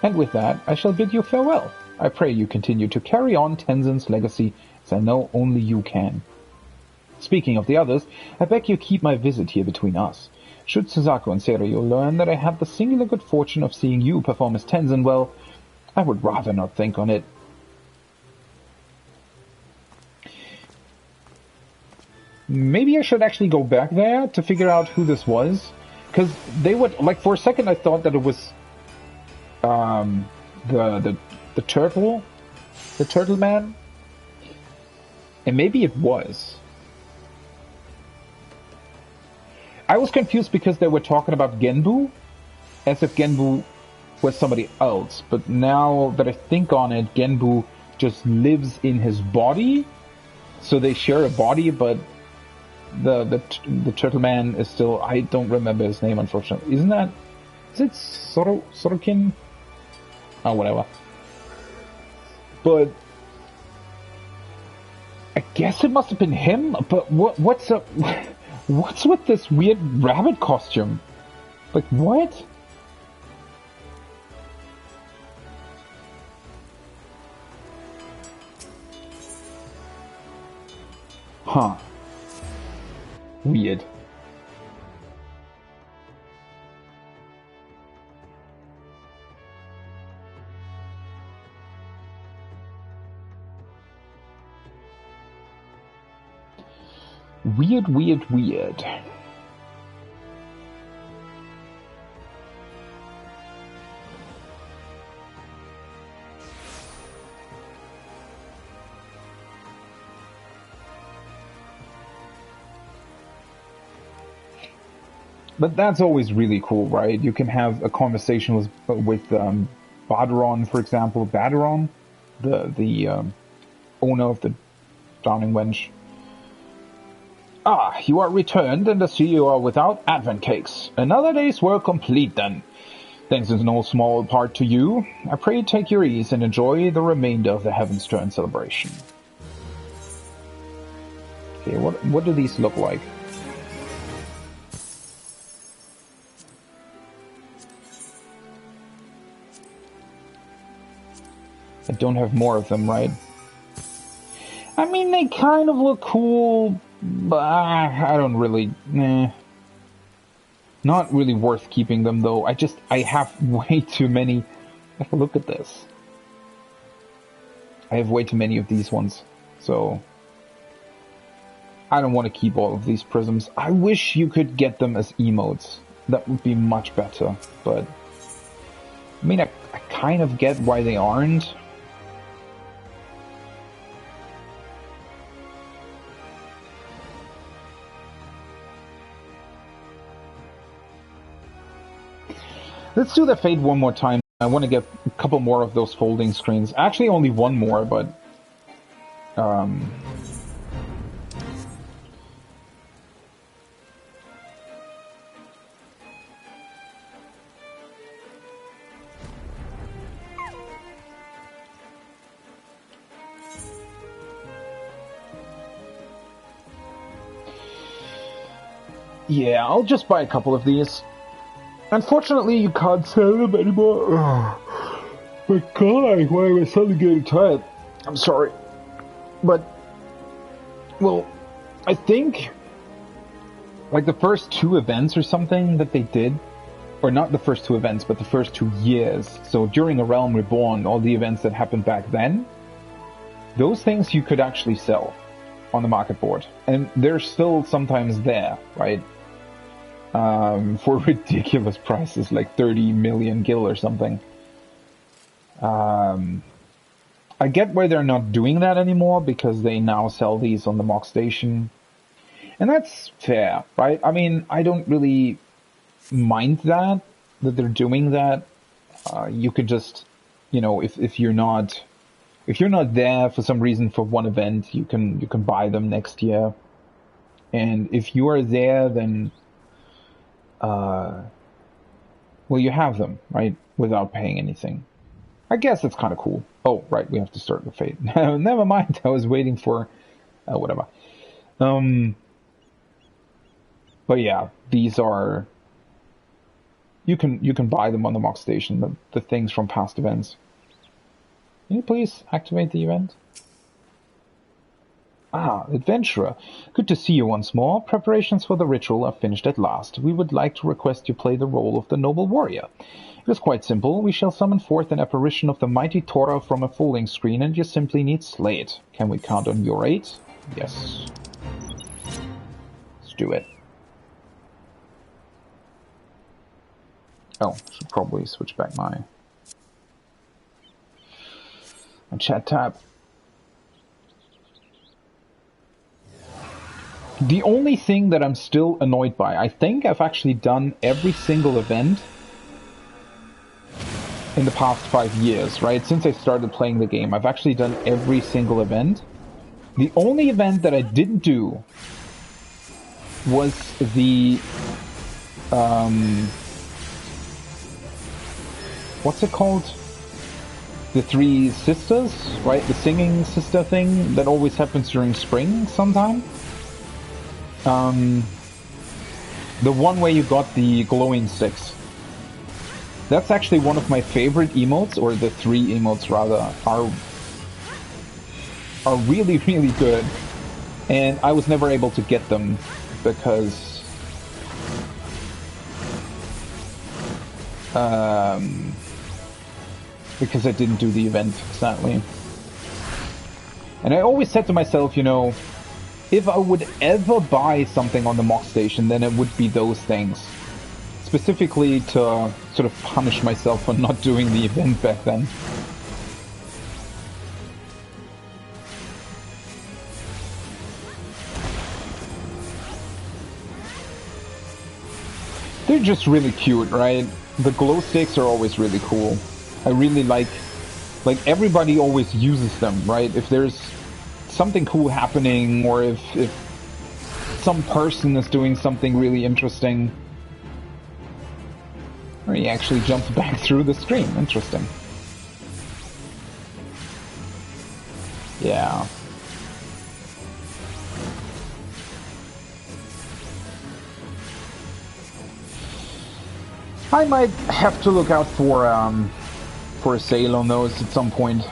And with that, I shall bid you farewell. I pray you continue to carry on Tenzin's legacy, as I know only you can. Speaking of the others, I beg you keep my visit here between us. Should Suzaku and Seiryu learn that I had the singular good fortune of seeing you perform as Tenzin, well, I would rather not think on it. Maybe I should actually go back there to figure out who this was. Because they would, like, for a second I thought that it was the turtle man. And maybe it was. I was confused because they were talking about Genbu, as if Genbu was somebody else. But now that I think on it, Genbu just lives in his body. So they share a body, but the turtle man is still, I don't remember his name, unfortunately. Is it Sorokin? Oh, whatever. But I guess it must have been him. But what's with this weird rabbit costume? Like, what? Huh. Weird. Weird. But that's always really cool, right? You can have a conversation with Baderon, for example. Baderon, the owner of the Drowning Wench. Ah, you are returned, and I see you are without advent cakes. Another day's work complete, then. Thanks is no small part to you. I pray take your ease and enjoy the remainder of the Heavensturn celebration. Okay, what do these look like? I don't have more of them, right? I mean, they kind of look cool, but I don't really... Not really worth keeping them, though. I have way too many... Look at this. I have way too many of these ones, so... I don't want to keep all of these prisms. I wish you could get them as emotes. That would be much better, but... I mean, I kind of get why they aren't. Let's do the Fate one more time. I want to get a couple more of those folding screens. Actually, only one more, but... Yeah, I'll just buy a couple of these. Unfortunately, you can't sell them anymore. Oh, my God, why am I suddenly getting tired? I'm sorry. But, well, I think, like the first 2 events or something that they did, or not the first 2 events, but the first 2 years. So during A Realm Reborn, all the events that happened back then, those things you could actually sell on the market board. And they're still sometimes there, right? For ridiculous prices, like 30 million gil or something. I get why they're not doing that anymore, because they now sell these on the Mock Station. And that's fair, right? I mean, I don't really mind that they're doing that. You could just, you know, if you're not there for some reason for one event, you can buy them next year. And if you are there, then well, you have them, right? Without paying anything. I guess that's kind of cool. Oh, right, we have to start the Fate. Never mind, I was waiting for... whatever. But yeah, these are... You can buy them on the Mock Station, the things from past events. Can you please activate the event? Ah, Adventurer. Good to see you once more. Preparations for the ritual are finished at last. We would like to request you play the role of the noble warrior. It is quite simple. We shall summon forth an apparition of the mighty Tora from a folding screen, and you simply need slay it. Can we count on your aid? Yes. Let's do it. Oh, should probably switch back my chat tab. The only thing that I'm still annoyed by, I think I've actually done every single event in the past 5 years, right? Since I started playing the game, I've actually done every single event. The only event that I didn't do was the... what's it called? The 3 sisters, right? The singing sister thing that always happens during spring sometime. The one where you got the glowing sticks. That's actually one of my favorite emotes, or the 3 emotes rather, are really, really good. And I was never able to get them because I didn't do the event, sadly. And I always said to myself, you know, if I would ever buy something on the Mock Station, then it would be those things. Specifically to sort of punish myself for not doing the event back then. They're just really cute, right? The glow sticks are always really cool. I really like everybody always uses them, right? If there's something cool happening, or if some person is doing something really interesting, or he actually jumps back through the screen. Interesting. Yeah. I might have to look out for a sale on those at some point.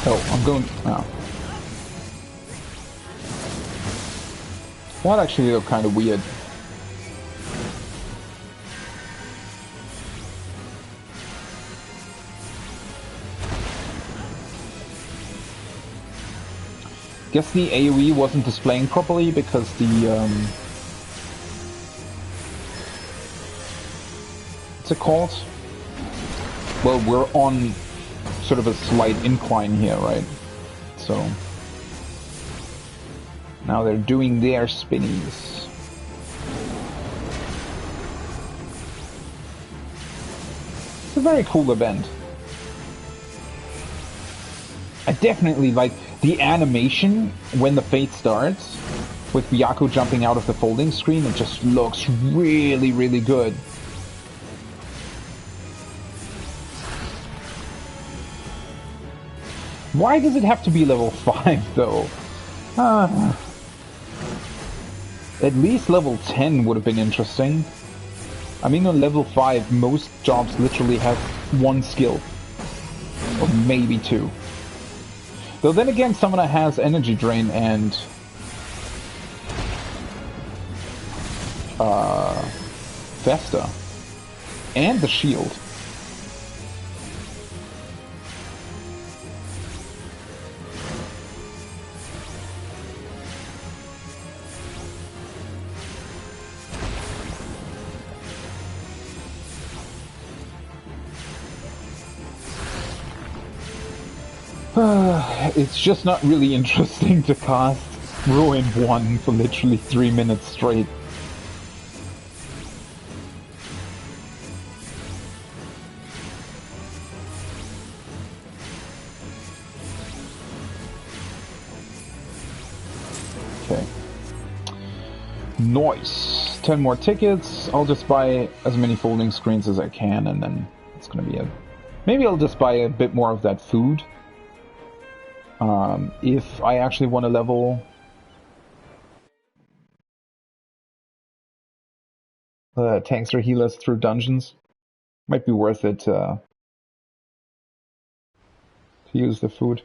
Oh, I'm going... Oh. That actually looked kind of weird. Guess the AoE wasn't displaying properly because the what's it called? Well, we're on sort of a slight incline here, right? So now they're doing their spinnies. It's a very cool event. I definitely like the animation when the fate starts with Byaku jumping out of the folding screen. It just looks really, really good. Why does it have to be level 5 though? At least level 10 would have been interesting. I mean, on level 5 most jobs literally have one skill. Or maybe two. Though then again, Summoner has Energy Drain and Festa. And the shield. It's just not really interesting to cast Ruin 1 for literally 3 minutes straight. Okay. Nice. 10 more tickets. I'll just buy as many folding screens as I can and then it's gonna be it. Maybe I'll just buy a bit more of that food. If I actually want to level tanks or healers through dungeons, might be worth it to use the food.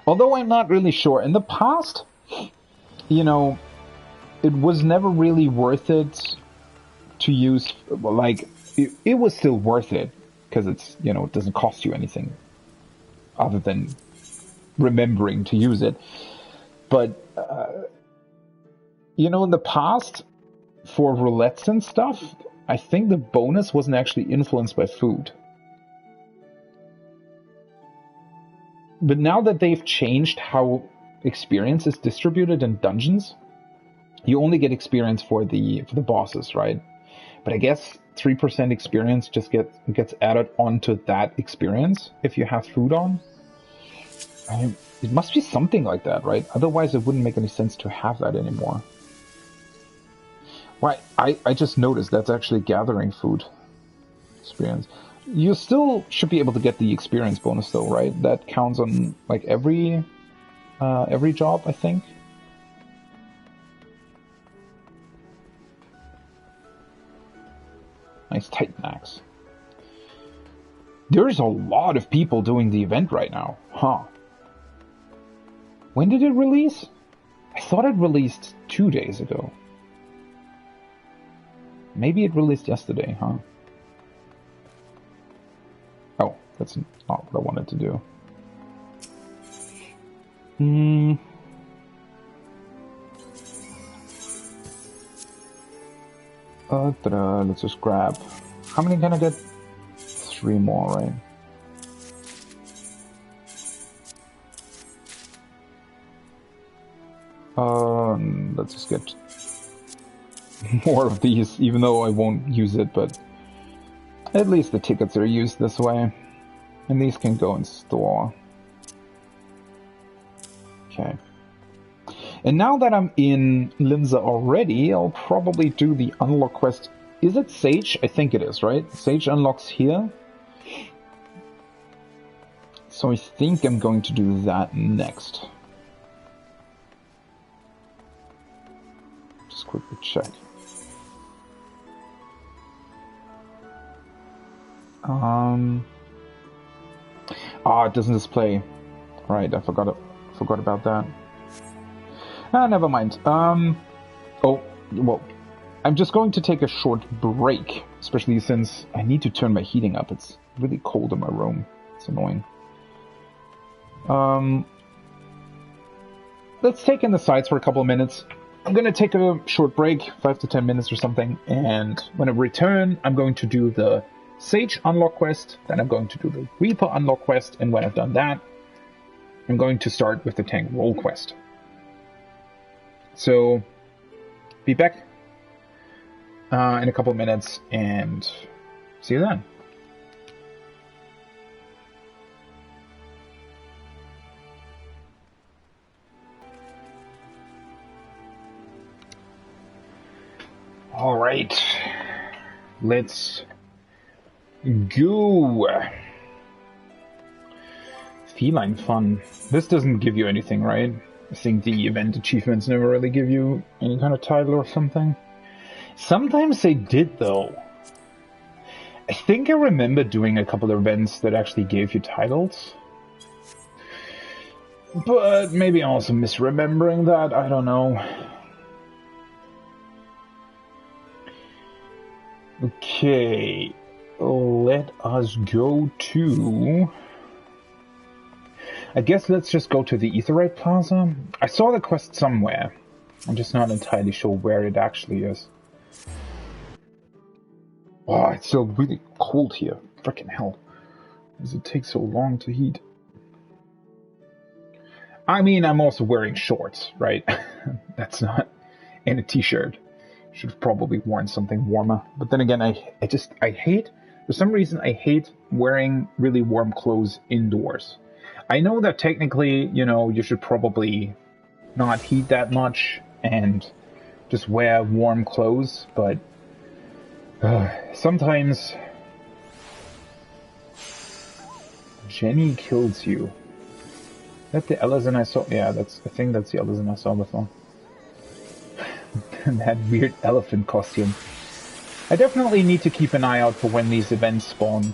Although I'm not really sure. In the past, you know, it was never really worth it to use, like, it was still worth it, because it's, you know, it doesn't cost you anything other than remembering to use it. But, you know, in the past, for roulettes and stuff, I think the bonus wasn't actually influenced by food. But now that they've changed how experience is distributed in dungeons, you only get experience for the bosses, right? But I guess 3% experience just gets added onto that experience if you have food on. I mean, it must be something like that, right? Otherwise, it wouldn't make any sense to have that anymore. Right, I just noticed that's actually gathering food experience. You still should be able to get the experience bonus though, right? That counts on like every job, I think. Nice Titan Axe. There's a lot of people doing the event right now, huh? When did it release? I thought it released 2 days ago. Maybe it released yesterday, huh? Oh, that's not what I wanted to do. Let's just grab... How many can I get? 3 more, right? Let's just get more of these, even though I won't use it, but at least the tickets are used this way. And these can go in store. Okay. And now that I'm in Linza already, I'll probably do the unlock quest. Is it Sage? I think it is, right? Sage unlocks here. So I think I'm going to do that next. Just quickly check. It doesn't display. Right, I forgot about that. Ah, never mind. Oh, well, I'm just going to take a short break, especially since I need to turn my heating up. It's really cold in my room. It's annoying. Let's take in the sights for a couple of minutes. I'm going to take a short break, 5 to 10 minutes or something, and when I return, I'm going to do the Sage unlock quest, then I'm going to do the Reaper unlock quest, and when I've done that, I'm going to start with the Tank-Rolequest. So, be back in a couple of minutes, and see you then. Alright, let's go. Feline fun. This doesn't give you anything, right? I think the event achievements never really give you any kind of title or something. Sometimes they did, though. I think I remember doing a couple of events that actually gave you titles. But maybe I'm also misremembering that, I don't know. Okay, let us go to... I guess let's just go to the Aetheryte Plaza. I saw the quest somewhere. I'm just not entirely sure where it actually is. Oh, it's still really cold here. Freaking hell. Why does it take so long to heat? I mean, I'm also wearing shorts, right? That's not... and a t-shirt. Should have probably worn something warmer. But then again, I hate... For some reason, I hate wearing really warm clothes indoors. I know that technically, you know, you should probably not heat that much and just wear warm clothes, but sometimes Jenny kills you. Is that the Ellison I saw? Yeah, I think that's the Ellison I saw before. That weird elephant costume. I definitely need to keep an eye out for when these events spawn.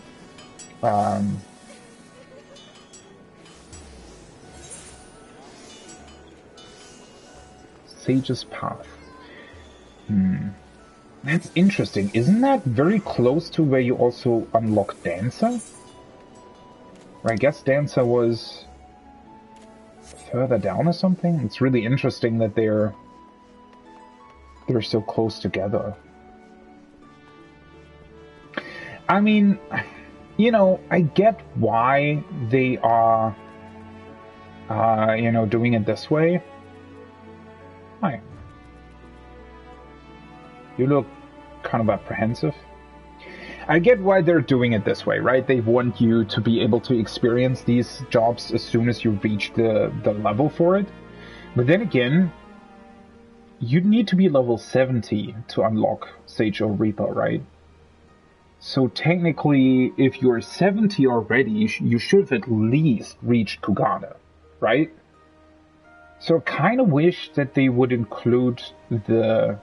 Sage's Path. That's interesting. Isn't that very close to where you also unlock Dancer? Or I guess Dancer was further down or something? It's really interesting that they're so close together. I mean, you know, I get why they are, you know, doing it this way. Hi. You look kind of apprehensive. I get why they're doing it this way, right? They want you to be able to experience these jobs as soon as you reach the level for it. But then again, you'd need to be level 70 to unlock Sage or Reaper, right? So technically, if you're 70 already, you should have at least reached Kugana, right? So I kind of wish that they would include the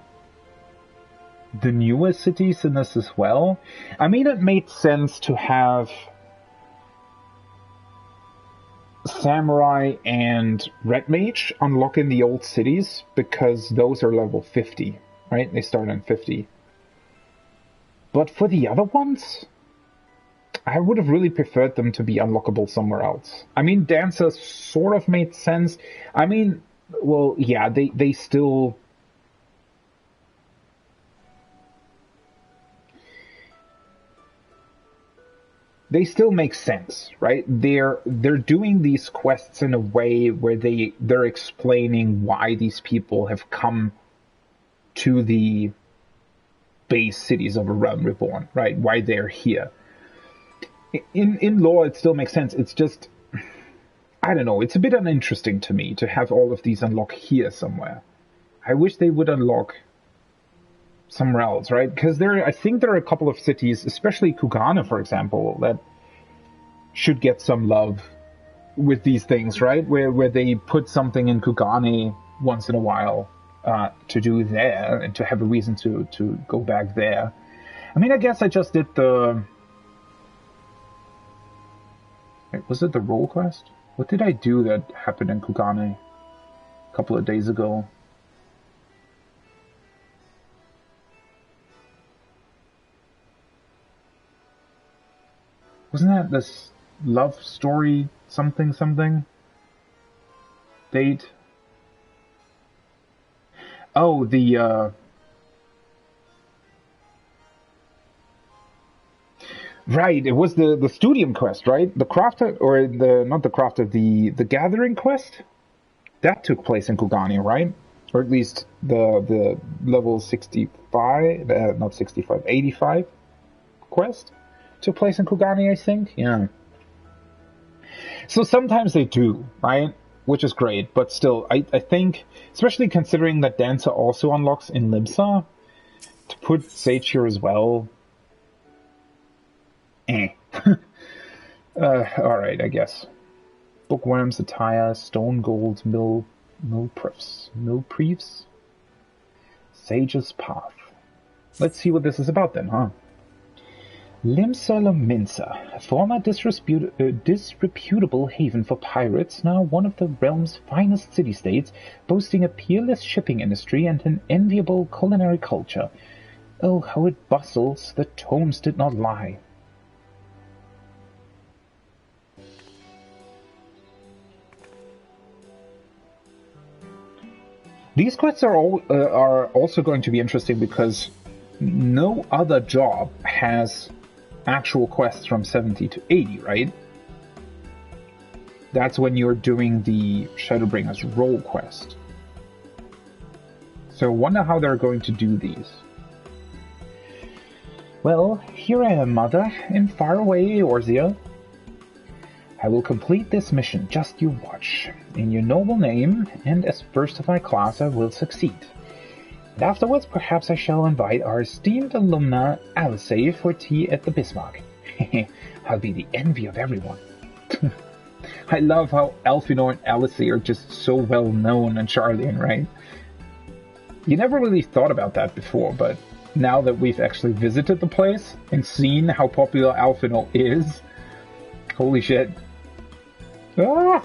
newer cities in this as well. I mean, it made sense to have Samurai and Red Mage unlock in the old cities because those are level 50, right? They start on 50. But for the other ones, I would have really preferred them to be unlockable somewhere else. I mean, Dancer sort of made sense. I mean, well, yeah, they still... They still make sense, right? They're doing these quests in a way where they're explaining why these people have come to the base cities of A Realm Reborn, right? Why they're here. In lore, it still makes sense. It's just, I don't know, it's a bit uninteresting to me to have all of these unlock here somewhere. I wish they would unlock somewhere else, right? Because I think there are a couple of cities, especially Kugana, for example, that should get some love with these things, right? Where they put something in Kugane once in a while to do there and to have a reason to go back there. I mean, I guess I just did the... Wait, was it the role quest? What did I do that happened in Kugane a couple of days ago? Wasn't that this love story something something? Date? Oh, the right, it was the Studium quest, right? The Crafted, or the not the Crafted, the Gathering quest? That took place in Kugani, right? Or at least the level 65, not 65, 85 quest took place in Kugani, I think. Yeah. So sometimes they do, right? Which is great, but still, I think, especially considering that Dancer also unlocks in Limsa, to put Sage here as well, eh. Alright, I guess. Bookworm's attire, stone gold, millpreefs, Sage's path. Let's see what this is about then, huh? Limsa Lominsa, a former disreputable haven for pirates, now one of the realm's finest city-states, boasting a peerless shipping industry and an enviable culinary culture. Oh, how it bustles, the tomes did not lie. These quests are also going to be interesting because no other job has actual quests from 70 to 80, right? That's when you're doing the Shadowbringer's role quest. So I wonder how they're going to do these. Well, here I am, Mother, in faraway Eorzea. I will complete this mission, just you watch. In your noble name, and as first of my class I will succeed. And afterwards perhaps I shall invite our esteemed alumna Alice for tea at the Bismarck. I'll be the envy of everyone. I love how Alphinaud and Alice are just so well known in Charlian, right? You never really thought about that before, but now that we've actually visited the place and seen how popular Alphinaud is, holy shit. Ah!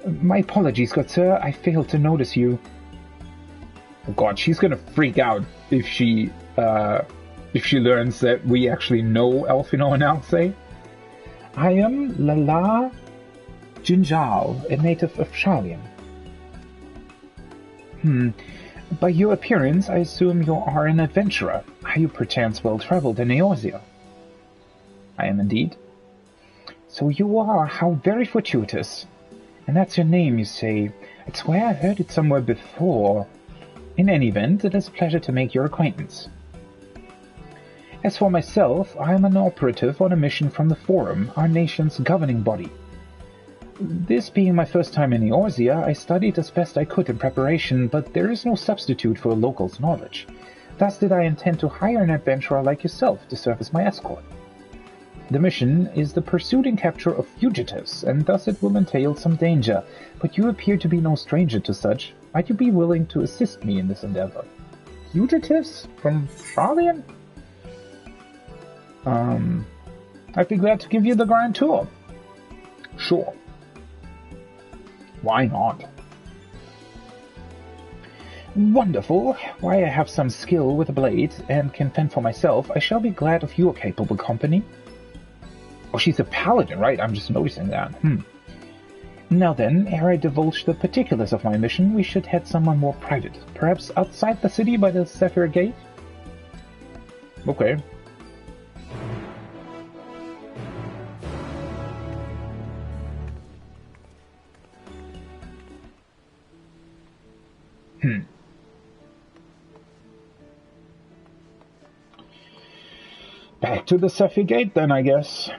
My apologies, good sir. I failed to notice you. Oh god, she's gonna freak out if she learns that we actually know Alphinaud and Alcé. I am Lala Jinjal, a native of Charlian. By your appearance, I assume you are an adventurer. Are you perchance well-traveled in Eorzea? I am indeed. So you are, how very fortuitous. And that's your name, you say. I swear I heard it somewhere before. In any event, it is a pleasure to make your acquaintance. As for myself, I am an operative on a mission from the Forum, our nation's governing body. This being my first time in Eorzea, I studied as best I could in preparation, but there is no substitute for a local's knowledge. Thus did I intend to hire an adventurer like yourself to serve as my escort. The mission is the pursuit and capture of fugitives, and thus it will entail some danger, but you appear to be no stranger to such. Might you be willing to assist me in this endeavor? Fugitives? From Charlian? I'd be glad to give you the grand tour. Sure. Why not? Wonderful. Why, I have some skill with a blade, and can fend for myself. I shall be glad of your capable company. Oh, she's a paladin, right? I'm just noticing that. Now then, ere I divulge the particulars of my mission, we should head somewhere more private. Perhaps outside the city by the Sapphire Gate? Okay. Back to the Sapphire Gate then, I guess.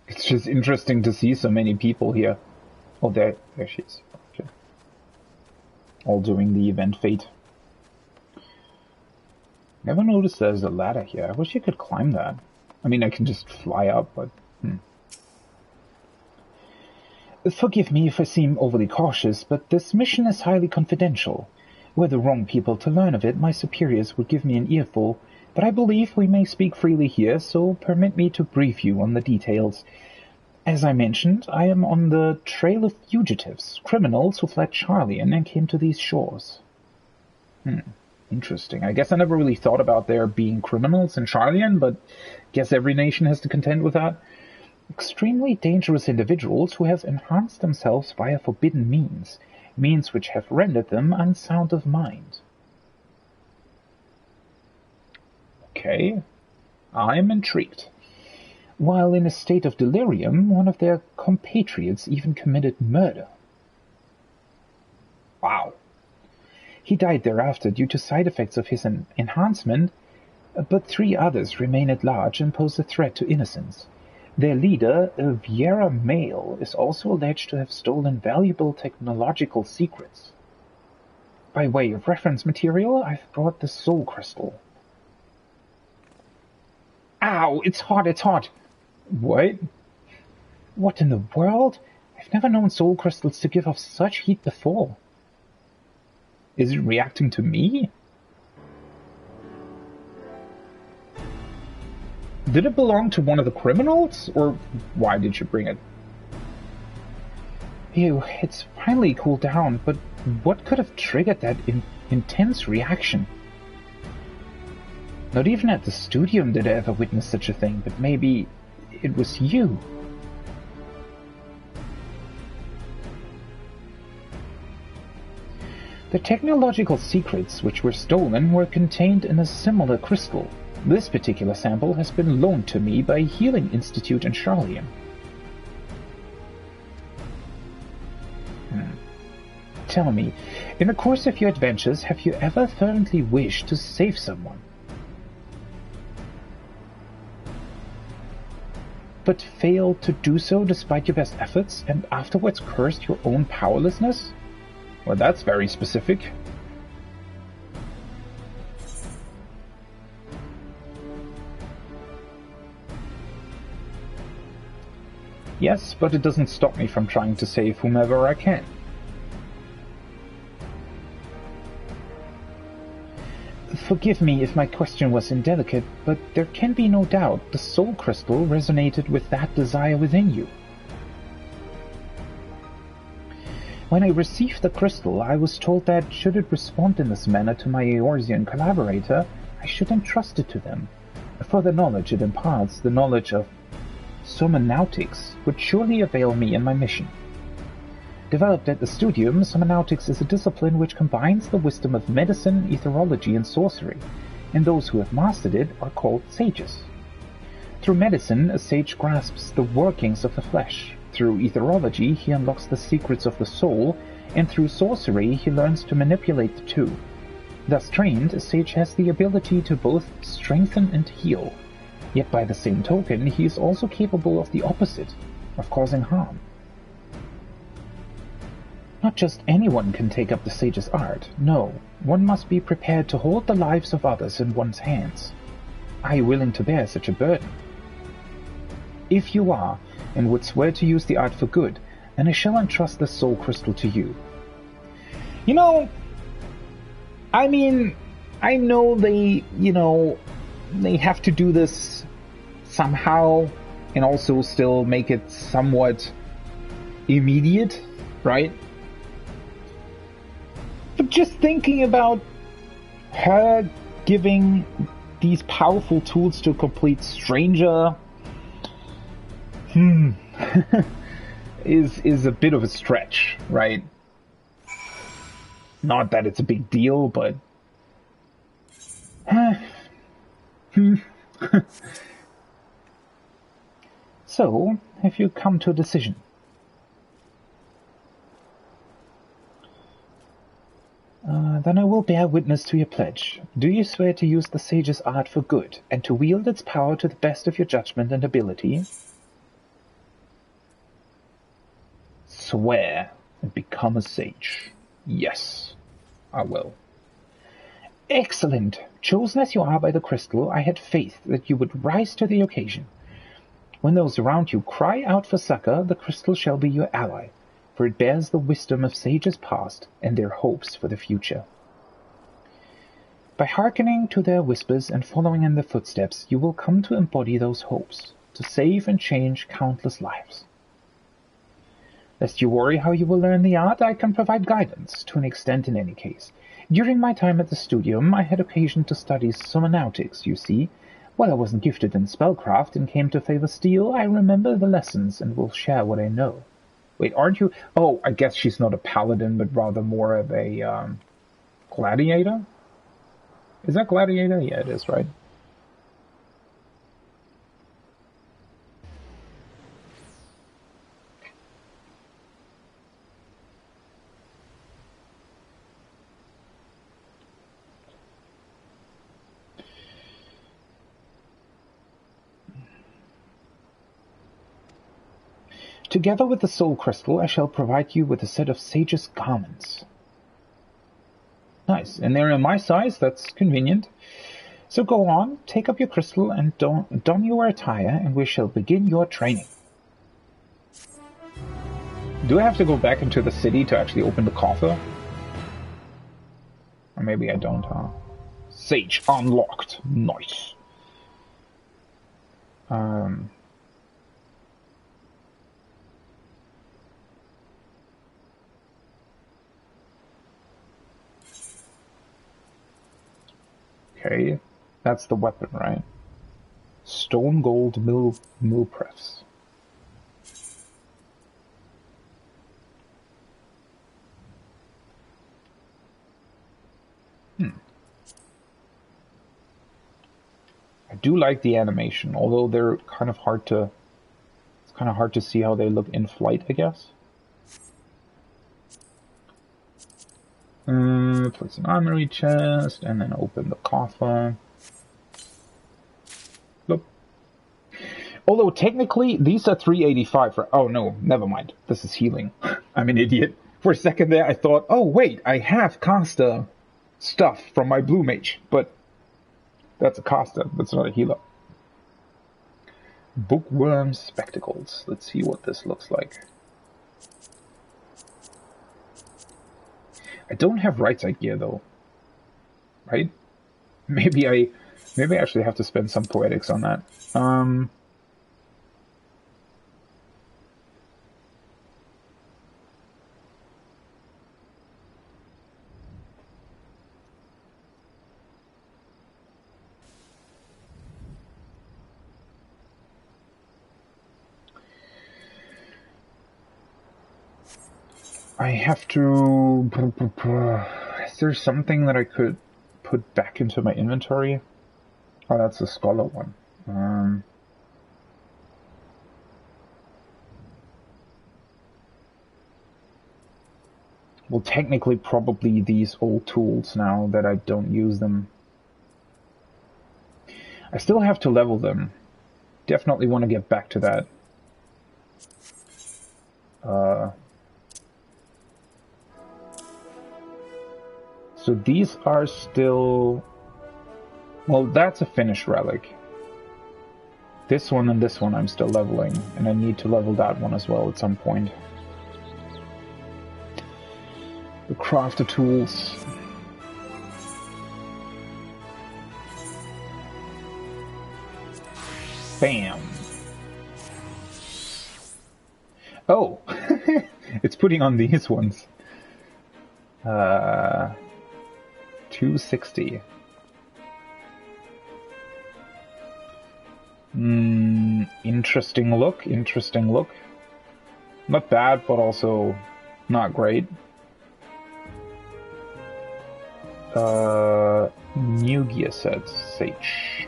It's just interesting to see so many people here. Oh, there she is. Okay. All doing the event fate. Never noticed there's a ladder here. I wish you could climb that. I mean, I can just fly up, but... Forgive me if I seem overly cautious, but this mission is highly confidential. Were the wrong people to learn of it, my superiors would give me an earful, but I believe we may speak freely here, so permit me to brief you on the details. As I mentioned, I am on the trail of fugitives, criminals who fled Charlian and came to these shores. Interesting. I guess I never really thought about there being criminals in Charlian, but guess every nation has to contend with that. Extremely dangerous individuals who have enhanced themselves via forbidden means which have rendered them unsound of mind. Okay, I'm intrigued. While in a state of delirium, one of their compatriots even committed murder. Wow. He died thereafter due to side effects of his enhancement, but 3 others remain at large and pose a threat to innocence. Their leader, Viera Male, is also alleged to have stolen valuable technological secrets. By way of reference material, I've brought the Soul Crystal. Ow! It's hot, it's hot! What? What in the world? I've never known Soul Crystals to give off such heat before. Is it reacting to me? Did it belong to one of the criminals, or why did you bring it? Ew, it's finally cooled down, but what could have triggered that intense reaction? Not even at the studium did I ever witness such a thing, but maybe it was you. The technological secrets which were stolen were contained in a similar crystal. This particular sample has been loaned to me by a healing institute in Charlian. Tell me, in the course of your adventures, have you ever fervently wished to save someone? But failed to do so despite your best efforts, and afterwards cursed your own powerlessness? Well, that's very specific. Yes, but it doesn't stop me from trying to save whomever I can. Forgive me if my question was indelicate, but there can be no doubt the Soul Crystal resonated with that desire within you. When I received the crystal, I was told that should it respond in this manner to my Eorzean collaborator, I should entrust it to them. For the knowledge it imparts, the knowledge of Somnautics, would surely avail me in my mission. Developed at the studium, Somnautics is a discipline which combines the wisdom of medicine, etherology, and sorcery, and those who have mastered it are called sages. Through medicine, a sage grasps the workings of the flesh. Through etherology, he unlocks the secrets of the soul, and through sorcery, he learns to manipulate the two. Thus trained, a sage has the ability to both strengthen and heal. Yet by the same token, he is also capable of the opposite, of causing harm. Not just anyone can take up the sage's art. No, one must be prepared to hold the lives of others in one's hands. Are you willing to bear such a burden? If you are, and would swear to use the art for good, then I shall entrust the Soul Crystal to you. You know, I mean, I know they have to do this somehow and also still make it somewhat immediate, right? But just thinking about her giving these powerful tools to a complete stranger is a bit of a stretch, right? Not that it's a big deal, but So, have you come to a decision? Then I will bear witness to your pledge. Do you swear to use the sage's art for good, and to wield its power to the best of your judgment and ability? swear and become a sage. Yes, I will. Excellent! Chosen as you are by the crystal, I had faith that you would rise to the occasion. When those around you cry out for succor, the crystal shall be your ally, for it bears the wisdom of sages past and their hopes for the future. By hearkening to their whispers and following in their footsteps, you will come to embody those hopes, to save and change countless lives. Lest you worry how you will learn the art, I can provide guidance, to an extent in any case. During my time at the studium, I had occasion to study summonautics, you see. While I wasn't gifted in spellcraft and came to favor steel, I remember the lessons and will share what I know. Wait, aren't you? Oh, I guess she's not a paladin, but rather more of a, gladiator? Is that gladiator? Yeah, it is, right? Together with the soul crystal, I shall provide you with a set of sage's garments. Nice, and they're in my size, that's convenient. So go on, take up your crystal and don your attire, and we shall begin your training. Do I have to go back into the city to actually open the coffer? Or maybe I don't, huh? Sage unlocked. Nice. Okay, that's the weapon, right? Stone gold mill press. I do like the animation, although they're kind of hard to. It's kind of hard to see how they look in flight, I guess. Place an armory chest, and then open the coffer. Look. Although technically these are 385 for. Oh no, never mind. This is healing. I'm an idiot. For a second there, I thought, oh wait, I have caster stuff from my blue mage, but that's a caster. That's not a healer. Bookworm spectacles. Let's see what this looks like. I don't have right side gear though. Right? Maybe I actually have to spend some poetics on that. I have to... Is there something that I could put back into my inventory? Oh, that's the scholar one. Well, technically probably these old tools now that I don't use them. I still have to level them. Definitely want to get back to that. So these are still... Well, that's a finished relic. This one and this one I'm still leveling, and I need to level that one as well at some point. The crafter tools. Bam! Oh! It's putting on these ones. 260. Interesting look, interesting look. Not bad, but also not great. New gear sets, Sage.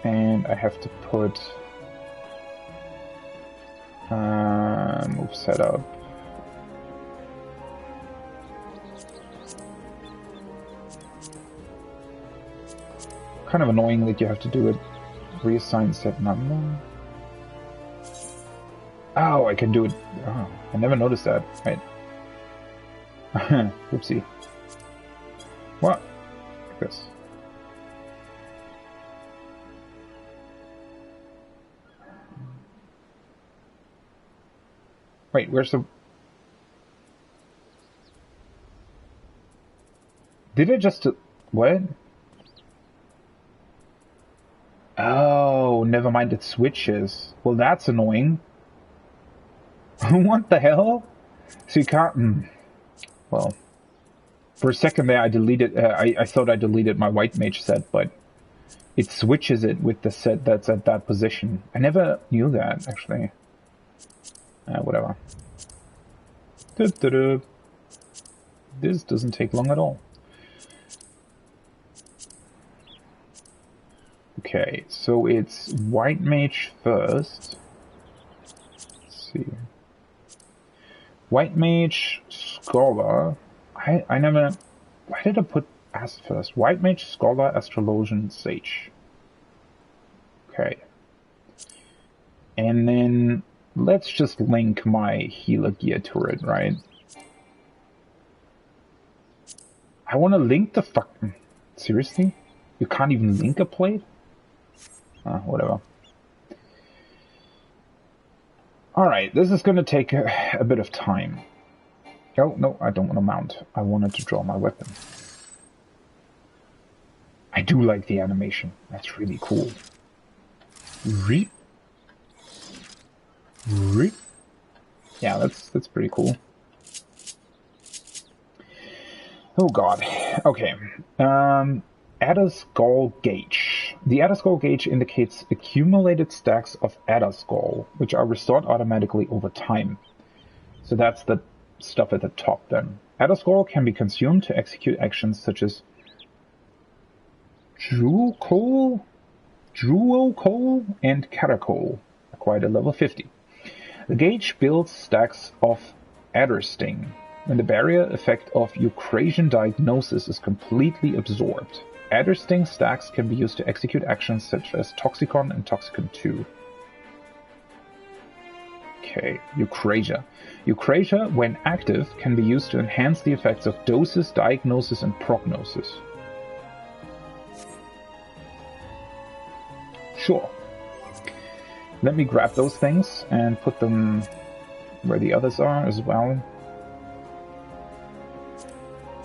And I have to put move setup. Kind of annoying that you have to do it. Reassign set number. Oh, I can do it. Oh, I never noticed that. Right. Whoopsie. What? Like this. Wait, where's the... Did I just... What? Oh, never mind, it switches. Well, that's annoying. What the hell? So you can't... Well, for a second there I deleted... I thought I deleted my white mage set, but it switches it with the set that's at that position. I never knew that, actually. Whatever. This doesn't take long at all. Okay, so it's white mage first. Let's see. White mage, scholar. I never... Why did I put Ast first? White mage, scholar, astrologian, sage. Okay. And then let's just link my healer gear turret, right? I want to link the fucking... Seriously? You can't even link a plate? Whatever. Alright, this is gonna take a bit of time. Oh, no, I don't want to mount. I wanted to draw my weapon. I do like the animation. That's really cool. Reap. Reap. Yeah, that's pretty cool. Oh god. Okay. Adder's Gall Gauge. The Adder's Gall Gauge indicates accumulated stacks of Adder's Gall, which are restored automatically over time. So that's the stuff at the top then. Adder's Gall can be consumed to execute actions such as Jewel Coal, and Caracol, acquired at level 50. The gauge builds stacks of Adder Sting when the barrier effect of Eucrasian Diagnosis is completely absorbed. Adder Sting stacks can be used to execute actions such as Toxicon and Toxicon 2. Okay, Eucrasia. Eucrasia, when active, can be used to enhance the effects of Doses, Diagnosis, and Prognosis. Sure. Let me grab those things and put them where the others are as well.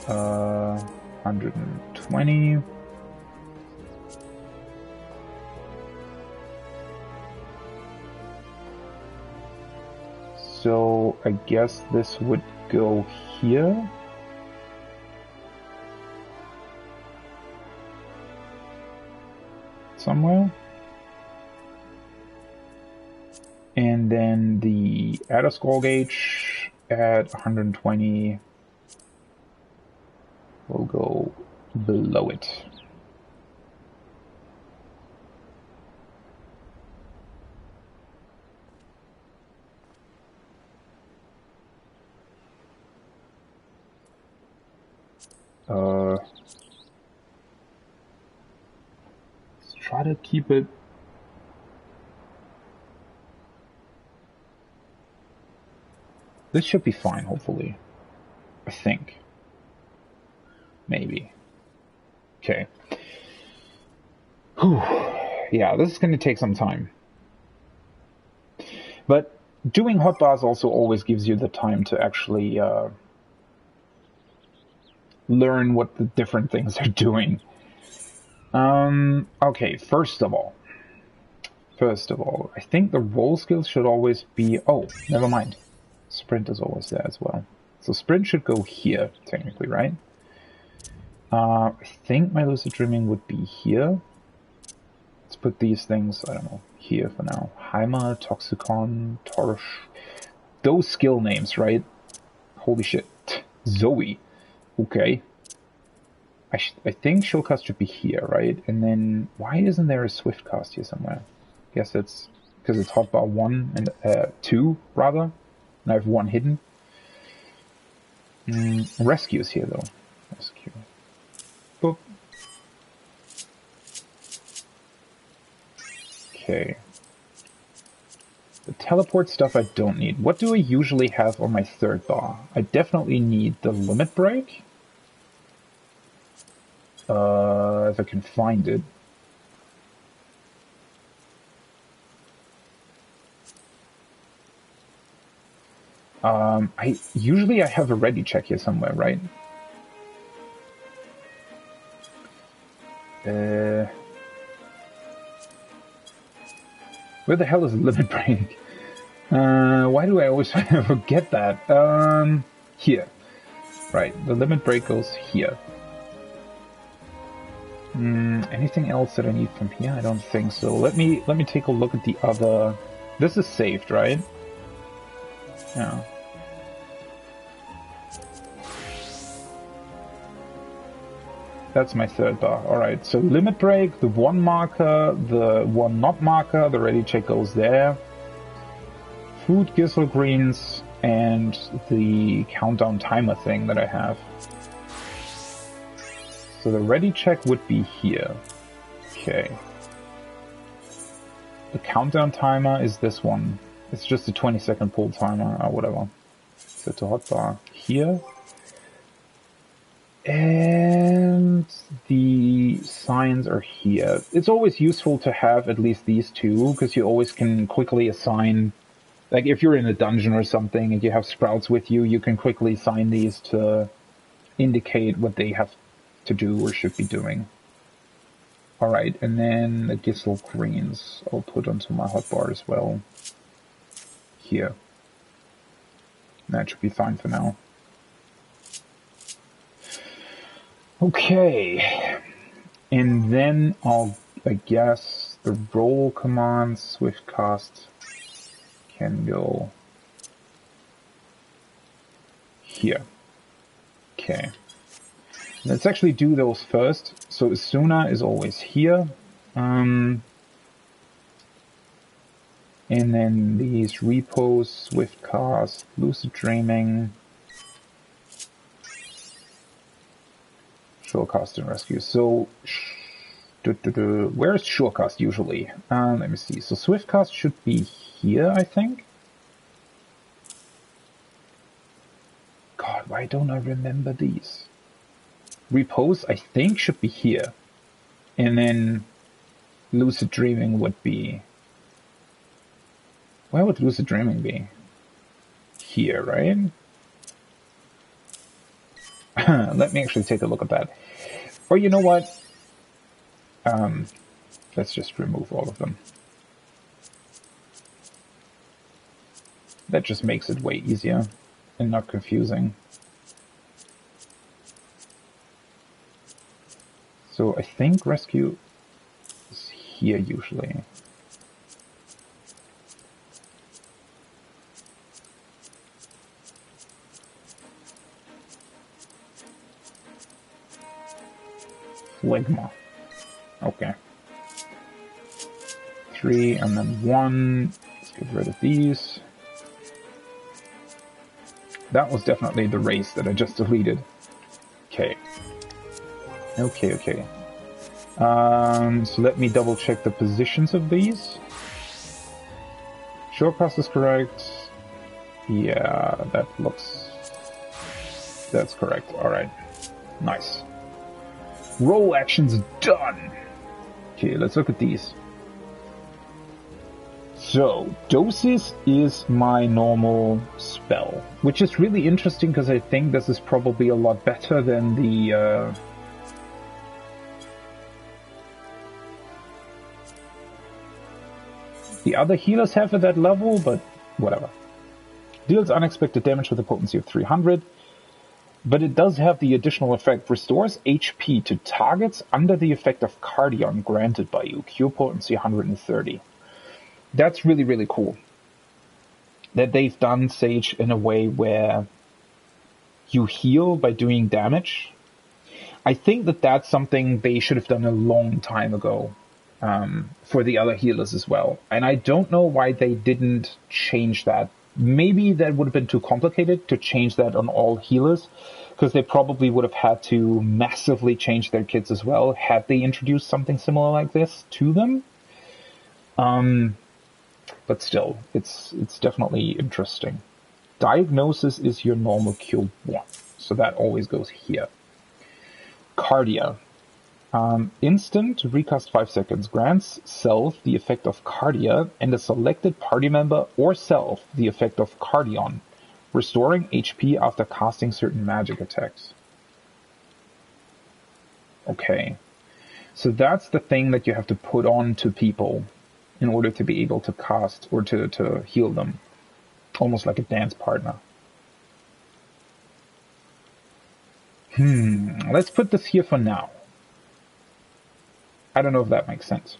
120. So I guess this would go here. Somewhere. And then the Adder Skull Gauge at 120 will go below it. Let's try to keep it. This should be fine, hopefully. I think. Maybe. Okay. Whew. Yeah, this is going to take some time. But doing hotbars also always gives you the time to actually learn what the different things are doing. Okay, first of all, I think the roll skills should always be... Oh, never mind. Sprint is always there as well. So sprint should go here, technically, right? I think my lucid dreaming would be here. Let's put these things, I don't know, here for now. Heimer, Toxicon, Torch. Those skill names, right? Holy shit. Zoe. Okay. I think Shieldcast should be here, right? And then, why isn't there a Swiftcast here somewhere? I guess it's because it's hotbar 1 and 2, rather. And I have 1 hidden. Rescue is here, though. Rescue. Boop. Okay. The teleport stuff I don't need. What do I usually have on my third bar? I definitely need the limit break. If I can find it. I have a ready check here somewhere, right? Where the hell is the limit break? Why do I always forget that? Here. Right, the limit break goes here. Anything else that I need from here? I don't think so. Let me take a look at the other... This is saved, right? Yeah. That's my third bar. Alright, so limit break, the one marker, the one not marker, the ready check goes there. Food, Gizzle Greens, and the countdown timer thing that I have. So the ready check would be here. Okay. The countdown timer is this one. It's just a 20-second pull timer or whatever. Set to hotbar here. And the signs are here. It's always useful to have at least these two, because you always can quickly assign, like if you're in a dungeon or something and you have sprouts with you, you can quickly assign these to indicate what they have to do or should be doing. Alright, and then the Gizzle Greens I'll put onto my hotbar as well. Here. That should be fine for now. Okay, and then I guess the roll command, swift cast can go here. Okay, let's actually do those first. So Asuna is always here, and then these repos, swift cast, lucid dreaming, Shorecast and rescue. So, where is Shorecast usually? Let me see. So Swiftcast should be here, I think. God, why don't I remember these? Repose, I think, should be here. And then Lucid Dreaming would be... Where would Lucid Dreaming be? Here, right? Let me actually take a look at that. Or you know what? Let's just remove all of them. That just makes it way easier and not confusing. So I think rescue is here usually. Phlegma. Okay. 3 and then 1. Let's get rid of these. That was definitely the race that I just deleted. Okay. Okay. So let me double check the positions of these. Shorecast is correct. Yeah, that's correct. Alright. Nice. Roll actions done! Okay, let's look at these. So, Dosis is my normal spell, which is really interesting because I think this is probably a lot better than the other healers have at that level, but whatever. Deals unexpected damage with a potency of 300. But it does have the additional effect, restores HP to targets under the effect of Cardion granted by you, cure potency 130. That's really, really cool. That they've done Sage in a way where you heal by doing damage. I think that that's something they should have done a long time ago for the other healers as well. And I don't know why they didn't change that. Maybe that would have been too complicated to change that on all healers, because they probably would have had to massively change their kits as well had they introduced something similar like this to them. But still, it's definitely interesting. Diagnosis is your normal cure 1, so that always goes here. Cardia. Instant, recast 5 seconds, grants self the effect of Cardia and a selected party member or self the effect of Cardion, restoring HP after casting certain magic attacks. Okay, so that's the thing that you have to put on to people in order to be able to cast or to heal them. Almost like a dance partner. Let's put this here for now. I don't know if that makes sense.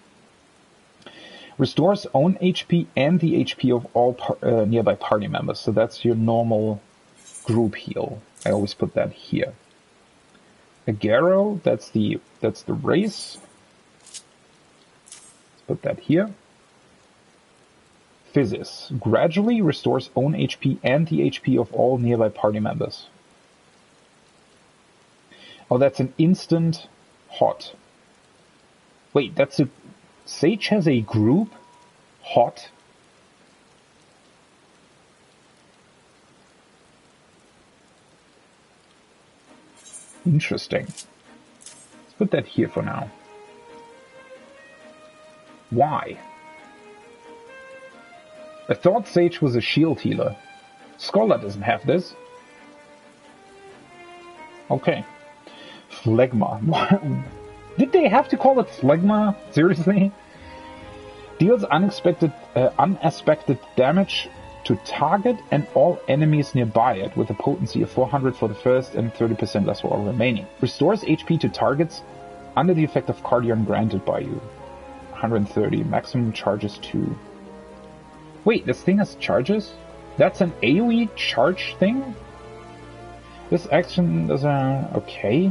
Restores own HP and the HP of all nearby party members. So that's your normal group heal. I always put that here. Agero, that's the race. Let's put that here. Physis, gradually restores own HP and the HP of all nearby party members. Oh, that's an instant hot. Wait, that's a... Sage has a group? Hot? Interesting. Let's put that here for now. Why? I thought Sage was a shield healer. Scholar doesn't have this. Okay. Phlegma. Did they have to call it Phlegma? Seriously? Deals unaspected damage to target and all enemies nearby it with a potency of 400 for the first and 30% less for all remaining. Restores HP to targets under the effect of Cardion granted by you. 130. Maximum charges 2. Wait, this thing has charges? That's an AoE charge thing? This action does a... okay.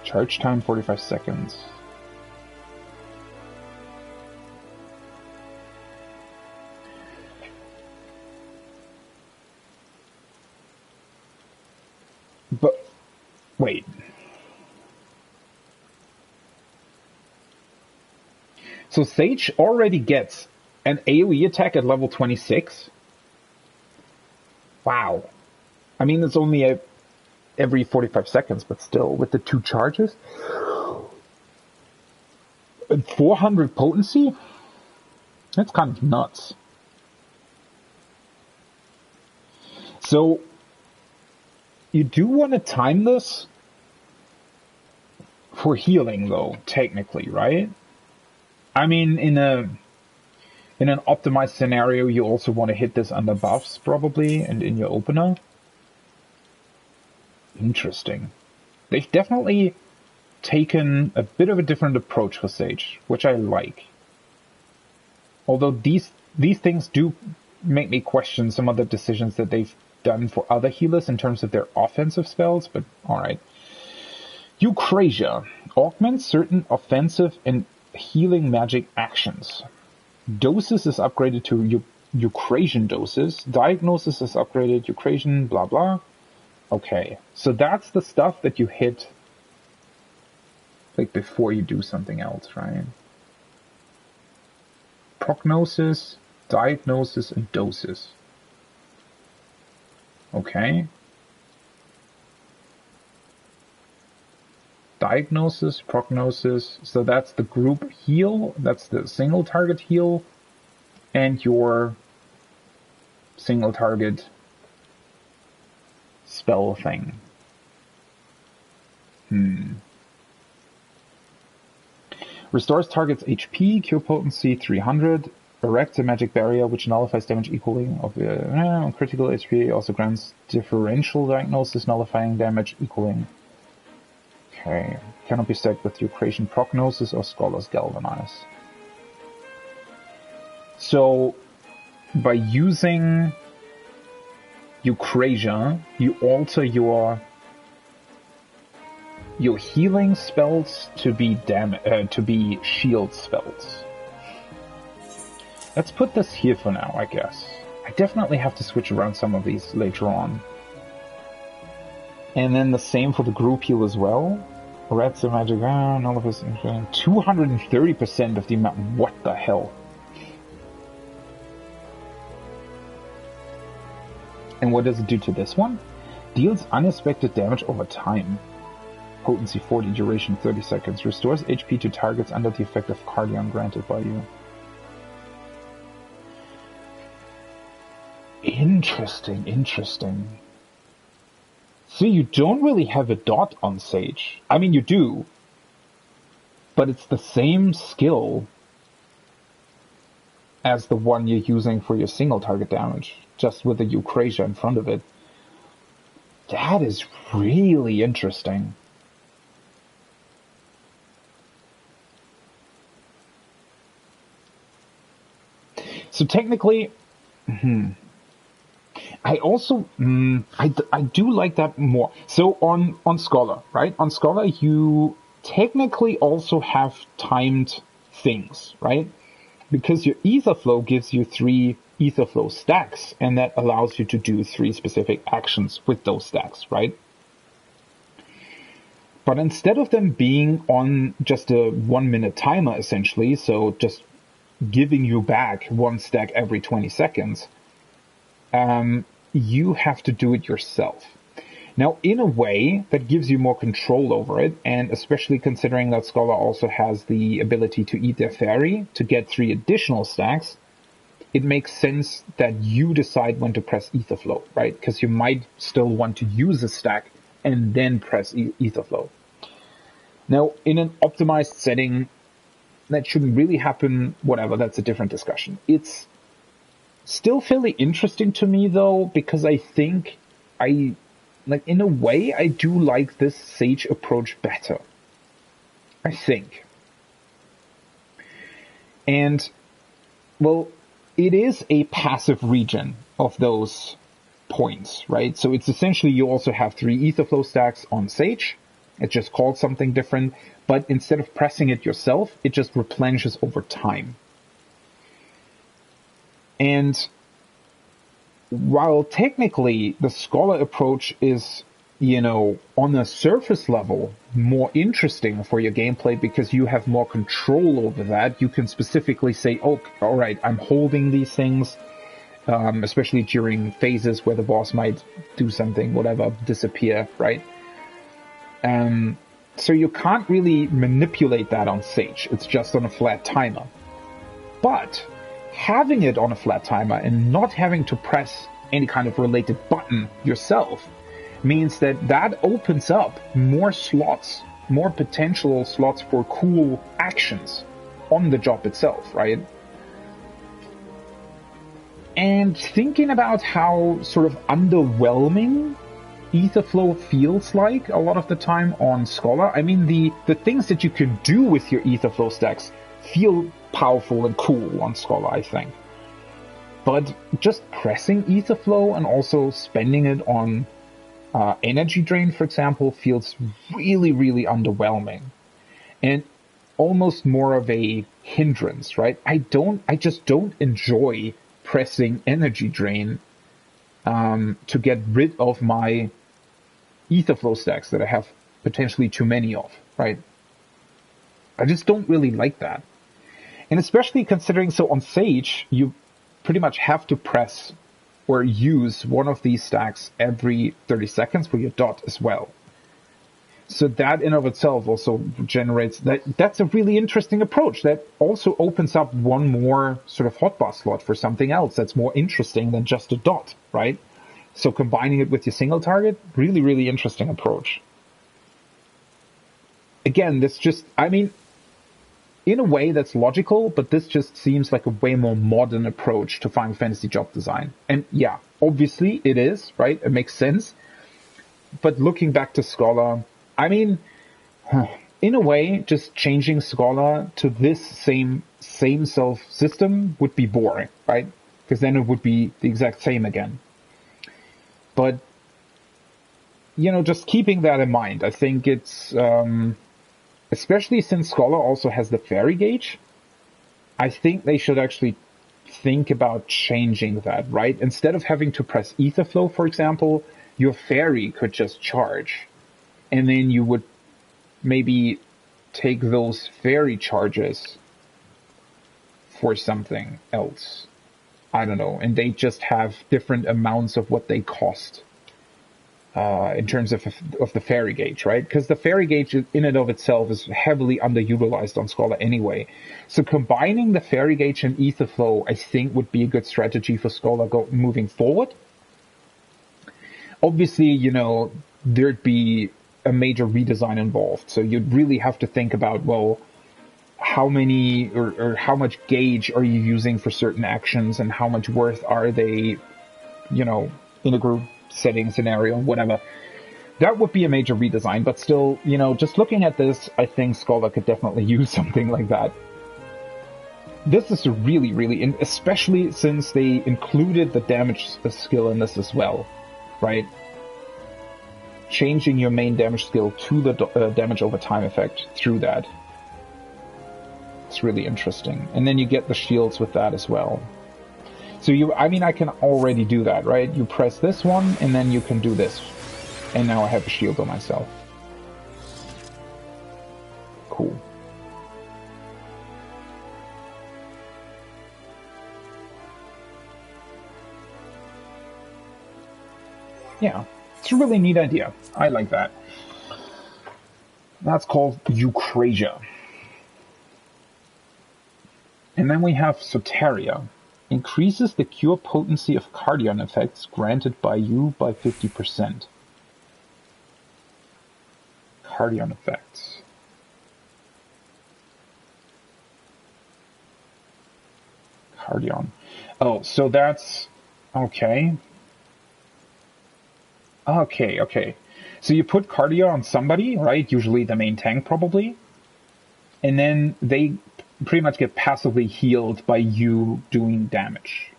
Charge time 45 seconds. But, wait. So Sage already gets an AoE attack at level 26? Wow. I mean, it's only every 45 seconds, but still, with the 2 charges? And 400 potency? That's kind of nuts. So, you do want to time this for healing, though, technically, right? I mean, in an optimized scenario, you also want to hit this under buffs, probably, and in your opener. Interesting. They've definitely taken a bit of a different approach for Sage, which I like. Although these things do make me question some of the decisions that they've done for other healers in terms of their offensive spells, but alright. Eucrasia augments certain offensive and healing magic actions. Doses is upgraded to Eucrasian doses. Diagnosis is upgraded, Eucrasian, blah blah. Okay, so that's the stuff that you hit like before you do something else, right? Prognosis, diagnosis, and doses. Okay. Diagnosis, prognosis, so that's the group heal, that's the single target heal, and your single target spell thing. Restores target's HP, cure potency 300, erects a magic barrier which nullifies damage equaling of critical HP, also grants differential diagnosis nullifying damage equaling. Okay, cannot be stacked with Eucrasian prognosis or Scholar's galvanize. So, by using Eucrasia, you alter your healing spells to be shield spells. Let's put this here for now, I guess. I definitely have to switch around some of these later on. And then the same for the group heal as well. Rats and magic ground, all of us 230% of the amount. What the hell? And what does it do to this one? Deals unexpected damage over time. Potency 40, duration 30 seconds. Restores HP to targets under the effect of Cardion granted by you. Interesting, interesting. So you don't really have a dot on Sage. I mean, you do. But it's the same skill as the one you're using for your single target damage, just with the Eucrasia in front of it. That is really interesting. So technically, I also, I do like that more. So on Scholar, right? On Scholar, you technically also have timed things, right? Because your ether flow gives you 3 ether flow stacks, and that allows you to do 3 specific actions with those stacks, right? But instead of them being on just a 1-minute timer, essentially, so just giving you back 1 stack every 20 seconds, you have to do it yourself. Now, in a way, that gives you more control over it, and especially considering that Scholar also has the ability to eat their fairy to get 3 additional stacks, it makes sense that you decide when to press ether flow, right? Because you might still want to use a stack and then press ether flow. Now, in an optimized setting, that shouldn't really happen. Whatever, that's a different discussion. It's still fairly interesting to me, though, because I think in a way, I do like this Sage approach better. I think. And, well, it is a passive region of those points, right? So it's essentially you also have 3 ether flow stacks on Sage. It's just called something different. But instead of pressing it yourself, it just replenishes over time. And while technically the Scholar approach is, on a surface level, more interesting for your gameplay because you have more control over that, you can specifically say, oh, all right, I'm holding these things, especially during phases where the boss might do something, whatever, disappear, right? So you can't really manipulate that on Sage. It's just on a flat timer. But having it on a flat timer and not having to press any kind of related button yourself means that opens up more slots, more potential slots for cool actions on the job itself, right? And thinking about how sort of underwhelming ether flow feels like a lot of the time on Scholar, I mean, the things that you can do with your ether flow stacks feel powerful and cool on Scholar, I think. But just pressing ether flow and also spending it on energy drain, for example, feels really, really underwhelming. And almost more of a hindrance, right? I just don't enjoy pressing energy drain to get rid of my ether flow stacks that I have potentially too many of, right? I just don't really like that. And especially considering, so on Sage, you pretty much have to press or use one of these stacks every 30 seconds for your dot as well. So that in of itself also generates that's a really interesting approach that also opens up one more sort of hotbar slot for something else that's more interesting than just a dot, right? So combining it with your single target, really, really interesting approach. Again, this just, I mean, in a way that's logical, but this just seems like a way more modern approach to Final Fantasy job design. And yeah, obviously it is, right? It makes sense. But looking back to Scholar, I mean, in a way, just changing Scholar to this same self system would be boring, right? Because then it would be the exact same again. But, just keeping that in mind, I think it's, especially since Scholar also has the fairy gauge, I think they should actually think about changing that, right? Instead of having to press ether flow, for example, your fairy could just charge. And then you would maybe take those fairy charges for something else. I don't know. And they just have different amounts of what they cost in terms of the fairy gauge, right? Because the fairy gauge in and of itself is heavily underutilized on Scholar anyway. So combining the fairy gauge and ether flow, I think, would be a good strategy for Scholar moving forward. Obviously, you know, there'd be a major redesign involved. So you'd really have to think about, well, how many or how much gauge are you using for certain actions, and how much worth are they, you know, in a group setting scenario, whatever. That would be a major redesign, but still, you know, just looking at this, I think Scholar could definitely use something like that. This is really, especially since they included the damage skill in this as well, right? Changing your main damage skill to the damage over time effect through that. It's really interesting. And then you get the shields with that as well. So I mean, I can already do that, right? You press this one, and then you can do this. And now I have a shield on myself. Cool. Yeah, it's a really neat idea. I like that. That's called Eucrasia. And then we have Soteria. Increases the cure potency of Cardion effects granted by you by 50%. Cardion effects. Cardion. Oh, so that's... Okay. Okay. So you put Cardio on somebody, right? Usually the main tank, probably. And then they pretty much get passively healed by you doing damage.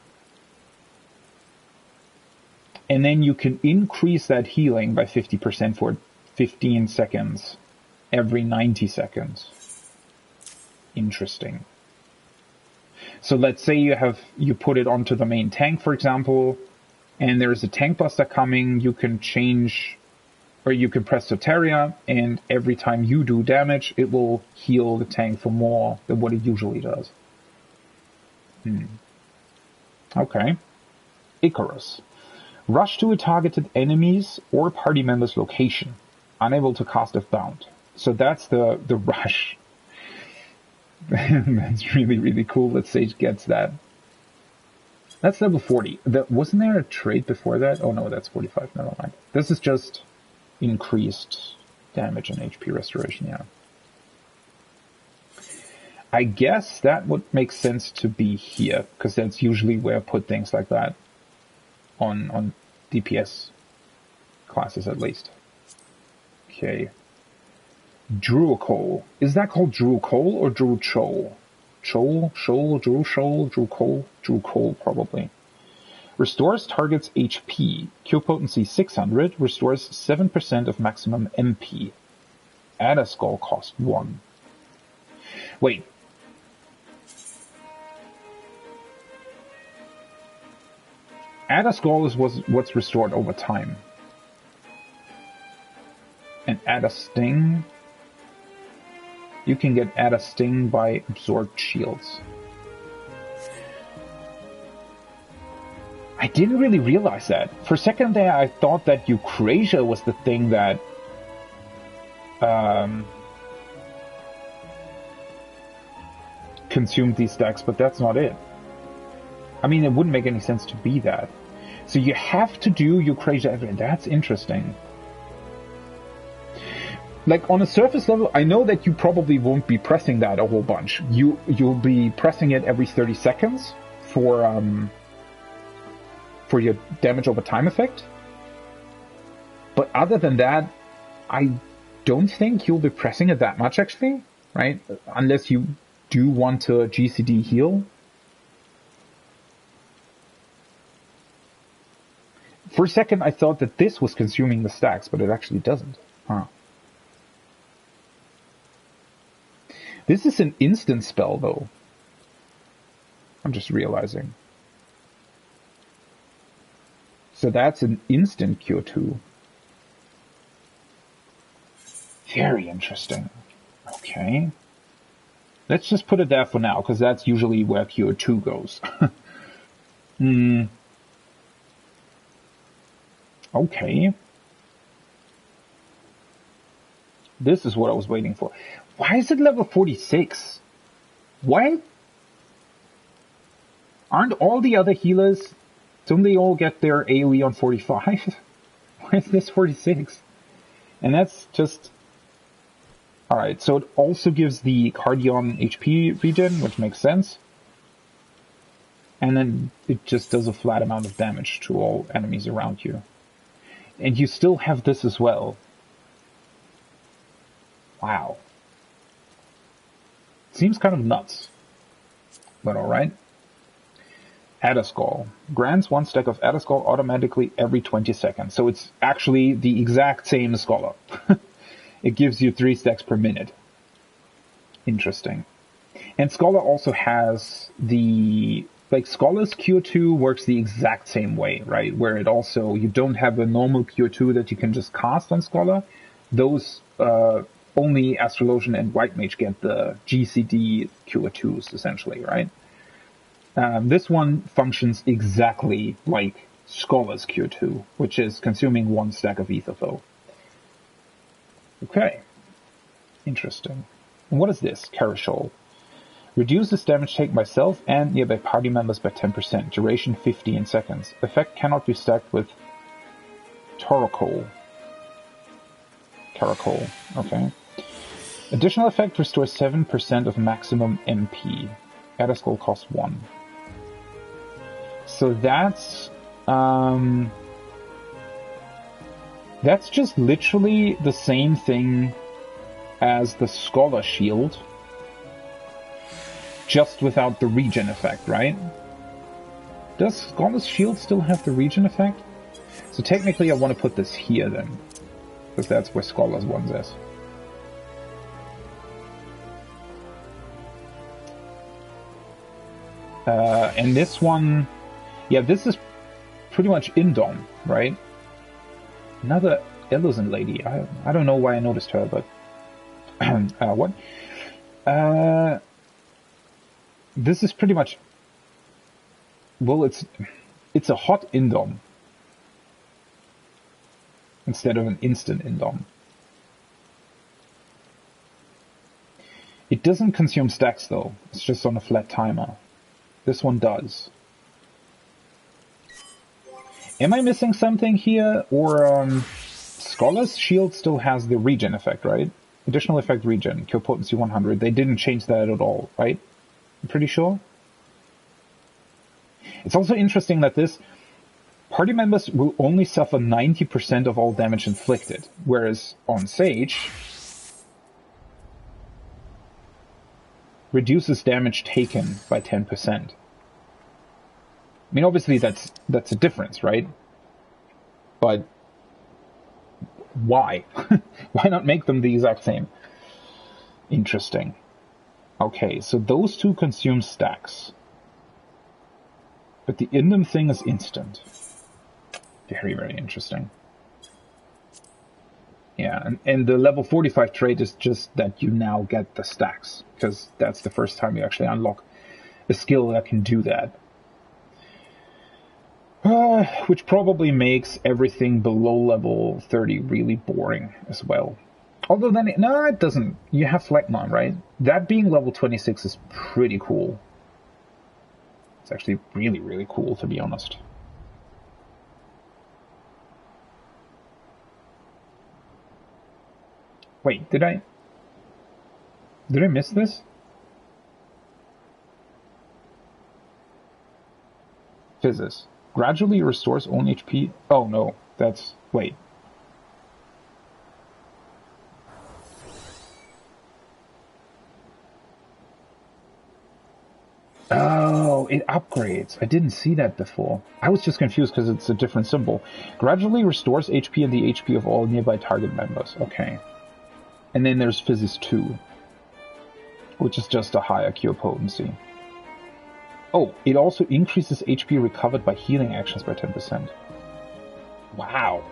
And then you can increase that healing by 50% for 15 seconds every 90 seconds. Interesting. So let's say you put it onto the main tank, for example, and there's a tank buster coming, you can change, or you can press Soteria, and every time you do damage, it will heal the tank for more than what it usually does. Okay. Icarus. Rush to a targeted enemy's or party member's location. Unable to cast if bound. So that's the rush. That's really cool that Sage gets that. That's level 40. Wasn't there a trait before that? Oh no, that's 45. Never mind. This is just increased damage and HP restoration, yeah. I guess that would make sense to be here, because that's usually where I put things like that on DPS classes at least. Okay. Druacol. Is that called Druacol or Druchol? Druacol, probably. Restores target's HP. Cure potency 600. Restores 7% of maximum MP. Add a skull cost 1. Wait. Add a skull is what's restored over time. And add a sting. You can get add a sting by absorbed shields. I didn't really realize that. For a second there, I thought that Eucrasia was the thing that consumed these stacks, but that's not it. I mean, it wouldn't make any sense to be that. So you have to do Eucrasia every... That's interesting. Like, on a surface level, I know that you probably won't be pressing that a whole bunch. You'll be pressing it every 30 seconds for your damage over time effect. But other than that, I don't think you'll be pressing it that much, actually, right? Unless you do want to GCD heal. For a second, I thought that this was consuming the stacks, but it actually doesn't. Huh. This is an instant spell, though. I'm just realizing. So that's an instant cure too. Very interesting. Okay. Let's just put it there for now, because that's usually where Cure 2 goes. Okay. This is what I was waiting for. Why is it level 46? Why? Aren't all the other healers, don't they all get their AoE on 45? Why is this 46? And that's just... Alright, so it also gives the Cardion HP regen, which makes sense. And then it just does a flat amount of damage to all enemies around you. And you still have this as well. Wow. Seems kind of nuts. But alright. Adderskull. Grants 1 stack of Adderskull automatically every 20 seconds. So it's actually the exact same as Scholar. It gives you 3 stacks per minute. Interesting. And Scholar also has the... Like, Scholar's Cure 2 works the exact same way, right? Where it also... You don't have a normal Cure 2 that you can just cast on Scholar. Those... only Astrologian and White Mage get the GCD Cure 2s, essentially, right? This one functions exactly like Scholar's Cure 2, which is consuming 1 stack of Etherflow. Okay. Interesting. And what is this? Carashol. Reduces damage taken by self and nearby party members by 10%. Duration 15 seconds. Effect cannot be stacked with Torocol. Caracol. Okay. Additional effect restores 7% of maximum MP. Adderskull costs 1. So that's just literally the same thing as the Scholar Shield, just without the regen effect, right? Does Scholar's Shield still have the regen effect? So technically I want to put this here then, because that's where Scholar's one is. And this one, yeah, this is pretty much Indom, right? Another Ellison lady. I don't know why I noticed her, but what? This is pretty much, well, it's a hot Indom instead of an instant Indom. It doesn't consume stacks though. It's just on a flat timer. This one does. Am I missing something here? Or Scholar's Shield still has the regen effect, right? Additional effect regen, cure potency 100. They didn't change that at all, right? I'm pretty sure. It's also interesting that this party members will only suffer 90% of all damage inflicted, whereas on Sage reduces damage taken by 10%. I mean, obviously that's a difference, right? But why? Why not make them the exact same? Interesting. Okay, so those two consume stacks. But the Indom thing is instant. Very, very interesting. Yeah, and the level 45 trait is just that you now get the stacks, because that's the first time you actually unlock a skill that can do that. Which probably makes everything below level 30 really boring as well. Although then, no, it doesn't. You have Phlegmon, right? That being level 26 is pretty cool. It's actually really, really cool, to be honest. Wait, did I miss this? Physis. Gradually restores own HP. Oh no, that's... Wait. Oh, it upgrades. I didn't see that before. I was just confused because it's a different symbol. Gradually restores HP and the HP of all nearby target members. Okay. And then there's Physis 2, which is just a higher cure potency. Oh, it also increases HP recovered by healing actions by 10%. Wow.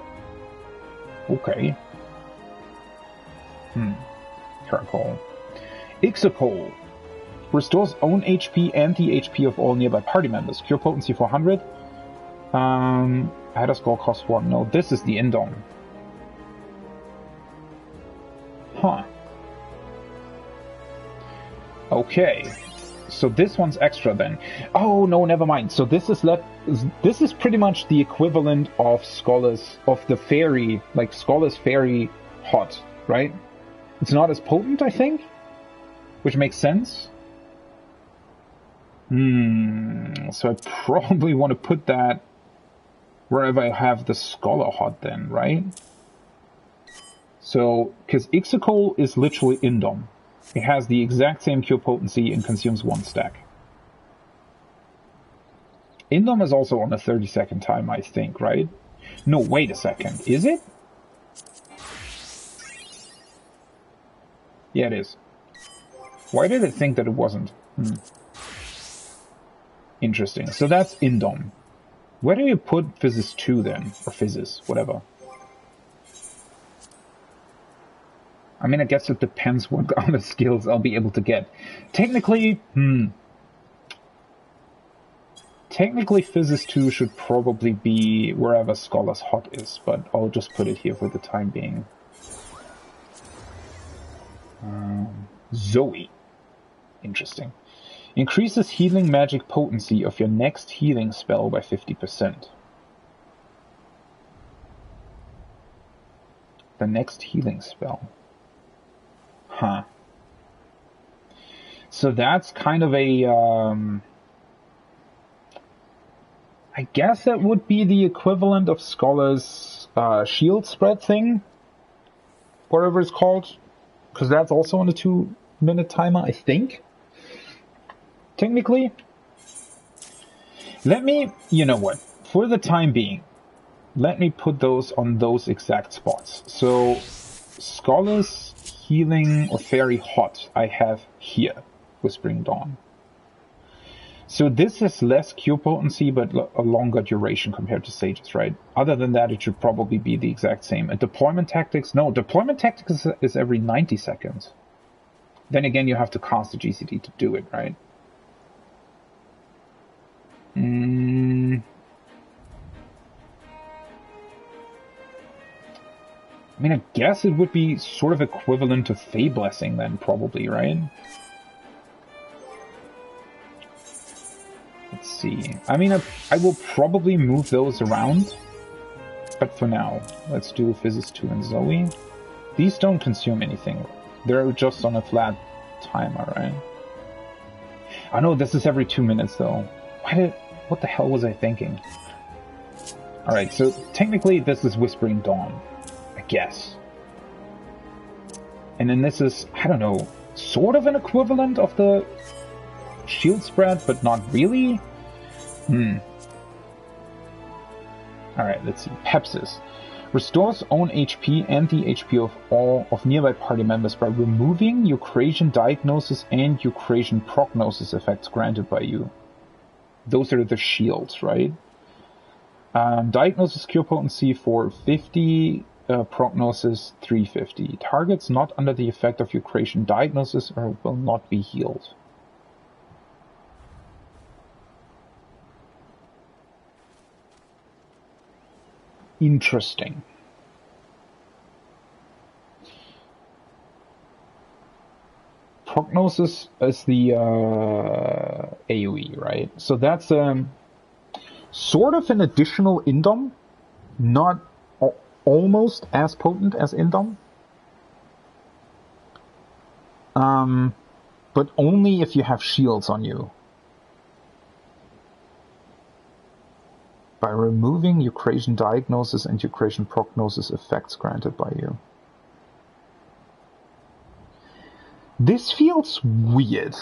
Okay. Charcoal. Ixocoal. Restores own HP and the HP of all nearby party members. Cure potency 400. Header score cost 1. No, this is the Indom. Huh. Okay. So this one's extra then. Oh no, never mind. So this is pretty much the equivalent of the fairy, like Scholar's Fairy Hot, right? It's not as potent, I think, which makes sense. So I probably want to put that wherever I have the Scholar Hot then, right? So, because Ixocoal is literally Indom. It has the exact same cure potency and consumes 1 stack. Indom is also on a 30-second time, I think, right? No, wait a second. Is it? Yeah, it is. Why did it think that it wasn't? Interesting. So that's Indom. Where do you put Physis 2 then? Or Physis, whatever. I mean, I guess it depends what other skills I'll be able to get. Technically, Technically, Physis 2 should probably be wherever Scholar's Hot is, but I'll just put it here for the time being. Zoe. Interesting. Increases healing magic potency of your next healing spell by 50%. The next healing spell. Huh. So that's kind of a... I guess that would be the equivalent of Scholar's shield spread thing. Whatever it's called. Because that's also on a 2-minute timer, I think. Technically. Let me... You know what? For the time being, let me put those on those exact spots. So, Scholar's Healing or Fairy Hot I have here. Whispering Dawn. So this is less cure potency, but a longer duration compared to Sage's, right? Other than that, it should probably be the exact same. And Deployment Tactics, no, Deployment Tactics is every 90 seconds. Then again, you have to cast a GCD to do it, right? I mean, I guess it would be sort of equivalent to Fey Blessing then, probably, right? Let's see. I mean, I will probably move those around. But for now, let's do Physis 2 and Zoe. These don't consume anything. They're just on a flat timer, right? Oh no, this is every 2 minutes though. What the hell was I thinking? Alright, so technically this is Whispering Dawn. I guess. And then this is, I don't know, sort of an equivalent of the shield spread, but not really? Alright, let's see. Pepsis. Restores own HP and the HP of all of nearby party members by removing Eucrasian Diagnosis and Eucrasian Prognosis effects granted by you. Those are the shields, right? Diagnosis cure potency 450, Prognosis 350. Targets not under the effect of Eucrasian Diagnosis will not be healed. Interesting. Prognosis is the AoE, right? So that's sort of an additional Indom, not almost as potent as Indom, but only if you have shields on you. By removing Eucrasian Diagnosis and Eucrasian Prognosis effects granted by you. This feels weird.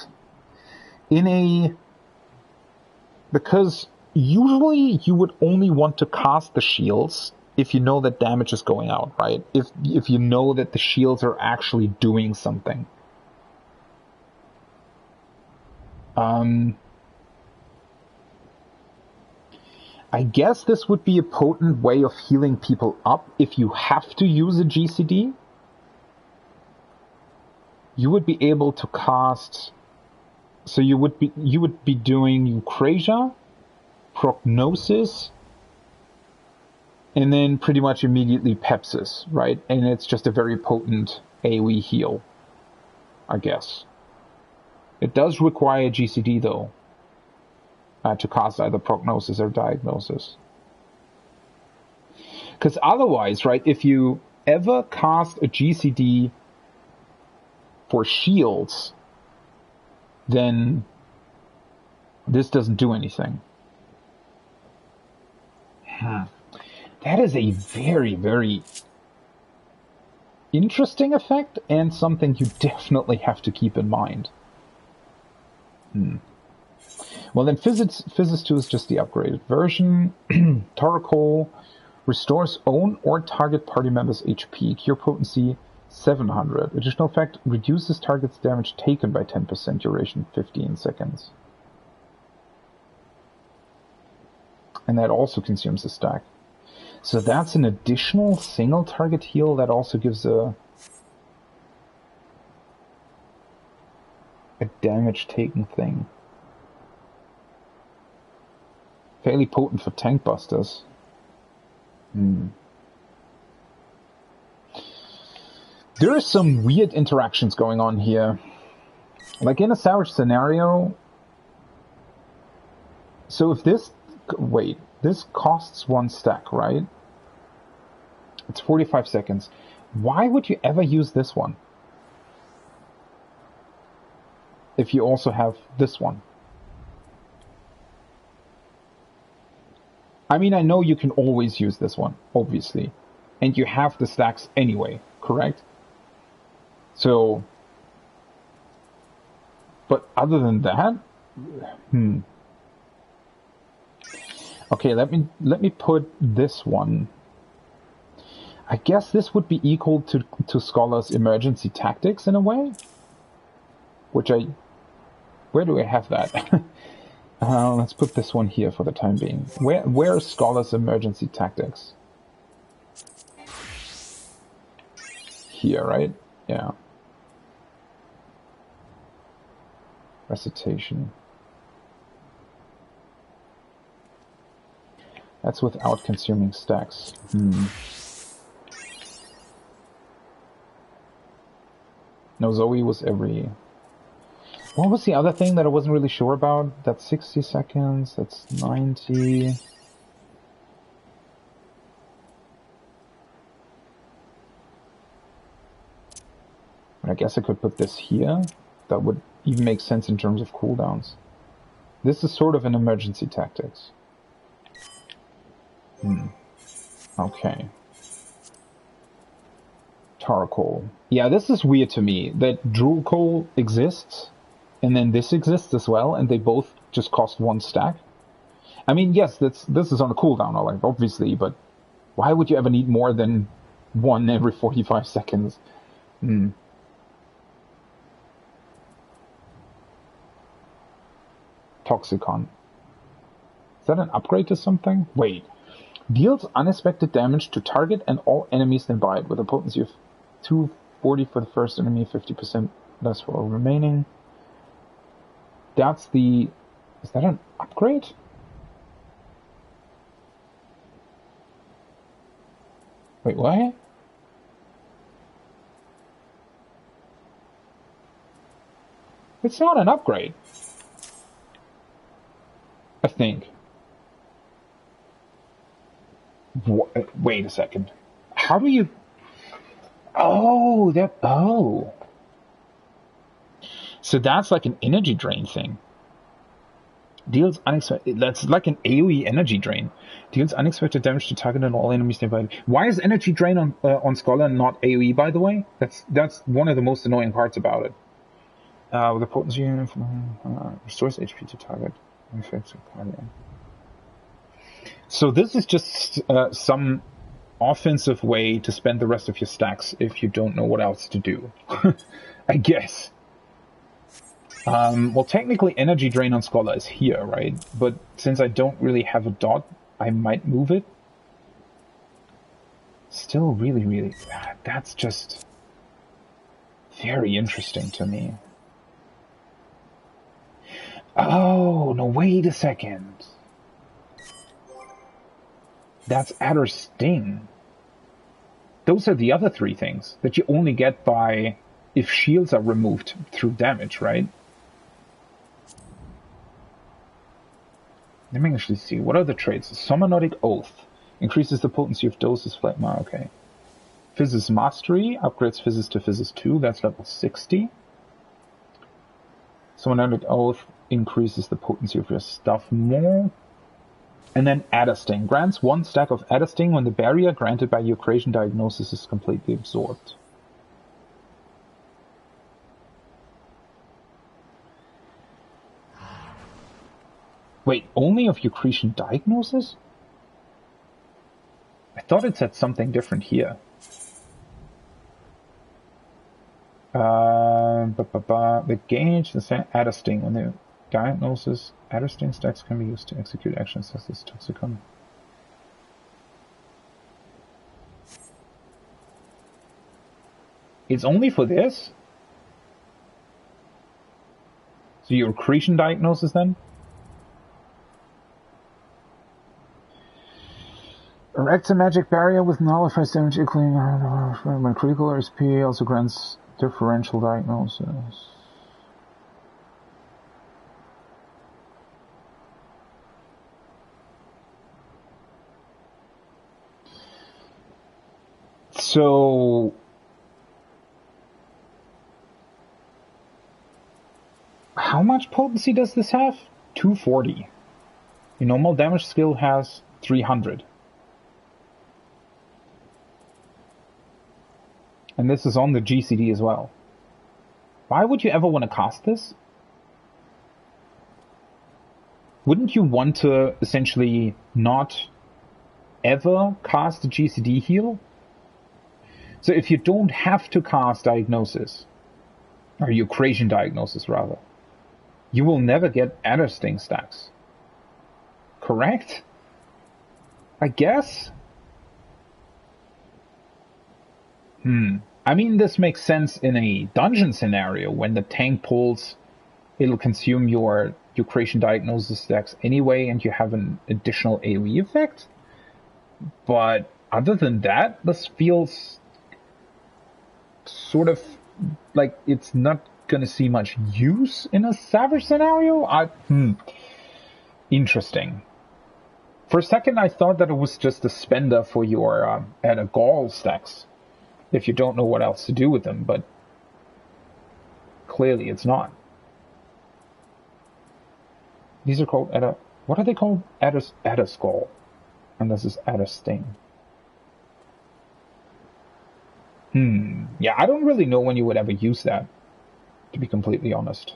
Because usually you would only want to cast the shields if you know that damage is going out, right? If you know that the shields are actually doing something. I guess this would be a potent way of healing people up if you have to use a GCD. you would be able to cast. So you would be doing Eucrasia, Prognosis, and then pretty much immediately Pepsis, right? And it's just a very potent AoE heal, I guess. It does require GCD though, to cast either Prognosis or Diagnosis. Because otherwise, right, if you ever cast a GCD for shields, then this doesn't do anything. That is a very, very interesting effect and something you definitely have to keep in mind. Well, then Physics 2 is just the upgraded version. Toracol restores own or target party members' HP. Cure potency 700. Additional effect reduces target's damage taken by 10%. Duration 15 seconds. And that also consumes a stack. So that's an additional single target heal that also gives a damage taken thing. Fairly potent for tank busters. There are some weird interactions going on here. Like in a Savage scenario. So if this... Wait, this costs 1 stack, right? It's 45 seconds. Why would you ever use this one? If you also have this one. I mean, I know you can always use this one, obviously. And you have the stacks anyway, correct? So... But other than that... Okay, let me put this one. I guess this would be equal to Scholar's emergency tactics in a way. Which where do I have that? Let's put this one here for the time being. Where is Scholar's emergency tactics? Here, right? Yeah. Recitation. That's without consuming stacks. No, Zoe was every... What was the other thing that I wasn't really sure about? That's 60 seconds, that's 90... I guess I could put this here. That would even make sense in terms of cooldowns. This is sort of an emergency tactics. Okay. Tarcoal. Yeah, this is weird to me, that Drool Coal exists, and then this exists as well, and they both just cost 1 stack. I mean, yes, this is on a cooldown, like, obviously, but why would you ever need more than 1 every 45 seconds? Toxicon. Is that an upgrade to something? Wait. Deals unexpected damage to target and all enemies nearby it with a potency of 240 for the first enemy, 50% less for all remaining. That's the... Is that an upgrade? Wait, what? It's not an upgrade. I think. Wait a second. How do you... Oh, that... Oh. So that's like an energy drain thing. Deals unexpected... That's like an AoE energy drain. Deals unexpected damage to target and all enemies nearby. Why is energy drain on Scholar and not AoE, by the way? That's one of the most annoying parts about it. With a potency restores HP to target. So this is just some offensive way to spend the rest of your stacks if you don't know what else to do. I guess. Well, technically energy drain on Scholar is here, right? But since I don't really have a dot, I might move it. Still really, that's just very interesting to me. Oh, no, wait a second. That's Adder Sting. Those are the other three things that you only get by if shields are removed through damage, right? Let me actually see. What are the traits? Somnotic Oath. Increases the potency of doses, Phlegma, okay. Physis Mastery. Upgrades Physis to Physis 2. That's level 60. Somnotic Oath increases the potency of your stuff more. And then Adder Sting. Grants 1 stack of Adder Sting when the barrier granted by your creation diagnosis is completely absorbed. Wait, only of your creation diagnosis? I thought it said something different here. The gauge, the Adder Sting. When the diagnosis, Adder Sting stacks can be used to execute actions such as Toxicon. It's only for this? So your creation diagnosis then? Erects a magic barrier with nullifies damage equaling when critical RSP, also grants differential diagnosis. So how much potency does this have? 240. Your normal damage skill has 300. And this is on the GCD as well. Why would you ever want to cast this? Wouldn't you want to essentially not ever cast a GCD heal? So if you don't have to cast Diagnosis, or your creation diagnosis rather, you will never get Adder Sting stacks. Correct? I guess? I mean, this makes sense in a dungeon scenario. When the tank pulls, it'll consume your creation diagnosis stacks anyway, and you have an additional AoE effect. But other than that, this feels sort of like it's not going to see much use in a Savage scenario. Interesting. For a second, I thought that it was just a spender for your Adder Gall stacks, if you don't know what else to do with them, but clearly it's not. These are called Adder... What are they called? Adder Skull. And this is Adder Sting. Yeah, I don't really know when you would ever use that, to be completely honest.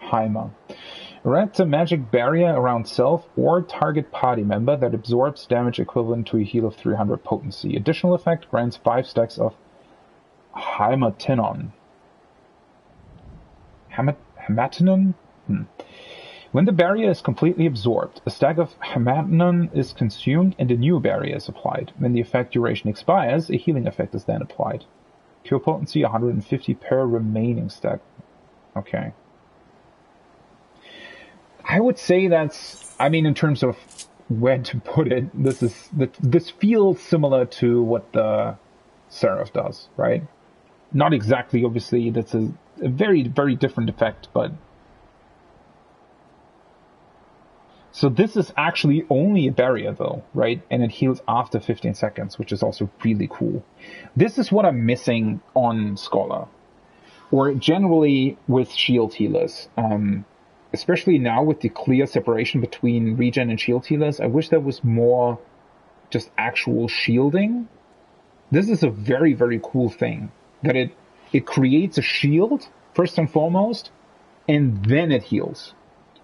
Heimer. Erect a magic barrier around self or target party member that absorbs damage equivalent to a heal of 300 potency. Additional effect grants 5 stacks of Hamatinon. Hamatinon? When the barrier is completely absorbed, a stack of Hamatinon is consumed and a new barrier is applied. When the effect duration expires, a healing effect is then applied. Pure potency 150 per remaining stack. Okay. I would say that's, I mean, in terms of where to put it, this feels similar to what the Seraph does, right? Not exactly, obviously, that's a very, very different effect, but... So this is actually only a barrier, though, right? And it heals after 15 seconds, which is also really cool. This is what I'm missing on Scholar, or generally with shield healers. Especially now with the clear separation between regen and shield healers, I wish there was more just actual shielding. This is a very, very cool thing, that it creates a shield, first and foremost, and then it heals,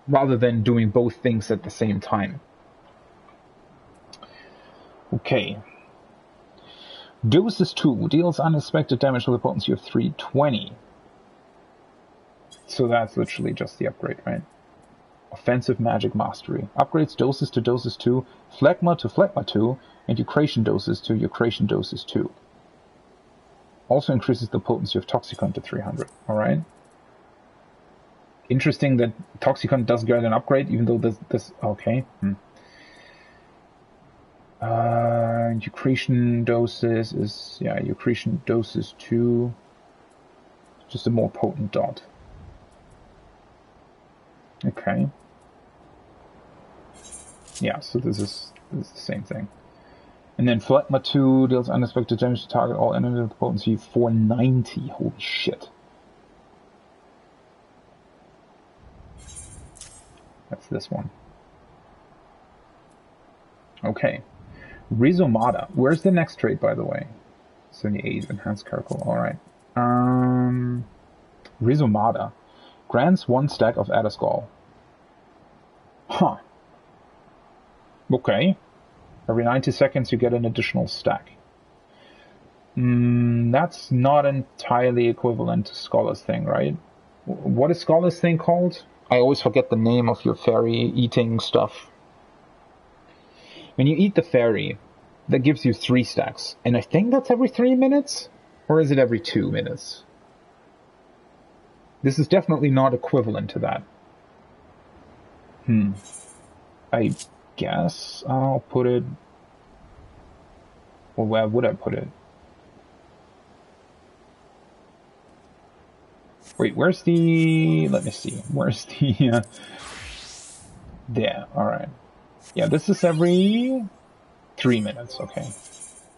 rather than doing both things at the same time. Okay. Doses 2 deals unexpected damage with a potency of 320. So that's literally just the upgrade, right? Offensive Magic Mastery. Upgrades doses to doses 2, Phlegma to Phlegma 2, and your creation doses to your creation doses 2. Also increases the potency of Toxicon to 300. Alright. Interesting that Toxicon does get an upgrade, even though this okay. Eucretion doses is, yeah, Eucretion doses 2. Just a more potent dot. Okay. Yeah, so this is the same thing. And then Phlegma 2 deals unexpected damage to target all enemies with potency 490. Holy shit. That's this one. Okay. Rizomata. Where's the next trait, by the way? 78, Enhanced Charcoal. Alright. Rizomata. Grants 1 stack of Adderskull. Huh. Okay. Every 90 seconds you get an additional stack. That's not entirely equivalent to Scholar's Thing, right? What is Scholar's Thing called? I always forget the name of your fairy eating stuff. When you eat the fairy, that gives you 3 stacks. And I think that's every 3 minutes? Or is it every 2 minutes? This is definitely not equivalent to that. I guess I'll put it... Well, where would I put it? Wait, where's the... Let me see. Where's the... There, alright. Yeah, this is every 3 minutes, okay.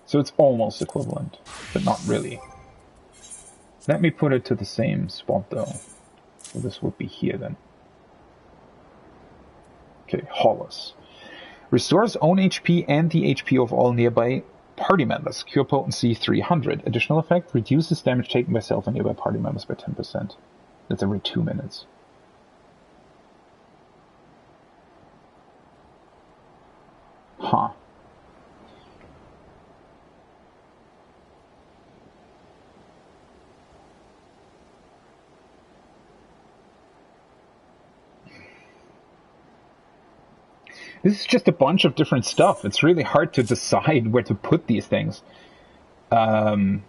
So it's almost equivalent, but not really. Let me put it to the same spot, though. So this would be here, then. Okay, Hollis. Restores own HP and the HP of all nearby party members. Cure potency 300. Additional effect, reduces damage taken by self and nearby party members by 10%. That's every 2 minutes. Huh. This is just a bunch of different stuff. It's really hard to decide where to put these things. What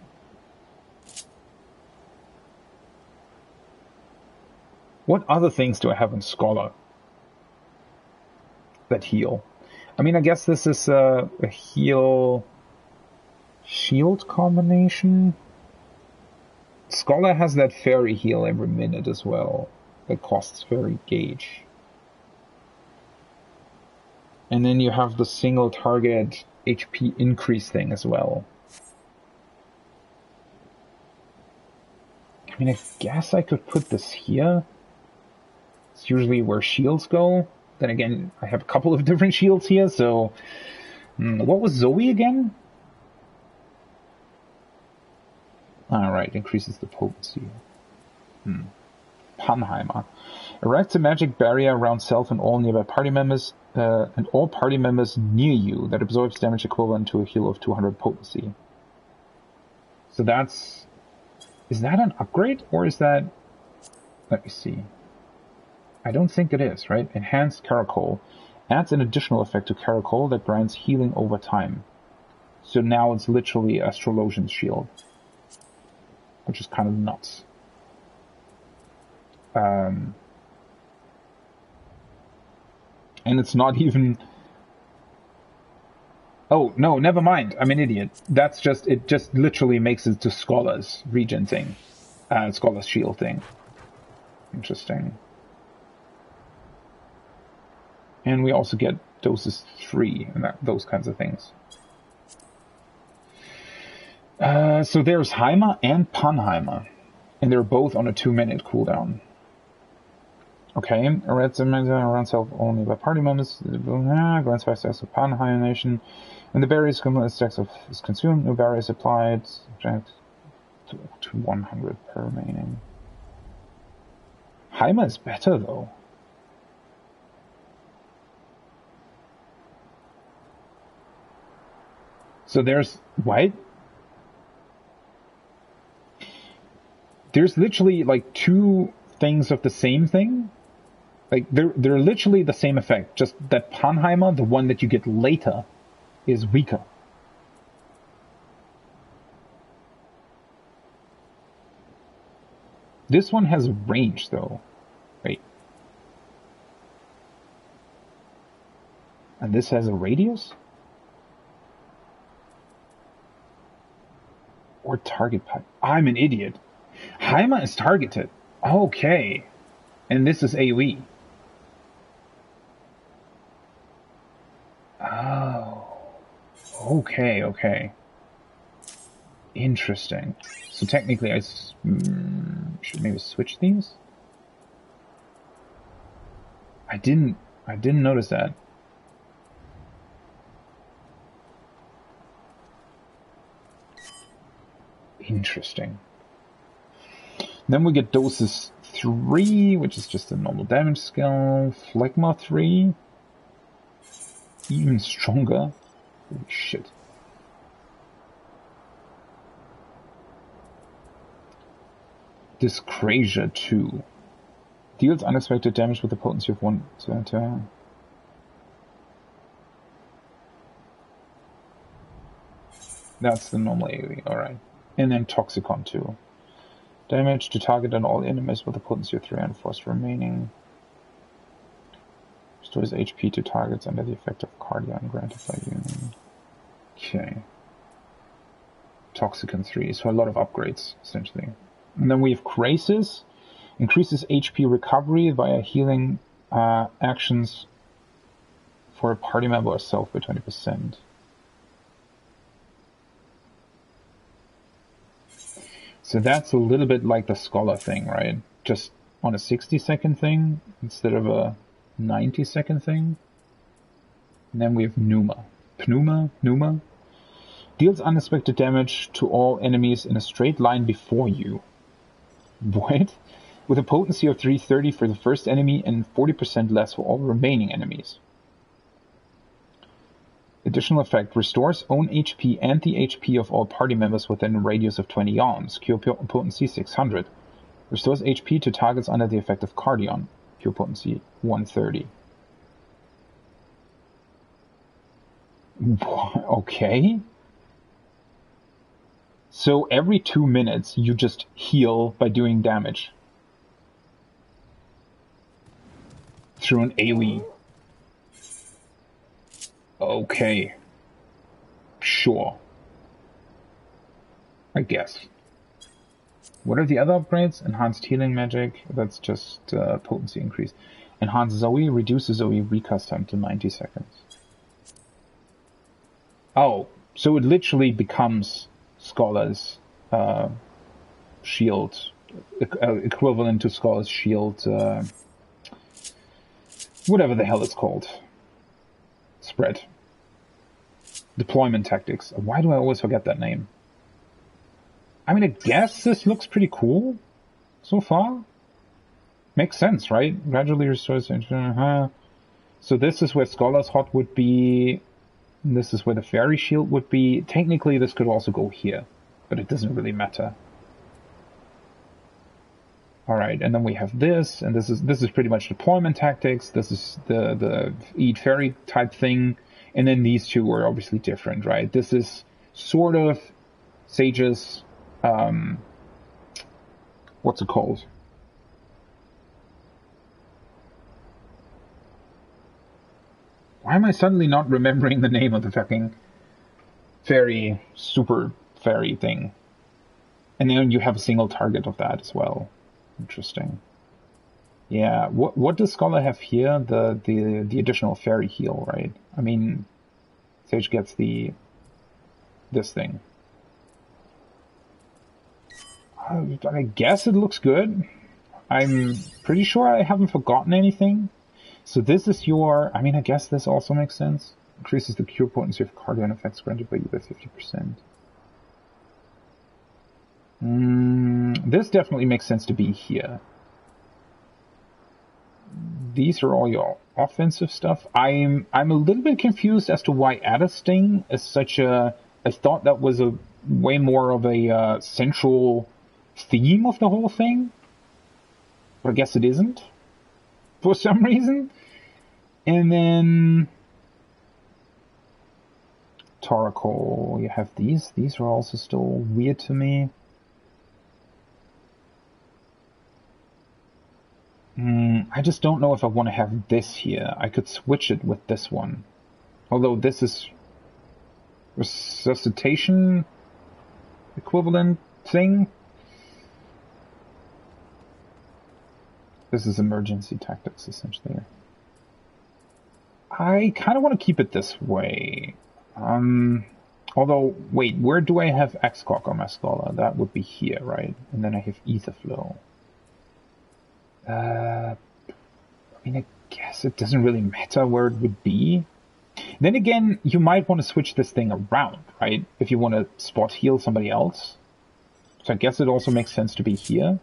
other things do I have in Scholar that heal? I mean, I guess this is a heal shield combination. Scholar has that fairy heal every minute as well. That costs fairy gauge. And then you have the single target HP increase thing as well. I mean, I guess I could put this here. It's usually where shields go. Then again, I have a couple of different shields here, so... what was Zoe again? Alright, increases the potency. Panheimer. Erects a magic barrier around self and all nearby party members, and all party members near you that absorbs damage equivalent to a heal of 200 potency. So that's... Is that an upgrade, or is that... Let me see. I don't think it is, right? Enhanced Caracol. Adds an additional effect to Caracol that grants healing over time. So now it's literally Astrologian's shield. Which is kind of nuts. And it's not even... Oh, no, never mind. I'm an idiot. That's just... It just literally makes it to Scholar's regen thing. Scholar's shield thing. Interesting. And we also get doses 3 and those kinds of things. So there's Heimer and Panheimer. And they're both on a 2-minute cooldown. Okay, red around self only by party members. Grants 5 stacks of Panheimation. When the berry is consumed, new berry is applied. Subject to 100 per remaining. Heimer is better though. So there's what? There's literally like 2 things of the same thing. Like they're literally the same effect, just that Panheimer, the one that you get later, is weaker. This one has range, though. Wait. And this has a radius? Or target pipe. I'm an idiot. Heimer is targeted. Okay. And this is AoE. Oh. Okay, okay. Interesting. So technically I should maybe switch these? I didn't notice that. Interesting. Then we get doses 3, which is just a normal damage skill. Phlegma 3. Even stronger. Holy shit. Dyscrasia 2. Deals unexpected damage with a potency of 1. That's the normal AoE, alright. And then Toxicon 2. Damage to target and all enemies with a potency of 3 and force remaining. Restores HP to targets under the effect of Cardion granted by you. Okay. Toxicon 3, so a lot of upgrades, essentially. And then we have Crasis. Increases HP recovery via healing actions for a party member or self by 20%. So that's a little bit like the Scholar thing, right? Just on a 60-second thing instead of a 90-second thing. And then we have Pneuma. Pneuma. Deals unexpected damage to all enemies in a straight line before you. What? With a potency of 330 for the first enemy and 40% less for all remaining enemies. Additional effect, restores own HP and the HP of all party members within a radius of 20 yalms. Cure potency 600. Restores HP to targets under the effect of Cardion. Cure potency 130. Okay. So every 2 minutes you just heal by doing damage. Through an AoE. Okay. Sure. I guess. What are the other upgrades? Enhanced healing magic. That's just potency increase. Enhanced Zoe. Reduces Zoe recast time to 90 seconds. Oh. So it literally becomes Scholar's shield. Equivalent to Scholar's shield. Whatever the hell it's called. Spread. Deployment tactics. Why do I always forget that name? I mean, I guess this looks pretty cool so far. Makes sense, right? Gradually restores. So this is where Scholar's Hot would be. This is where the Fairy Shield would be. Technically, this could also go here, but it doesn't really matter. Alright, and then we have this, and this is pretty much deployment tactics. This is the Eat Fairy type thing. And then these two are obviously different, right? This is sort of Sage's, what's it called? Why am I suddenly not remembering the name of the fucking fairy, super fairy thing? And then you have a single target of that as well. Interesting. Yeah, what does Scholar have here? The additional fairy heal, right? I mean, Sage gets this thing. I guess it looks good. I'm pretty sure I haven't forgotten anything. So this is your... I mean, I guess this also makes sense. Increases the cure potency of Cardion effects granted by you by 50%. This definitely makes sense to be here. These are all your offensive stuff. I'm a little bit confused as to why Adder Sting is such a... I thought that was a way more of a central theme of the whole thing. But I guess it isn't. For some reason. And then... Toracol, you have these. These are also still weird to me. I just don't know if I want to have this here. I could switch it with this one. Although this is resuscitation equivalent thing. This is emergency tactics, essentially. I kind of want to keep it this way. Although, wait, where do I have X-Cock on my Scholar? That would be here, right? And then I have Ether Flow. I mean, I guess it doesn't really matter where it would be. Then again, you might want to switch this thing around, right? If you want to spot heal somebody else. So I guess it also makes sense to be here.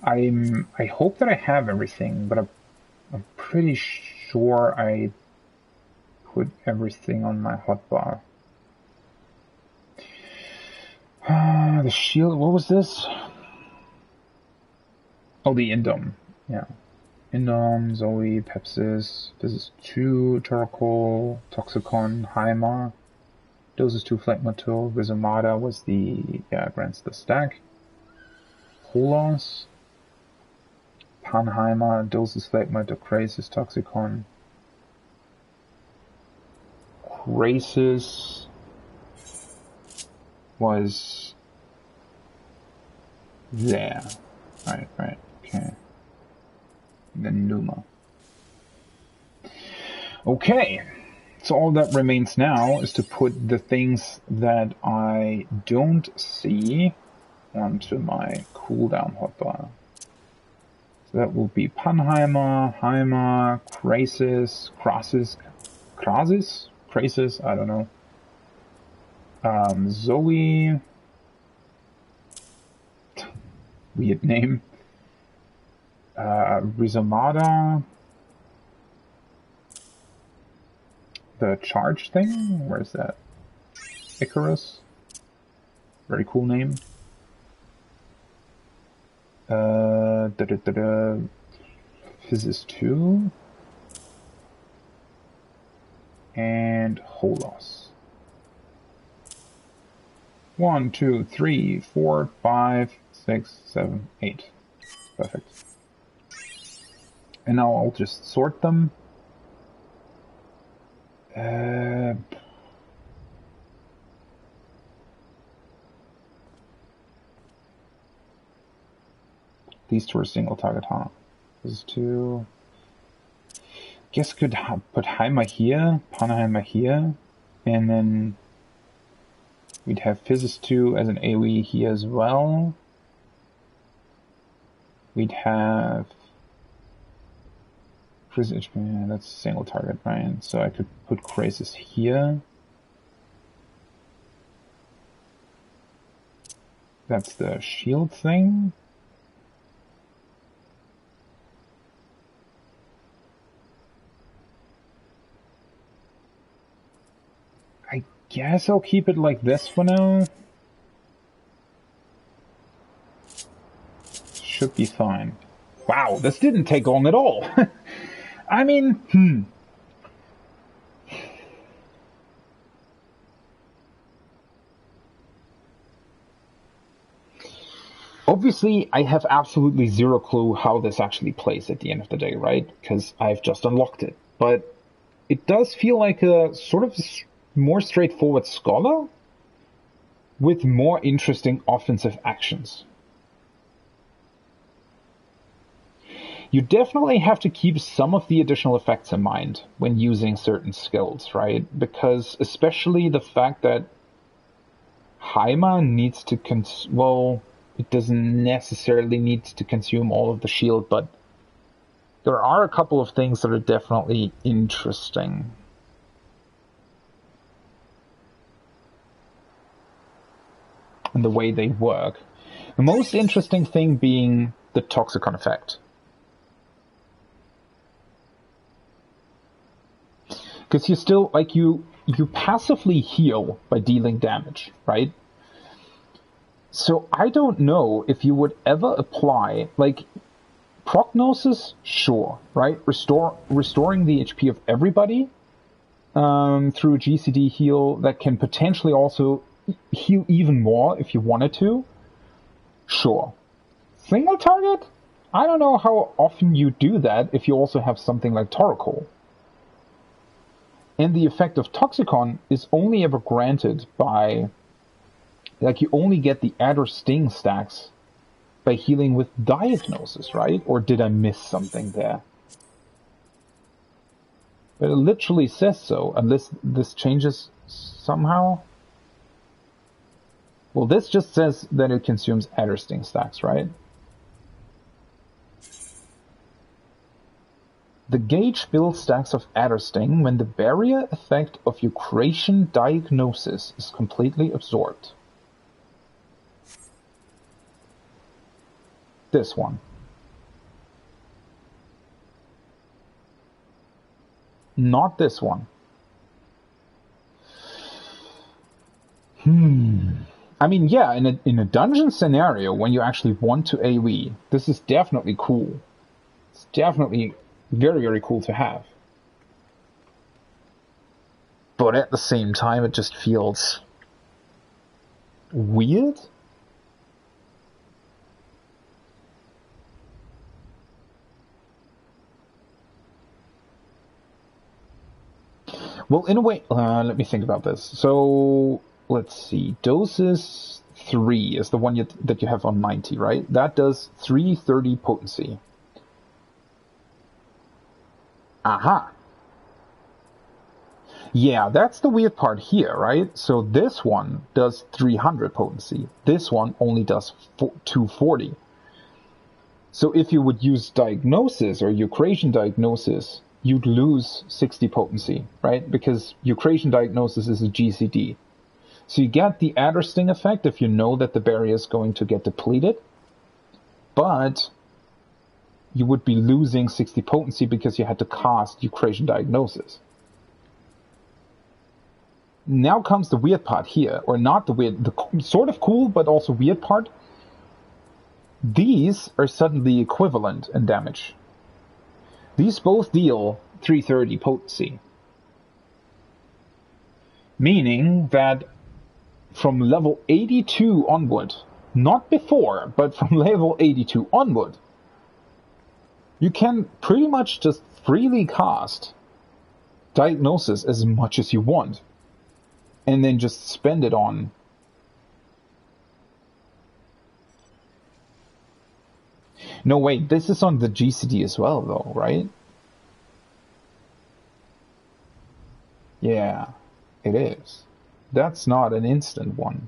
I hope that I have everything, but I'm pretty sure I put everything on my hotbar. The shield, what was this? Oh, the Indom, yeah. Indom, Zoe, Pepsis, this is 2, Toracol, Toxicon, Heimer. Doses 2, Phlegmatil, Rizomada was the, yeah, grants the stack. Holos, Panheimer, Doses, Phlegmatil, Crasis, Toxicon. Crasis was there. Right, okay. And then Numa. Okay, so all that remains now is to put the things that I don't see onto my cooldown hotbar. So that will be Panheimer, Heimer, Crasis, Crasis, I don't know. Zoe, weird name. Rizomada, the charge thing, where's that? Icarus, very cool name. Physis 2 and Holos. 1, 2, 3, 4, 5, 6, 7, 8. Perfect. And now I'll just sort them. These two are single target, huh? This is 2. Guess could put Heimer here, Panheimer here, and then we'd have Physis 2 as an AoE here as well. We'd have Crasis, that's a single target, right? So I could put Crasis here. That's the shield thing. I guess I'll keep it like this for now. Should be fine. Wow, this didn't take long at all. I mean, Obviously, I have absolutely zero clue how this actually plays at the end of the day, right? Because I've just unlocked it. But it does feel like a sort of more straightforward Scholar with more interesting offensive actions. You definitely have to keep some of the additional effects in mind when using certain skills, right? Because especially the fact that Heimer needs to well, it doesn't necessarily need to consume all of the shield, but there are a couple of things that are definitely interesting. And the way they work. The most interesting thing being the Toxicon effect. Because you still, like, you passively heal by dealing damage, right? So I don't know if you would ever apply, like, Prognosis, sure, right? Restoring the HP of everybody through GCD heal that can potentially also heal even more if you wanted to, sure. Single target? I don't know how often you do that if you also have something like Torkoal. And the effect of Toxicon is only ever granted by... Like, you only get the Adder Sting stacks by healing with Diagnosis, right? Or did I miss something there? But it literally says so, unless this changes somehow. Well, this just says that it consumes Adder Sting stacks, right? The gauge builds stacks of Adder Sting when the barrier effect of your Creation Diagnosis is completely absorbed. This one. Not this one. I mean, yeah, in a dungeon scenario, when you actually want to AoE, this is definitely cool. It's definitely very, very cool to have. But at the same time, it just feels weird. Well, in a way, let me think about this. So, let's see. Doses 3 is the one that you have on Mighty, right? That does 330 potency. Aha! Yeah, that's the weird part here, right? So this one does 300 potency. This one only does 240. So if you would use Diagnosis or your Creation Diagnosis, you'd lose 60 potency, right? Because your Creation Diagnosis is a GCD. So you get the Adder Sting effect if you know that the barrier is going to get depleted, but you would be losing 60 potency because you had to cast your Creation Diagnosis. Now comes the weird part here, or not the weird, the sort of cool but also weird part. These are suddenly equivalent in damage. These both deal 330 potency. Meaning that from level 82 onward, not before, but from level 82 onward, you can pretty much just freely cast Diagnosis as much as you want. And then just spend it on... No, wait, this is on the GCD as well, though, right? Yeah, it is. That's not an instant one.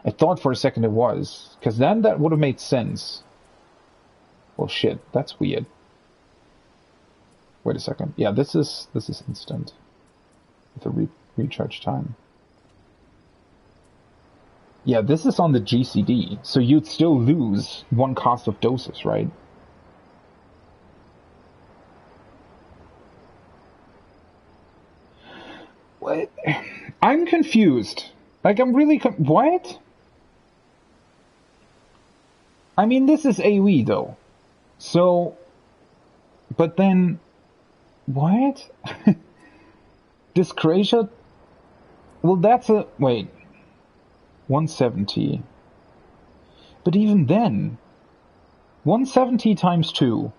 I thought for a second it was, because then that would have made sense. Well, shit, that's weird. Wait a second. Yeah, this is instant. With a recharge time. Yeah, this is on the GCD, so you'd still lose one cost of doses, right? What? I'm confused. Like, I'm really what? I mean, this is AoE, though. So... But then... What? Discretia? Well, that's a... Wait. 170. But even then... 170 times 2...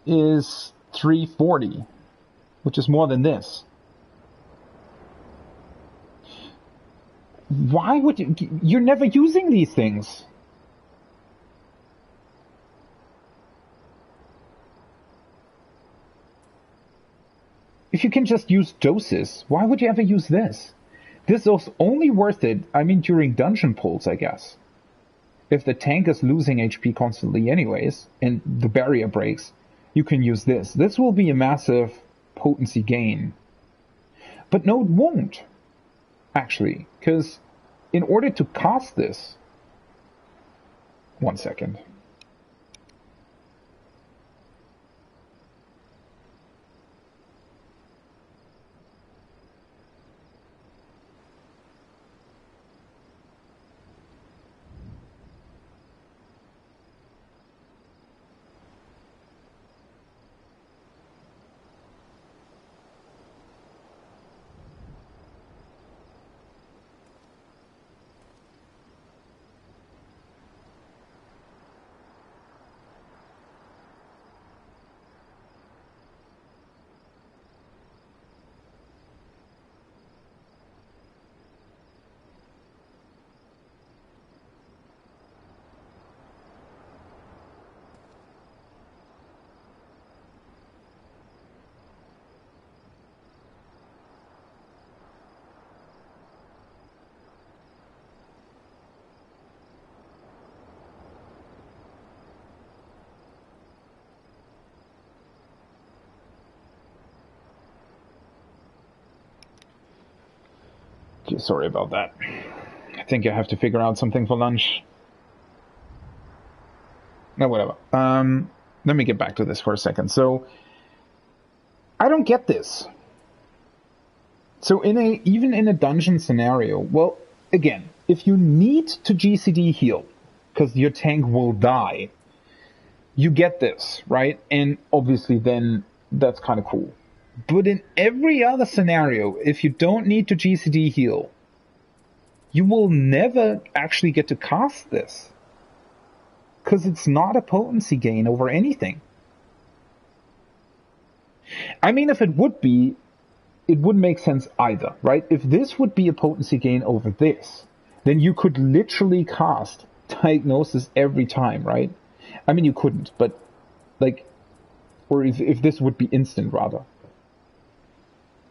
is 340. Which is more than this. Why would you... You're never using these things. If you can just use doses, why would you ever use this? This is only worth it, I mean, during dungeon pulls, I guess. If the tank is losing HP constantly anyways, and the barrier breaks, you can use this. This will be a massive potency gain. But no, it won't. Actually, because in order to cast this... 1 second. Sorry about that. I think I have to figure out something for lunch. No, whatever. Let me get back to this for a second. So, I don't get this. So even in a dungeon scenario, well, again, if you need to GCD heal, because your tank will die, you get this, right? And obviously then that's kind of cool. But in every other scenario, if you don't need to GCD heal, you will never actually get to cast this. Because it's not a potency gain over anything. I mean, if it would be, it wouldn't make sense either, right? If this would be a potency gain over this, then you could literally cast Diagnosis every time, right? I mean, you couldn't, but like, or if this would be instant rather.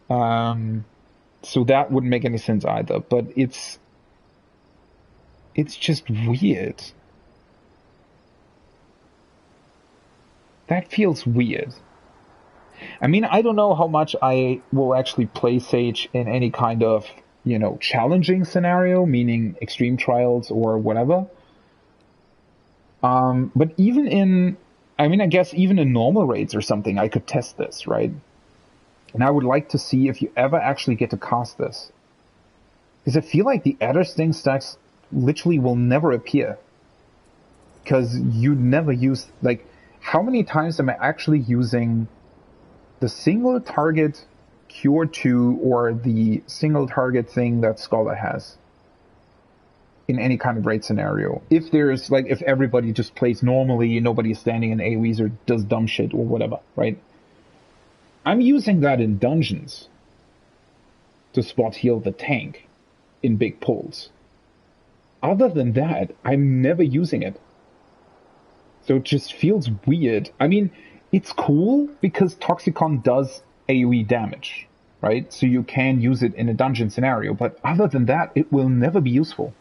So that wouldn't make any sense either, but it's just weird. That feels weird. I mean, I don't know how much I will actually play Sage in any kind of, challenging scenario, meaning extreme trials or whatever. But I guess even in normal raids or something, I could test this, right? And I would like to see if you ever actually get to cast this. Because I feel like the Adder Sting stacks literally will never appear. Because you never use, how many times am I actually using the single target Cure 2 or the single target thing that Scholar has in any kind of raid scenario? If there's, if everybody just plays normally, nobody's standing in AoEs or does dumb shit or whatever, right? I'm using that in dungeons to spot heal the tank in big pulls. Other than that, I'm never using it. So it just feels weird. I mean, it's cool because Toxicon does AoE damage, right? So you can use it in a dungeon scenario, but other than that, it will never be useful.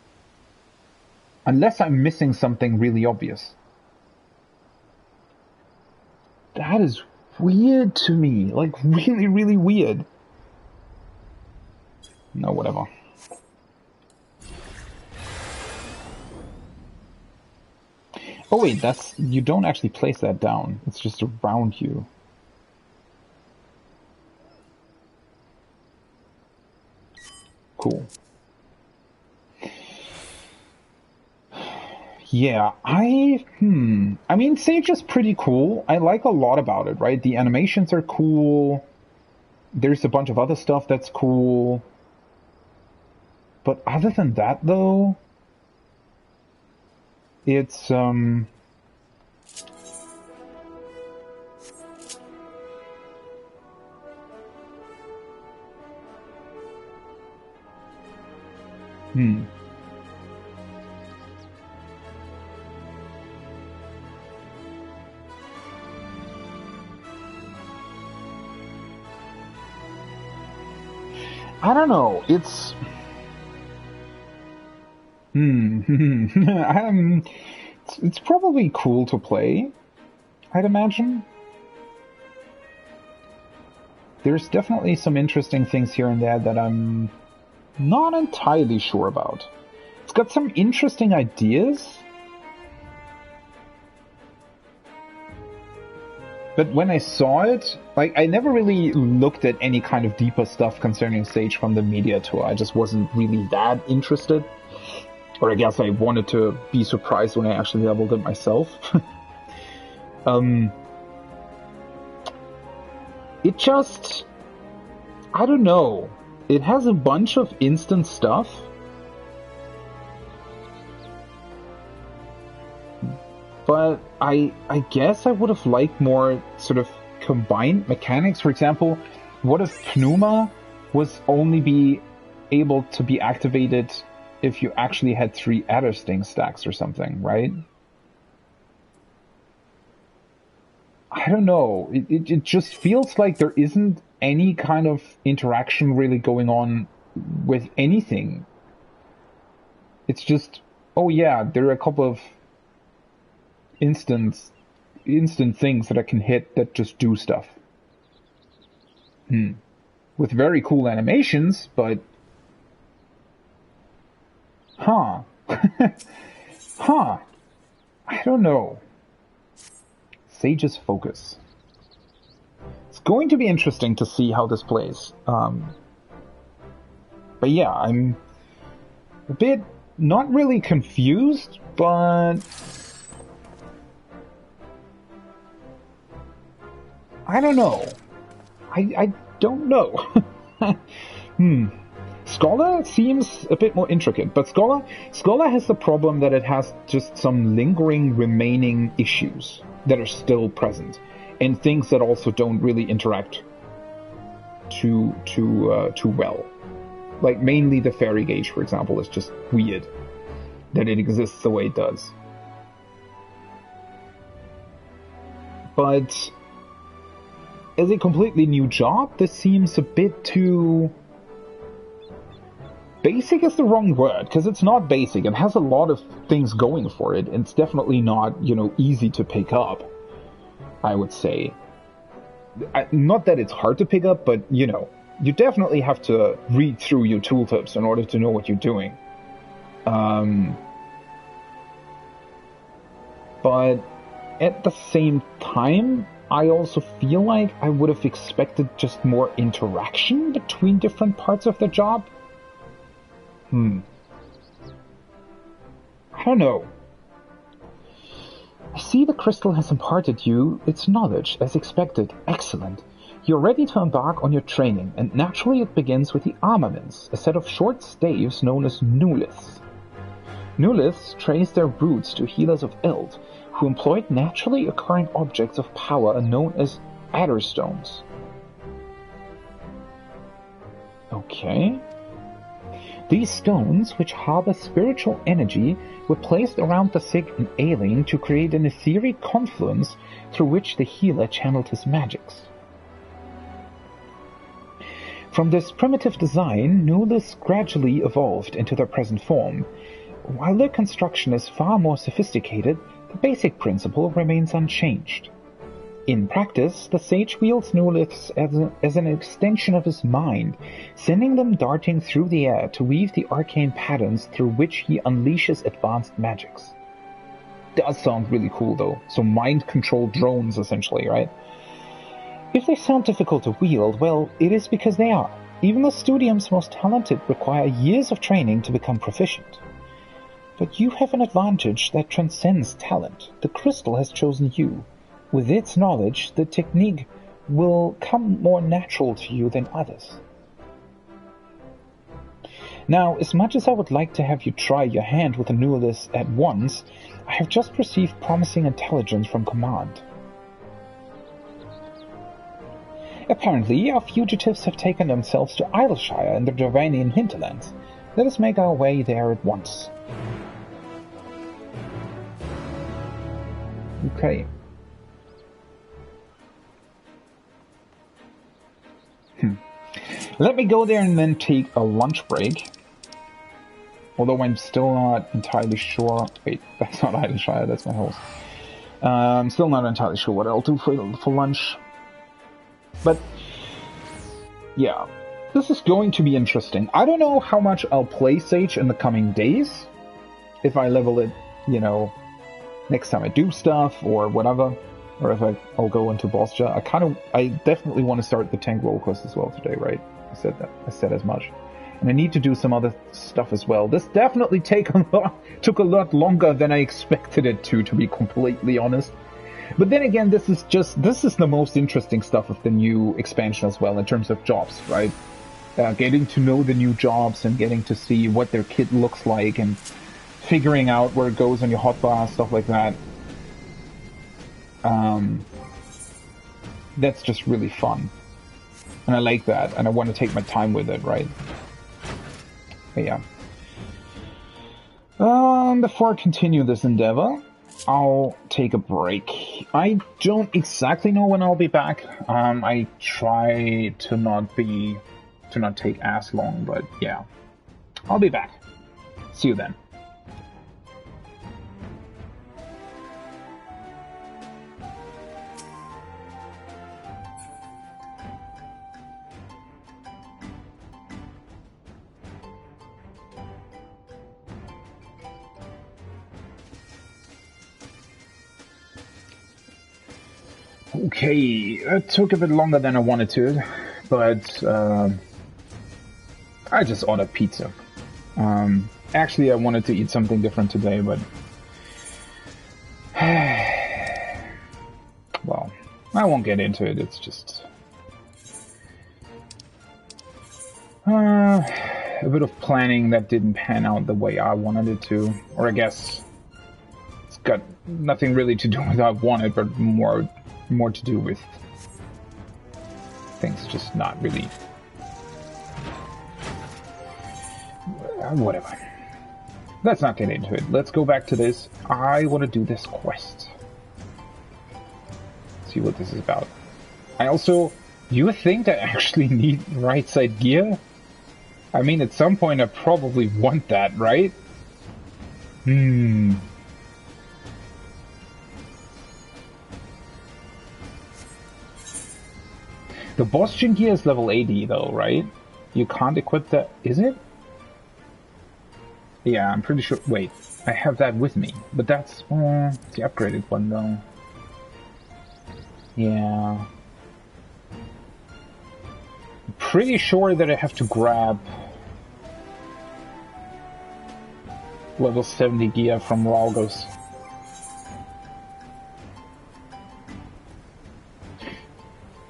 Unless I'm missing something really obvious. That is weird to me. Really, really weird. No, whatever. Oh wait, you don't actually place that down. It's just around you. Cool. Yeah, I mean, Sage is pretty cool. I like a lot about it, right? The animations are cool. There's a bunch of other stuff that's cool. But other than that, though, it's, I don't know. It's it's probably cool to play, I'd imagine. There's definitely some interesting things here and there that I'm not entirely sure about. It's got some interesting ideas. But when I saw it, I never really looked at any kind of deeper stuff concerning Sage from the media tour. I just wasn't really that interested. Or I guess I wanted to be surprised when I actually leveled it myself. It just... I don't know. It has a bunch of instant stuff. But I guess I would have liked more sort of combined mechanics. For example, what if Pneuma was only be able to be activated if you actually had 3 Adder Sting stacks or something, right? I don't know. It just feels like there isn't any kind of interaction really going on with anything. It's just, oh yeah, there are a couple of instant things that I can hit that just do stuff. With very cool animations, but Huh. Huh. I don't know. Sage's focus. It's going to be interesting to see how this plays. But yeah, I'm a bit not really confused, but I don't know. I don't know. Scholar seems a bit more intricate, but Scholar has the problem that it has just some lingering remaining issues that are still present, and things that also don't really interact too well. Like mainly the fairy gauge, for example, is just weird that it exists the way it does. But as a completely new job, this seems a bit too... Basic is the wrong word, because it's not basic. It has a lot of things going for it. It's definitely not, easy to pick up, I would say. Not that it's hard to pick up, but, you definitely have to read through your tooltips in order to know what you're doing. But at the same time, I also feel like I would have expected just more interaction between different parts of the job. I don't know. I see the crystal has imparted you its knowledge, as expected. Excellent. You're ready to embark on your training, and naturally it begins with the armaments, a set of short staves known as nuliths. Nuliths trace their roots to healers of Eld, who employed naturally occurring objects of power known as adderstones. Okay. These stones, which harbor spiritual energy, were placed around the sick and ailing to create an etheric confluence through which the healer channeled his magics. From this primitive design, Nuliths gradually evolved into their present form. While their construction is far more sophisticated, the basic principle remains unchanged. In practice, the sage wields Nuliths as an extension of his mind, sending them darting through the air to weave the arcane patterns through which he unleashes advanced magics. Does sound really cool though, so mind-controlled drones essentially, right? If they sound difficult to wield, well, it is because they are. Even the Studium's most talented require years of training to become proficient. But you have an advantage that transcends talent. The crystal has chosen you. With its knowledge, the technique will come more natural to you than others. Now, as much as I would like to have you try your hand with the Nuliths at once, I have just received promising intelligence from command. Apparently, our fugitives have taken themselves to Idleshire in the Dravanian hinterlands. Let us make our way there at once. Okay. Let me go there and then take a lunch break. Although I'm still not entirely sure... Wait, that's not Idleshire, that's my house. I'm still not entirely sure what I'll do for lunch. But, yeah. This is going to be interesting. I don't know how much I'll play Sage in the coming days. If I level it, next time I do stuff or whatever. Or if I'll go into boss chat. I definitely want to start the Tank-Rolequest as well today, right? I said as much. And I need to do some other stuff as well. This definitely took a lot longer than I expected it to be completely honest. But then again, this is the most interesting stuff of the new expansion as well, in terms of jobs, right? Getting to know the new jobs and getting to see what their kit looks like and figuring out where it goes on your hotbar, stuff like that. That's just really fun. And I like that, and I want to take my time with it, right? But yeah. Before I continue this endeavor, I'll take a break. I don't exactly know when I'll be back. I try to not take as long, but yeah. I'll be back. See you then. Okay, it took a bit longer than I wanted to, but I just ordered pizza. Actually, I wanted to eat something different today, but well, I won't get into it. It's just a bit of planning that didn't pan out the way I wanted it to, or I guess it's got nothing really to do with how I wanted, but more to do with things just not really. Whatever. Let's not get into it. Let's go back to this. I want to do this quest. See what this is about. I also... You think I actually need right side gear? I mean, at some point I probably want that, right? The Bostian gear is level 80 though, right? You can't equip that, is it? Yeah, I'm pretty sure. Wait, I have that with me, but that's the upgraded one though. Yeah. I'm pretty sure that I have to grab level 70 gear from Ralgos.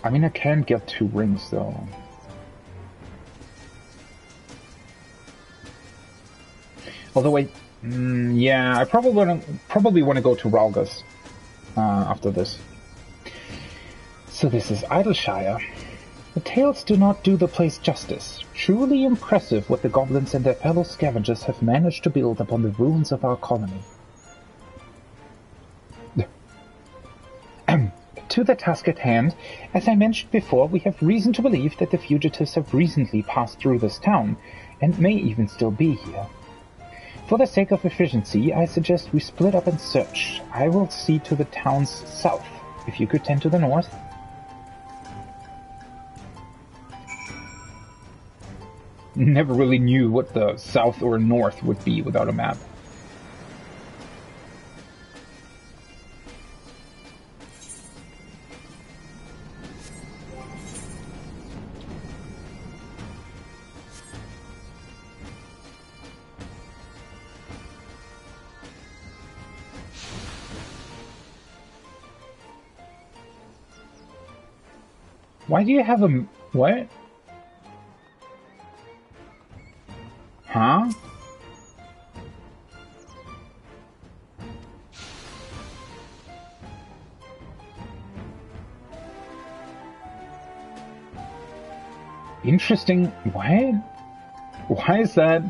I mean, I can get 2 rings though. Although yeah, I probably want to go to Ralgos after this. So this is Idleshire. The tales do not do the place justice. Truly impressive what the goblins and their fellow scavengers have managed to build upon the ruins of our colony. To the task at hand, as I mentioned before, we have reason to believe that the fugitives have recently passed through this town, and may even still be here. For the sake of efficiency, I suggest we split up and search. I will see to the town's south, if you could tend to the north. Never really knew what the south or north would be without a map. Why do you have a... what? Huh? Interesting. What? Why is that?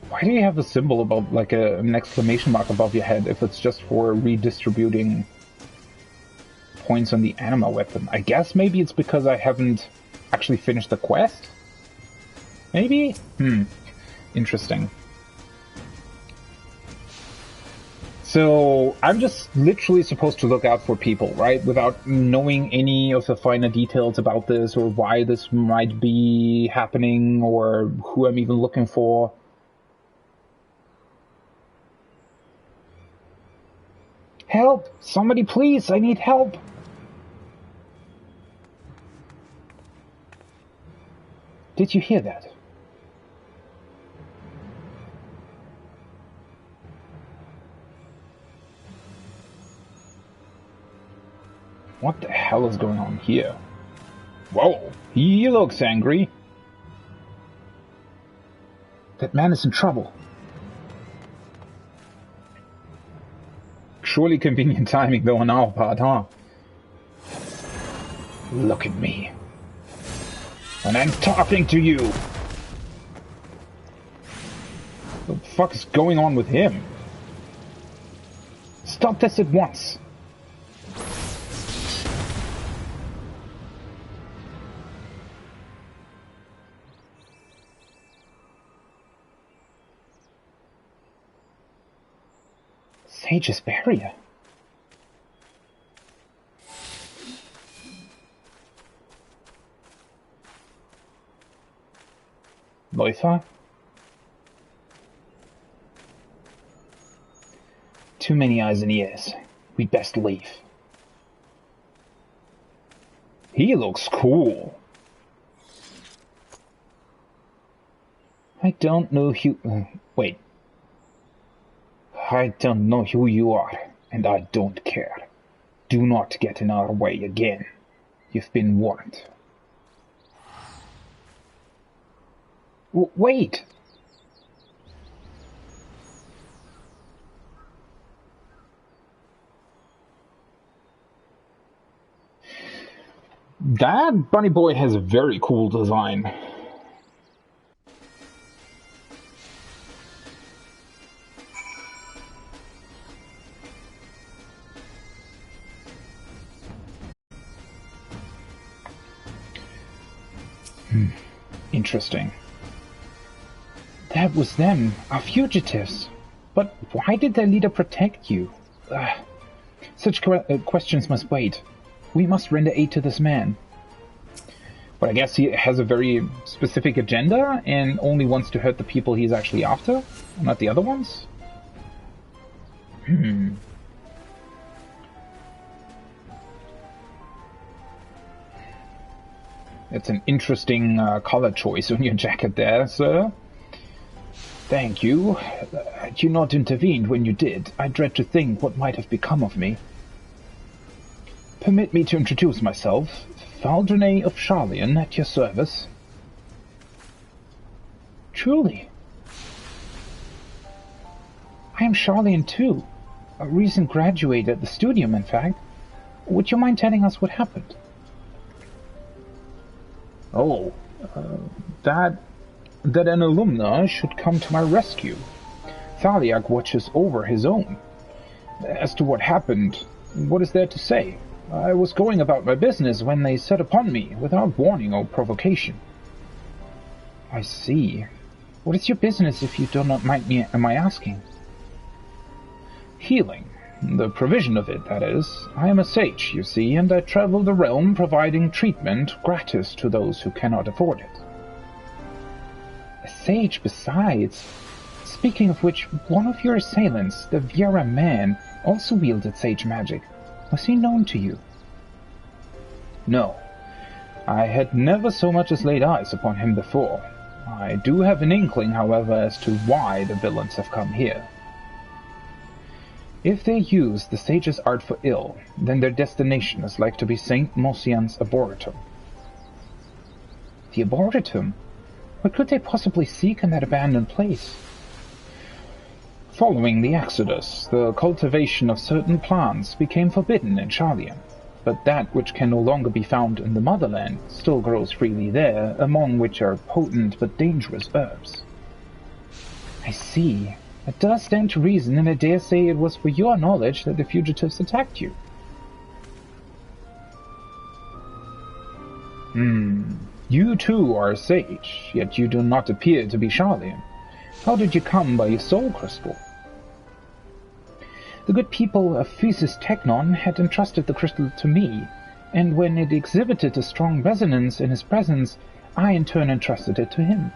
Why do you have a symbol above, like an exclamation mark above your head, if it's just for redistributing points on the anima weapon? I guess maybe it's because I haven't actually finished the quest? Maybe? Interesting. So, I'm just literally supposed to look out for people, right? Without knowing any of the finer details about this, or why this might be happening, or who I'm even looking for. Help! Somebody please! I need help! Did you hear that? What the hell is going on here? Whoa, he looks angry. That man is in trouble. Surely convenient timing though on our part, huh? Look at me. And I'm talking to you! What the fuck is going on with him? Stop this at once! Sage's barrier. Loifa? Too many eyes and ears. We'd best leave. He looks cool. I don't know who... wait. I don't know who you are, and I don't care. Do not get in our way again. You've been warned. Wait! That bunny boy has a very cool design. Interesting. That was them, our fugitives. But why did their leader protect you? Such questions must wait. We must render aid to this man. But I guess he has a very specific agenda and only wants to hurt the people he's actually after, not the other ones? It's an interesting color choice on your jacket there, sir. Thank you. Had you not intervened when you did, I dread to think what might have become of me. Permit me to introduce myself. Valdrene of Charlian, at your service. Truly. I am Charlian too. A recent graduate at the studium, in fact. Would you mind telling us what happened? Oh, that an alumna should come to my rescue. Thaliak watches over his own. As to what happened, what is there to say? I was going about my business when they set upon me, without warning or provocation. I see. What is your business, if you do not mind me, am I asking? Healing. The provision of it, that is. I am a sage, you see, and I travel the realm providing treatment gratis to those who cannot afford it. A sage, besides. Speaking of which, one of your assailants, the Viera man, also wielded sage magic. Was he known to you? No. I had never so much as laid eyes upon him before. I do have an inkling, however, as to why the villains have come here. If they use the sage's art for ill, then their destination is like to be Saint Mosian's Arboretum. The Arboretum? What could they possibly seek in that abandoned place? Following the Exodus, the cultivation of certain plants became forbidden in Charlian, but that which can no longer be found in the motherland still grows freely there, among which are potent but dangerous herbs. I see. It does stand to reason, and I dare say it was for your knowledge that the fugitives attacked you. You too are a sage, yet you do not appear to be Charlian. How did you come by your soul crystal? The good people of Physis Technon had entrusted the crystal to me, and when it exhibited a strong resonance in his presence, I in turn entrusted it to him.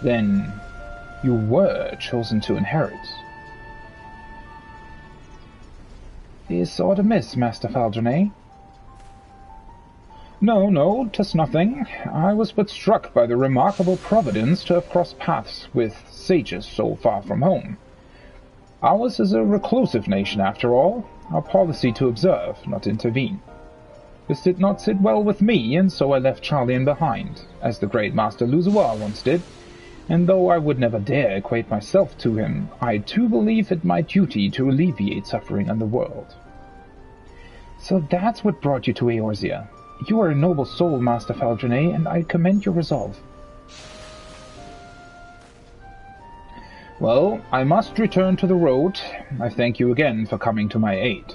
Then you were chosen to inherit. Is aught amiss, Master Valdrene? No, 'tis nothing. I was but struck by the remarkable providence to have crossed paths with sages so far from home. Ours is a reclusive nation, after all, our policy to observe, not intervene. This did not sit well with me, and so I left Charlian behind, as the great Master Luzois once did, and though I would never dare equate myself to him, I too believe it my duty to alleviate suffering in the world. So that's what brought you to Eorzea. You are a noble soul, Master Valdrene, and I commend your resolve. Well, I must return to the road. I thank you again for coming to my aid.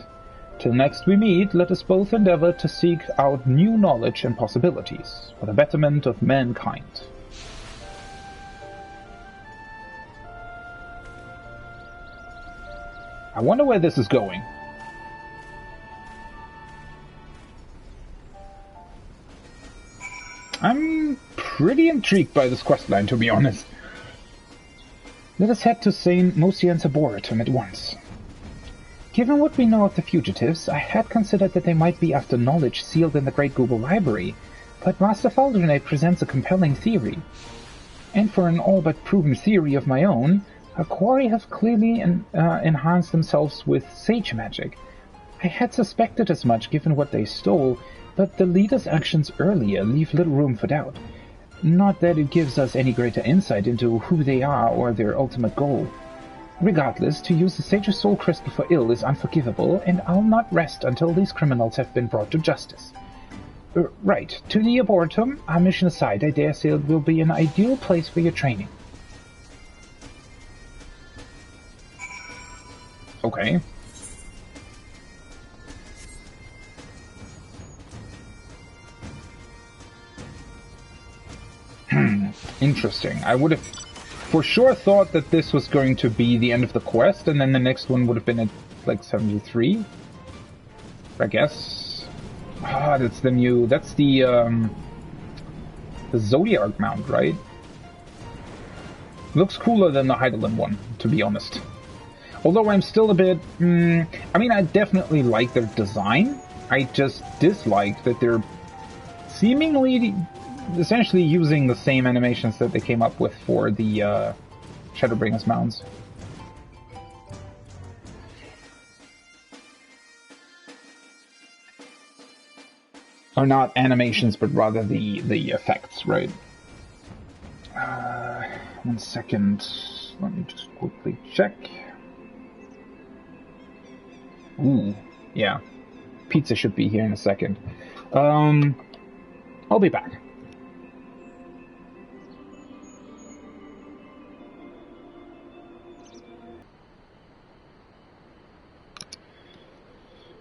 Till next we meet, let us both endeavor to seek out new knowledge and possibilities for the betterment of mankind. I wonder where this is going. I'm pretty intrigued by this questline, to be honest. Let us head to St. Mosian's Arboretum at once. Given what we know of the fugitives, I had considered that they might be after knowledge sealed in the Great Google Library, but Master Faldernay presents a compelling theory. And for an all but proven theory of my own, our quarry have clearly enhanced themselves with sage magic. I had suspected as much given what they stole, but the leader's actions earlier leave little room for doubt. Not that it gives us any greater insight into who they are or their ultimate goal. Regardless, to use the Sage's Soul Crystal for ill is unforgivable, and I'll not rest until these criminals have been brought to justice. Right, to the Arboretum. Our mission aside, I dare say it will be an ideal place for your training. Okay. Interesting. I would have for sure thought that this was going to be the end of the quest, and then the next one would have been at, like, 73? I guess. Ah, that's the new... That's the Zodiac mount, right? Looks cooler than the Heidelin one, to be honest. Although I'm still a bit... I mean, I definitely like their design. I just dislike that they're seemingly... essentially using the same animations that they came up with for the Shadowbringers mounts. Or not animations, but rather the effects, right? 1 second. Let me just quickly check. Ooh, yeah. Pizza should be here in a second. I'll be back.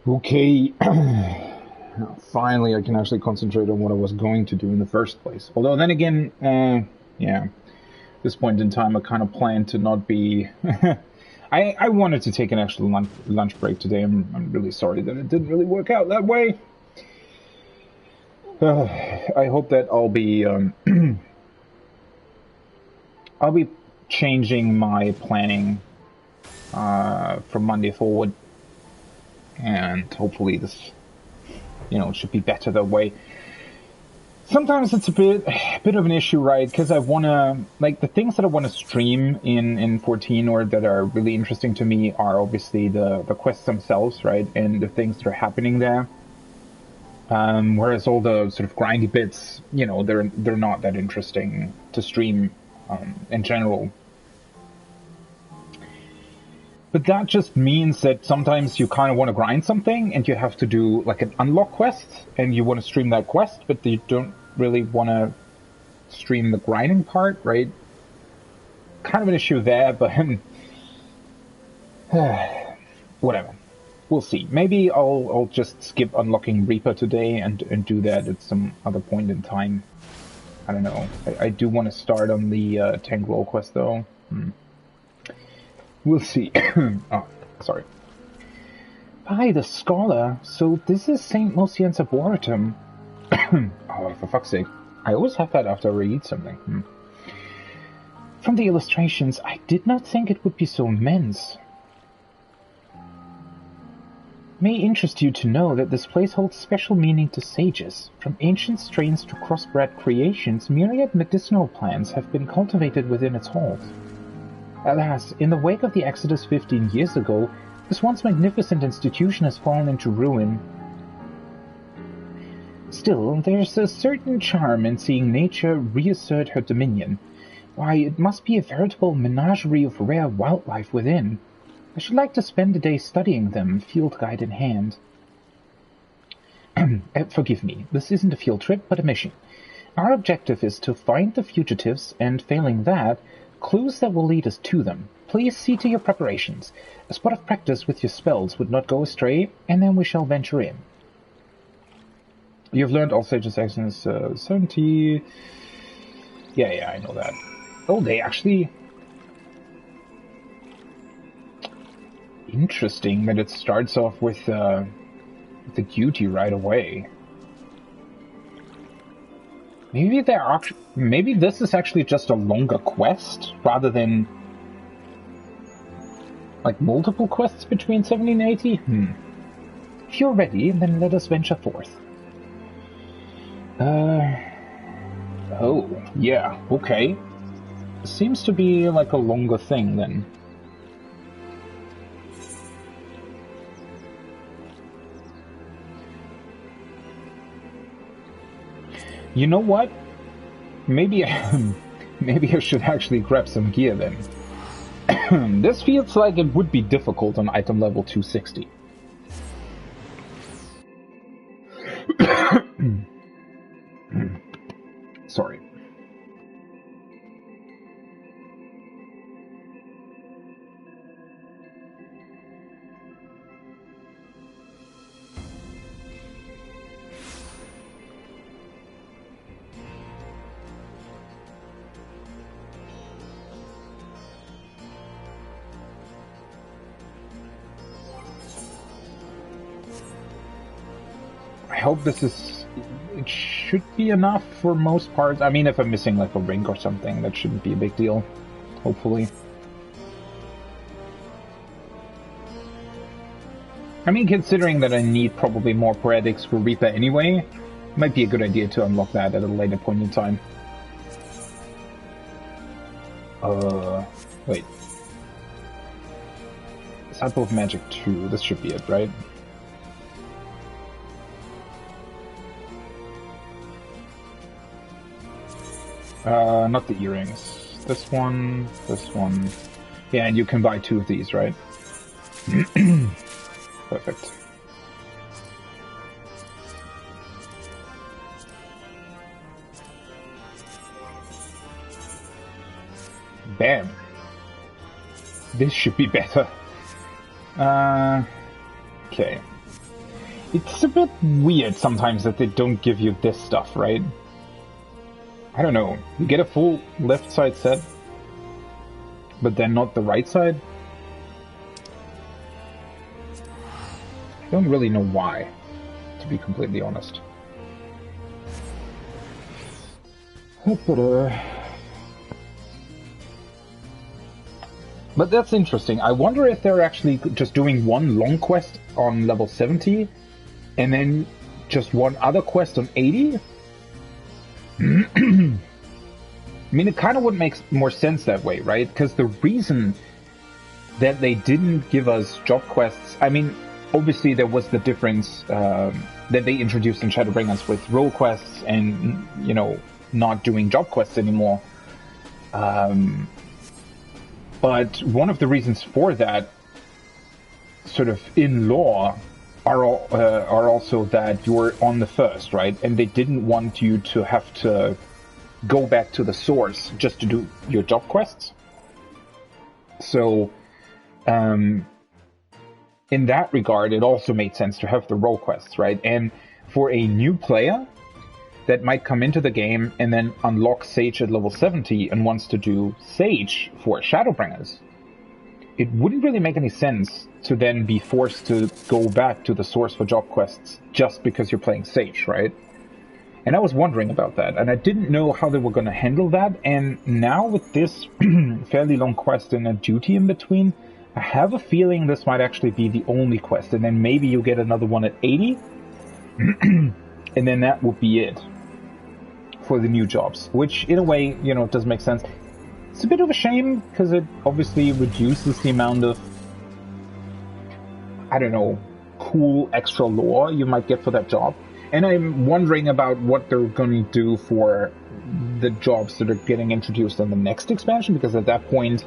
Okay, finally I can actually concentrate on what I was going to do in the first place. Although then again, yeah, at this point in time I kind of planned to not be... I wanted to take an actual lunch break today. I'm really sorry that it didn't really work out that way. I hope that I'll be... I'll be changing my planning from Monday forward. And hopefully this, should be better that way. Sometimes it's a bit of an issue, right? Because I want to, like, the things that I want to stream in 14 or that are really interesting to me are obviously the quests themselves, right? And the things that are happening there. Whereas all the sort of grindy bits, they're not that interesting to stream in general. But that just means that sometimes you kind of want to grind something and you have to do like an unlock quest and you want to stream that quest, but you don't really want to stream the grinding part, right? Kind of an issue there, but whatever. We'll see. Maybe I'll just skip unlocking Reaper today and do that at some other point in time. I don't know. I do want to start on the Tank-Rolequest though. We'll see. Oh, sorry. By the Scholar, so this is St. Mosian's Arboretum. Oh, for fuck's sake. I always have that after I read something. From the illustrations, I did not think it would be so immense. May interest you to know that this place holds special meaning to sages. From ancient strains to crossbred creations, myriad medicinal plants have been cultivated within its halls. Alas, in the wake of the Exodus 15 years ago, this once magnificent institution has fallen into ruin. Still, there's a certain charm in seeing nature reassert her dominion. Why, it must be a veritable menagerie of rare wildlife within. I should like to spend the day studying them, field guide in hand. Forgive me, this isn't a field trip, but a mission. Our objective is to find the fugitives, and failing that, clues that will lead us to them. Please see to your preparations. A spot of practice with your spells would not go astray, and then we shall venture in. You've learned all Sage's actions 70... Yeah, I know that. Oh, they actually... Interesting that it starts off with the duty right away. Maybe this is actually just a longer quest rather than Like multiple quests between 70 and 80? If you're ready, then let us venture forth. Oh, yeah, okay. Seems to be like a longer thing then. You know what? Maybe I should actually grab some gear then. This feels like it would be difficult on item level 260. Sorry. I hope this is... It should be enough for most parts. I mean, if I'm missing like a ring or something, that shouldn't be a big deal. Hopefully. I mean, considering that I need probably more poetics for Reaper anyway, might be a good idea to unlock that at a later point in time. Wait. Disciple of Magic 2, this should be it, right? Not the earrings. This one, this one. Yeah, and you can buy 2 of these, right? Perfect. Bam. This should be better. Okay. It's a bit weird sometimes that they don't give you this stuff, right? I don't know. You get a full left side set, but then not the right side? I don't really know why, to be completely honest. But that's interesting. I wonder if they're actually just doing one long quest on level 70, and then just one other quest on 80? I mean, it kind of would make more sense that way, right? Because the reason that they didn't give us job quests, I mean, obviously there was the difference that they introduced in Shadowbringers with role quests and, you know, not doing job quests anymore. But one of the reasons for that, sort of in law, are also that you're on the first, right? And they didn't want you to have to go back to the source just to do your job quests. So, in that regard, it also made sense to have the role quests, right? And for a new player that might come into the game and then unlock Sage at level 70 and wants to do Sage for Shadowbringers, it wouldn't really make any sense to then be forced to go back to the source for job quests just because you're playing Sage, right? And I was wondering about that, and I didn't know how they were going to handle that, and now with this fairly long quest and a duty in between, I have a feeling this might actually be the only quest, and then maybe you get another one at 80, and then that would be it for the new jobs, which in a way, you know, does make sense. It's a bit of a shame, because it obviously reduces the amount of, I don't know, cool extra lore you might get for that job. And I'm wondering about what they're going to do for the jobs that are getting introduced in the next expansion, because at that point,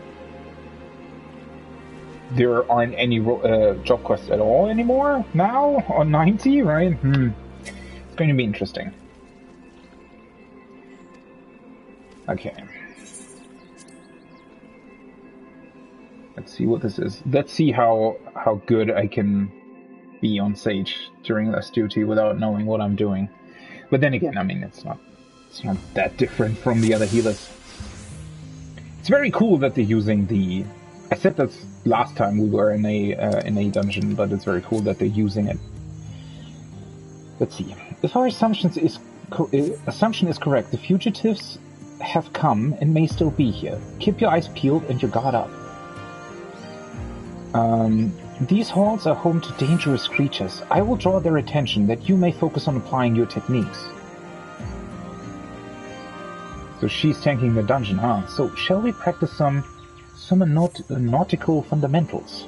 there aren't any job quests at all anymore now on 90, right? It's going to be interesting. Okay. Let's see what this is. Let's see how good I can be on Sage during this duty without knowing what I'm doing. But then again, I mean, it's not that different from the other healers. It's very cool that they're using the... I said that last time we were in a dungeon, but it's very cool that they're using it. Let's see. If our assumption is correct, the fugitives have come and may still be here. Keep your eyes peeled and your guard up. These halls are home to dangerous creatures. I will draw their attention that you may focus on applying your techniques. So she's tanking the dungeon, huh? So shall we practice some nautical fundamentals?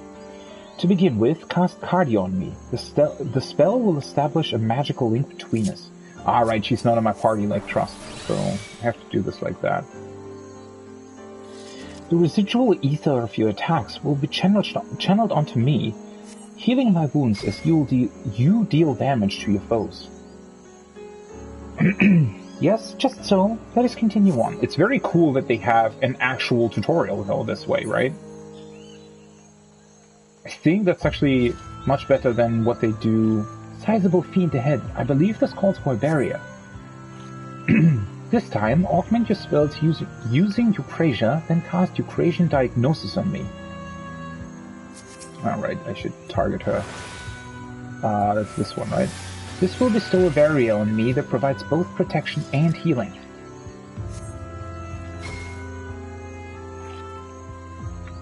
To begin with, cast Cardio on me. The spell will establish a magical link between us. Alright, she's not on my party like Trust, so I have to do this like that. The residual ether of your attacks will be channeled onto me, healing my wounds as you deal damage to your foes. Yes, just so. Let us continue on. It's very cool that they have an actual tutorial though this way, right? I think that's actually much better than what they do. Sizable fiend ahead. I believe this calls for a barrier. This time, augment your spells using Eucrasia, then cast Eucrasian Diagnosis on me. Alright, I should target her. That's this one, right? This will bestow a barrier on me that provides both protection and healing.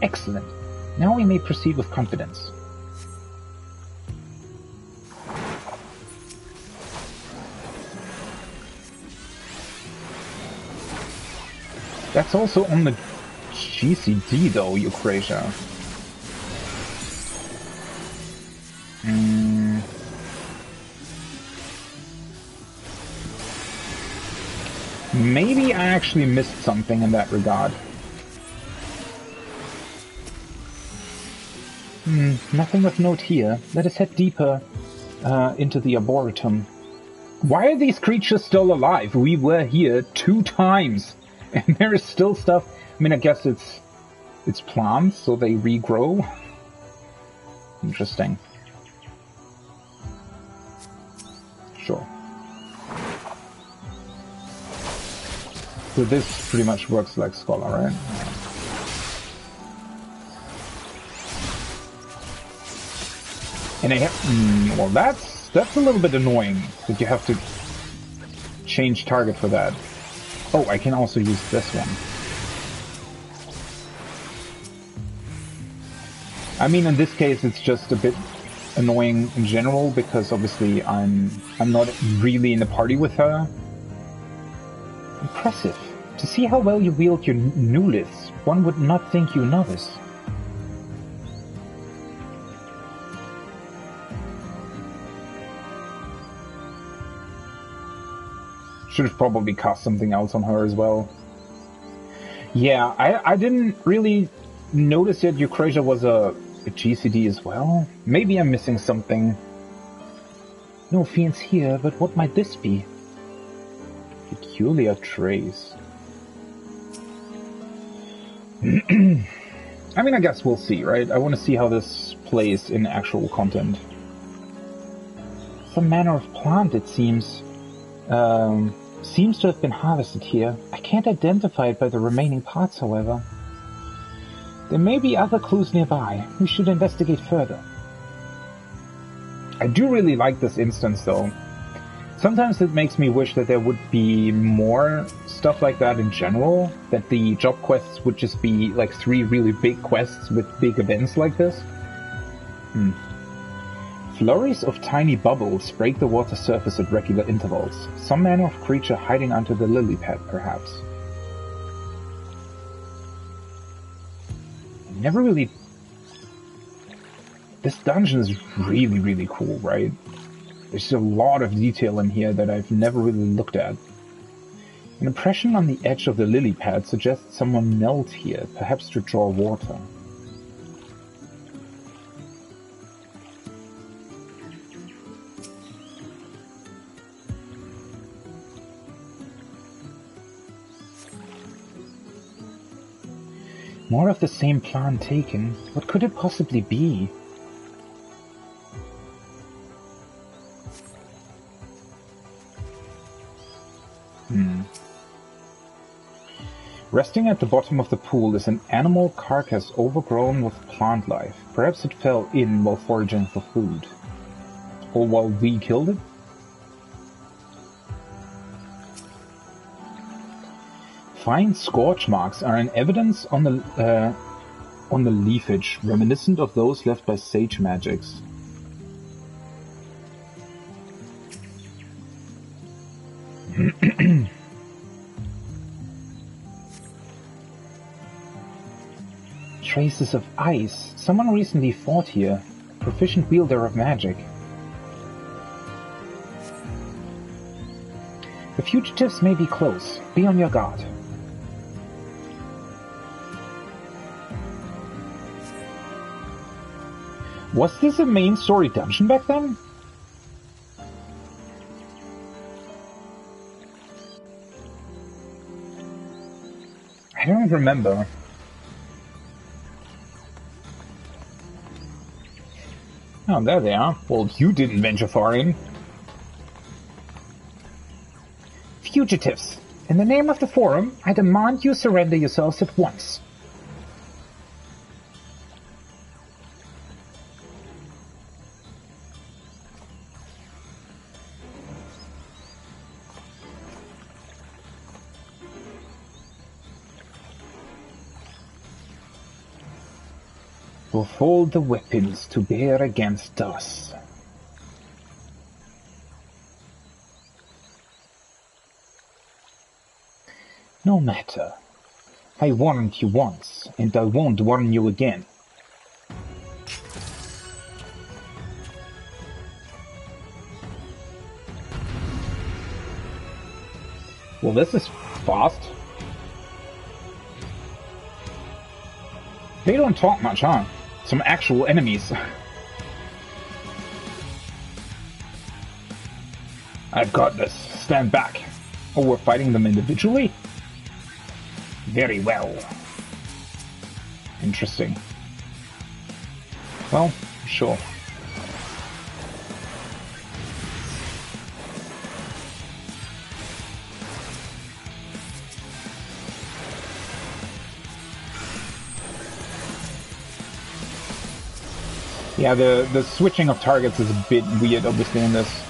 Excellent. Now we may proceed with confidence. That's also on the GCD though, Eucrasia. Maybe I actually missed something in that regard. Nothing of note here. Let us head deeper into the Arboretum. Why are these creatures still alive? We were here 2 times. And there is still stuff. I mean, I guess it's plants, so they regrow. Interesting. Sure. So this pretty much works like Scholar, right? And I have, well, that's a little bit annoying that you have to change target for that. Oh, I can also use this one. I mean, in this case, it's just a bit annoying in general because obviously I'm not really in the party with her. Impressive. To see how well you wield your newliths, one would not think you a novice. Should have probably cast something else on her as well. Yeah, I didn't really notice yet Eucrasia was a GCD as well. Maybe I'm missing something. No fiends here, but what might this be? Peculiar trace. I mean, I guess we'll see, right? I want to see how this plays in actual content. Some manner of plant, it seems. Seems to have been harvested here. I can't identify it by the remaining parts, however. There may be other clues nearby. We should investigate further. I do really like this instance, though. Sometimes it makes me wish that there would be more stuff like that in general, that the job quests would just be like 3 really big quests with big events like this. Flurries of tiny bubbles break the water surface at regular intervals. Some manner of creature hiding under the lily pad, perhaps. Never really... This dungeon is really, really cool, right? There's a lot of detail in here that I've never really looked at. An impression on the edge of the lily pad suggests someone knelt here, perhaps to draw water. More of the same plan taken. What could it possibly be? Resting at the bottom of the pool is an animal carcass overgrown with plant life. Perhaps it fell in while foraging for food. Or while we killed it? Fine scorch marks are an evidence on the on the leafage, reminiscent of those left by sage magics. Traces of ice. Someone recently fought here. Proficient wielder of magic. The fugitives may be close. Be on your guard. Was this a main story dungeon back then? I don't remember. Oh, there they are. Well, you didn't venture far in. Fugitives, in the name of the Forum, I demand you surrender yourselves at once. Hold the weapons to bear against us. No matter. I warned you once, and I won't warn you again. Well, this is fast. They don't talk much, huh? Some actual enemies. I've got this. Stand back. Oh, we're fighting them individually? Very well. Interesting. Well, sure. Yeah, the switching of targets is a bit weird, obviously, in this.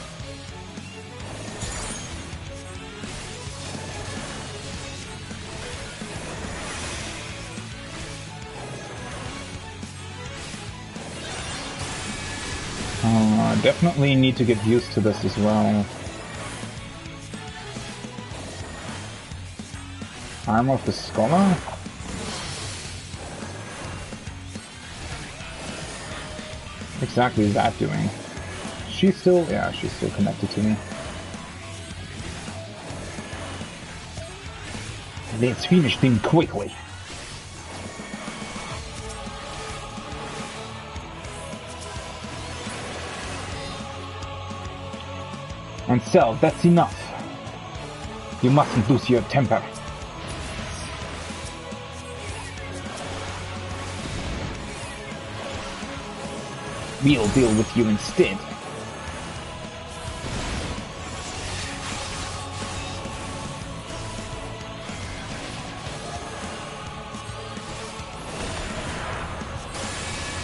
Definitely need to get used to this as well. Arm of the Scholar? Exactly is that doing? She's still... yeah, she's still connected to me. Let's finish things quickly. And so, that's enough. You mustn't lose your temper. We'll deal with you instead.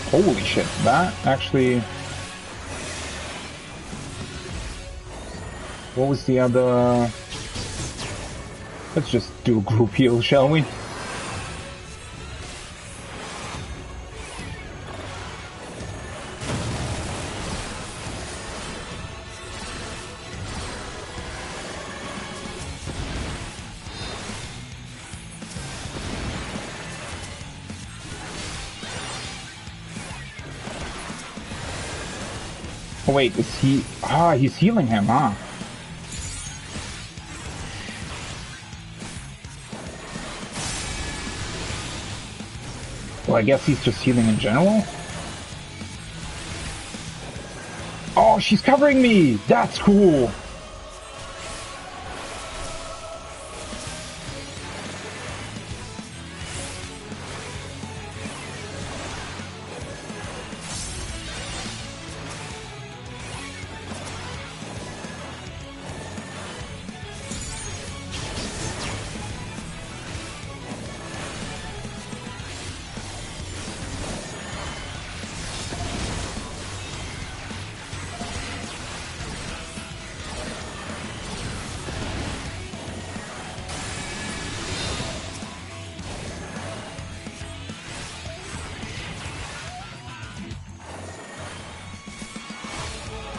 Holy shit, that actually... What was the other... Let's just do a group heal, shall we? Oh wait, is he... ah, he's healing him, huh? Well, I guess he's just healing in general? Oh, she's covering me! That's cool!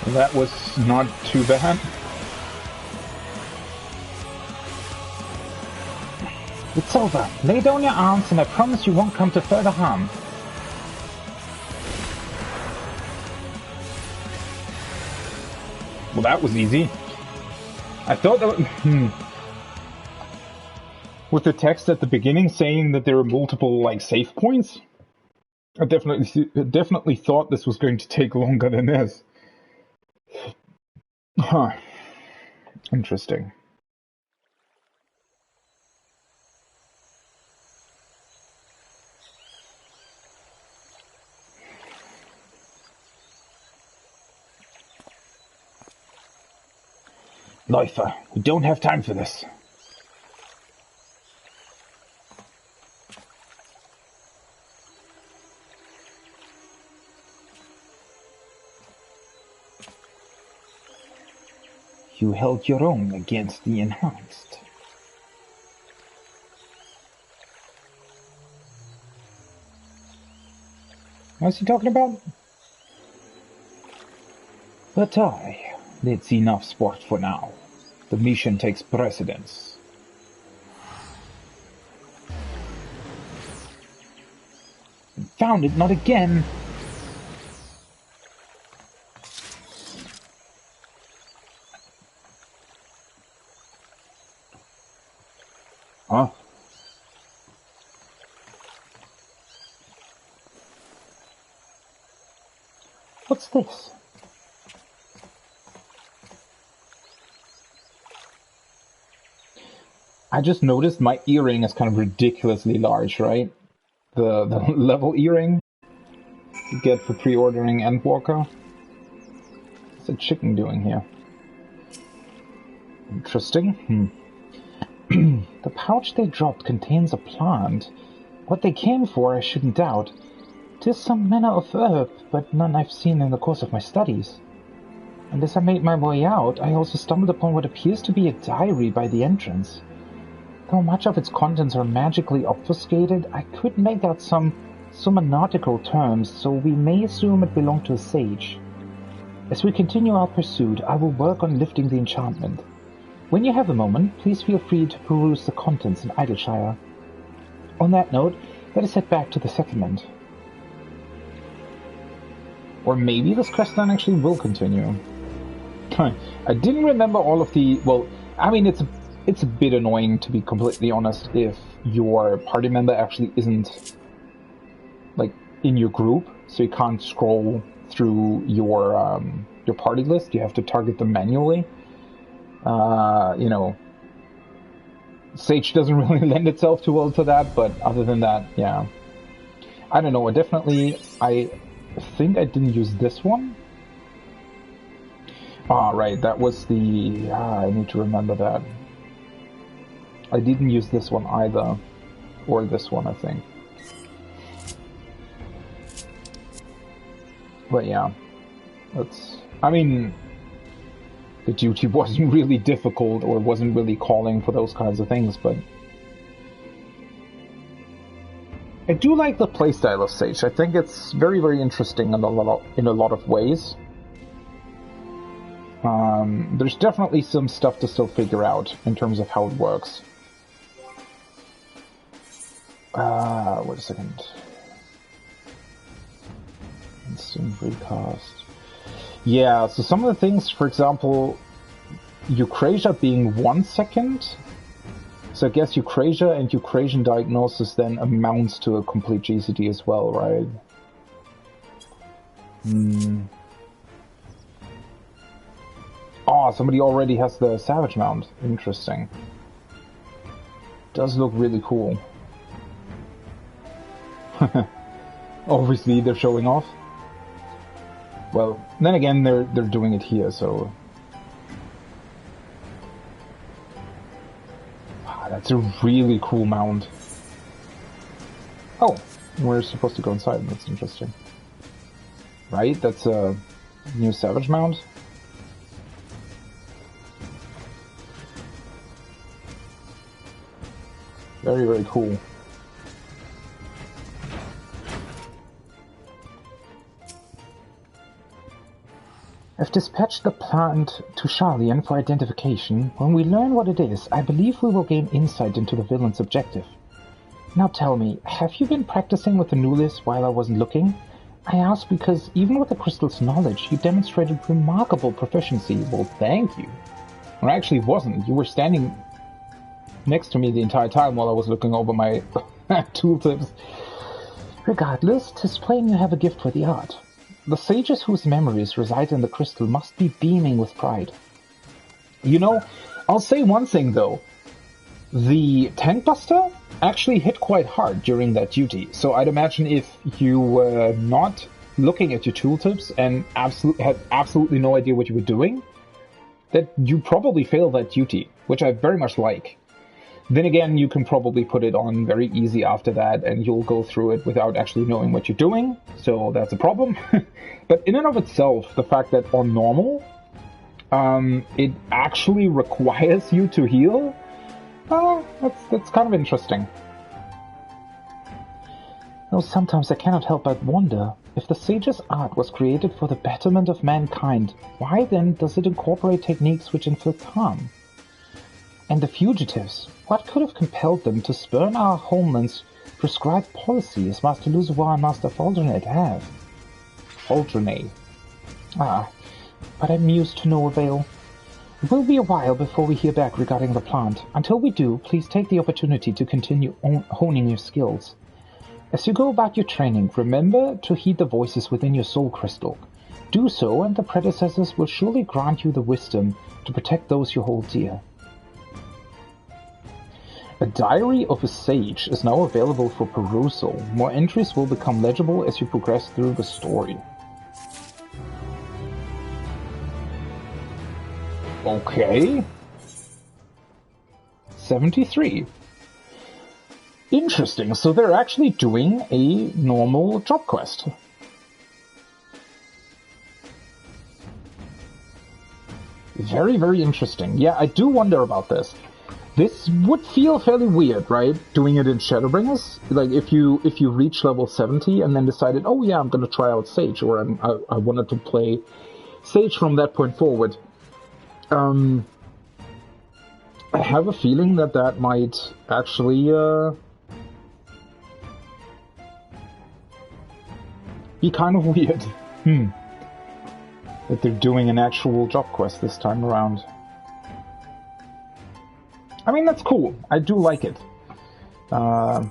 That was not too bad. It's over. Lay down your arms and I promise you won't come to further harm. Well, that was easy. I thought that with the text at the beginning saying that there were multiple, like, save points, I definitely thought this was going to take longer than this. Huh. Interesting. Läufer, we don't have time for this. You held your own against the enhanced. What's he talking about? But it's enough sport for now. The mission takes precedence. Found it, not again! Huh? What's this? I just noticed my earring is kind of ridiculously large, right? The level earring you get for pre-ordering Endwalker. What's the chicken doing here? Interesting. The pouch they dropped contains a plant. What they came for, I shouldn't doubt. 'Tis some manner of herb, but none I've seen in the course of my studies. And as I made my way out, I also stumbled upon what appears to be a diary by the entrance. Though much of its contents are magically obfuscated, I could make out some nautical terms, so we may assume it belonged to a sage. As we continue our pursuit, I will work on lifting the enchantment. When you have a moment, please feel free to peruse the contents in Idleshire. On that note, let us head back to the settlement. Or maybe this questline actually will continue. I didn't remember all of the... Well, I mean, it's a bit annoying, to be completely honest, if your party member actually isn't, like, in your group, so you can't scroll through your party list. You have to target them manually. You know, Sage doesn't really lend itself too well to that, but other than that, yeah. I don't know, I think I didn't use this one. Ah, right, that was the... I need to remember that. I didn't use this one either. Or this one, I think. But yeah. That's... I mean... The duty wasn't really difficult, or wasn't really calling for those kinds of things, but... I do like the playstyle of Sage. I think it's very, very interesting in a lot of ways. There's definitely some stuff to still figure out in terms of how it works. Wait a second. Instant recast. Yeah, so some of the things, for example, Eucrasia being 1 second. So I guess Eucrasia and Eucrasian diagnosis then amounts to a complete GCD as well, right? Oh, somebody already has the Savage Mount. Interesting. Does look really cool. Obviously, they're showing off. Well, then again, they're doing it here, so... Wow, that's a really cool mount. Oh, we're supposed to go inside. That's interesting. Right? That's a new Savage mount. Very, very cool. I've dispatched the plant to Charlian for identification. When we learn what it is, I believe we will gain insight into the villain's objective. Now tell me, have you been practicing with the Nulis while I wasn't looking? I ask because even with the crystal's knowledge, you demonstrated remarkable proficiency. Well, thank you. Or actually it wasn't. You were standing next to me the entire time while I was looking over my tooltips. Regardless, 'tis plain you have a gift for the art. The sages whose memories reside in the crystal must be beaming with pride. You know, I'll say one thing though. The tank buster actually hit quite hard during that duty, so I'd imagine if you were not looking at your tooltips and had absolutely no idea what you were doing, that you probably failed that duty, which I very much like. Then again, you can probably put it on very easy after that, and you'll go through it without actually knowing what you're doing, so that's a problem. But in and of itself, the fact that on normal, it actually requires you to heal, that's kind of interesting. Though sometimes I cannot help but wonder, if the sage's art was created for the betterment of mankind, why then does it incorporate techniques which inflict harm? And the fugitives, what could have compelled them to spurn our homeland's prescribed policy as Master Luzoir and Master Faldrenet have? Faldrenet. But I'm mused to no avail. It will be a while before we hear back regarding the plant. Until we do, please take the opportunity to continue honing your skills. As you go about your training, remember to heed the voices within your soul crystal. Do so, and the predecessors will surely grant you the wisdom to protect those you hold dear. A diary of a sage is now available for perusal. More entries will become legible as you progress through the story. Okay. 73. Interesting, so they're actually doing a normal job quest. Very, very interesting. Yeah, I do wonder about this. This would feel fairly weird, right? Doing it in Shadowbringers? Like, if you reach level 70 and then decided, oh yeah, I'm gonna try out Sage, or I wanted to play Sage from that point forward. I have a feeling that might actually, be kind of weird. That they're doing an actual job quest this time around. I mean, that's cool. I do like it. And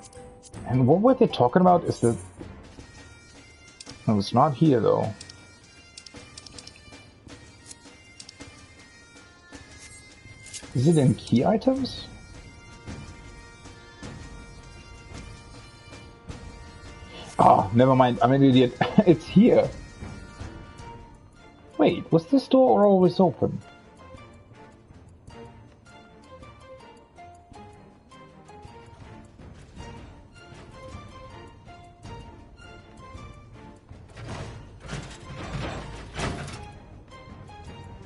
what were they talking about is that... No, it's not here, though. Is it in key items? Oh, never mind. I'm an idiot. It's here. Wait, was this door always open?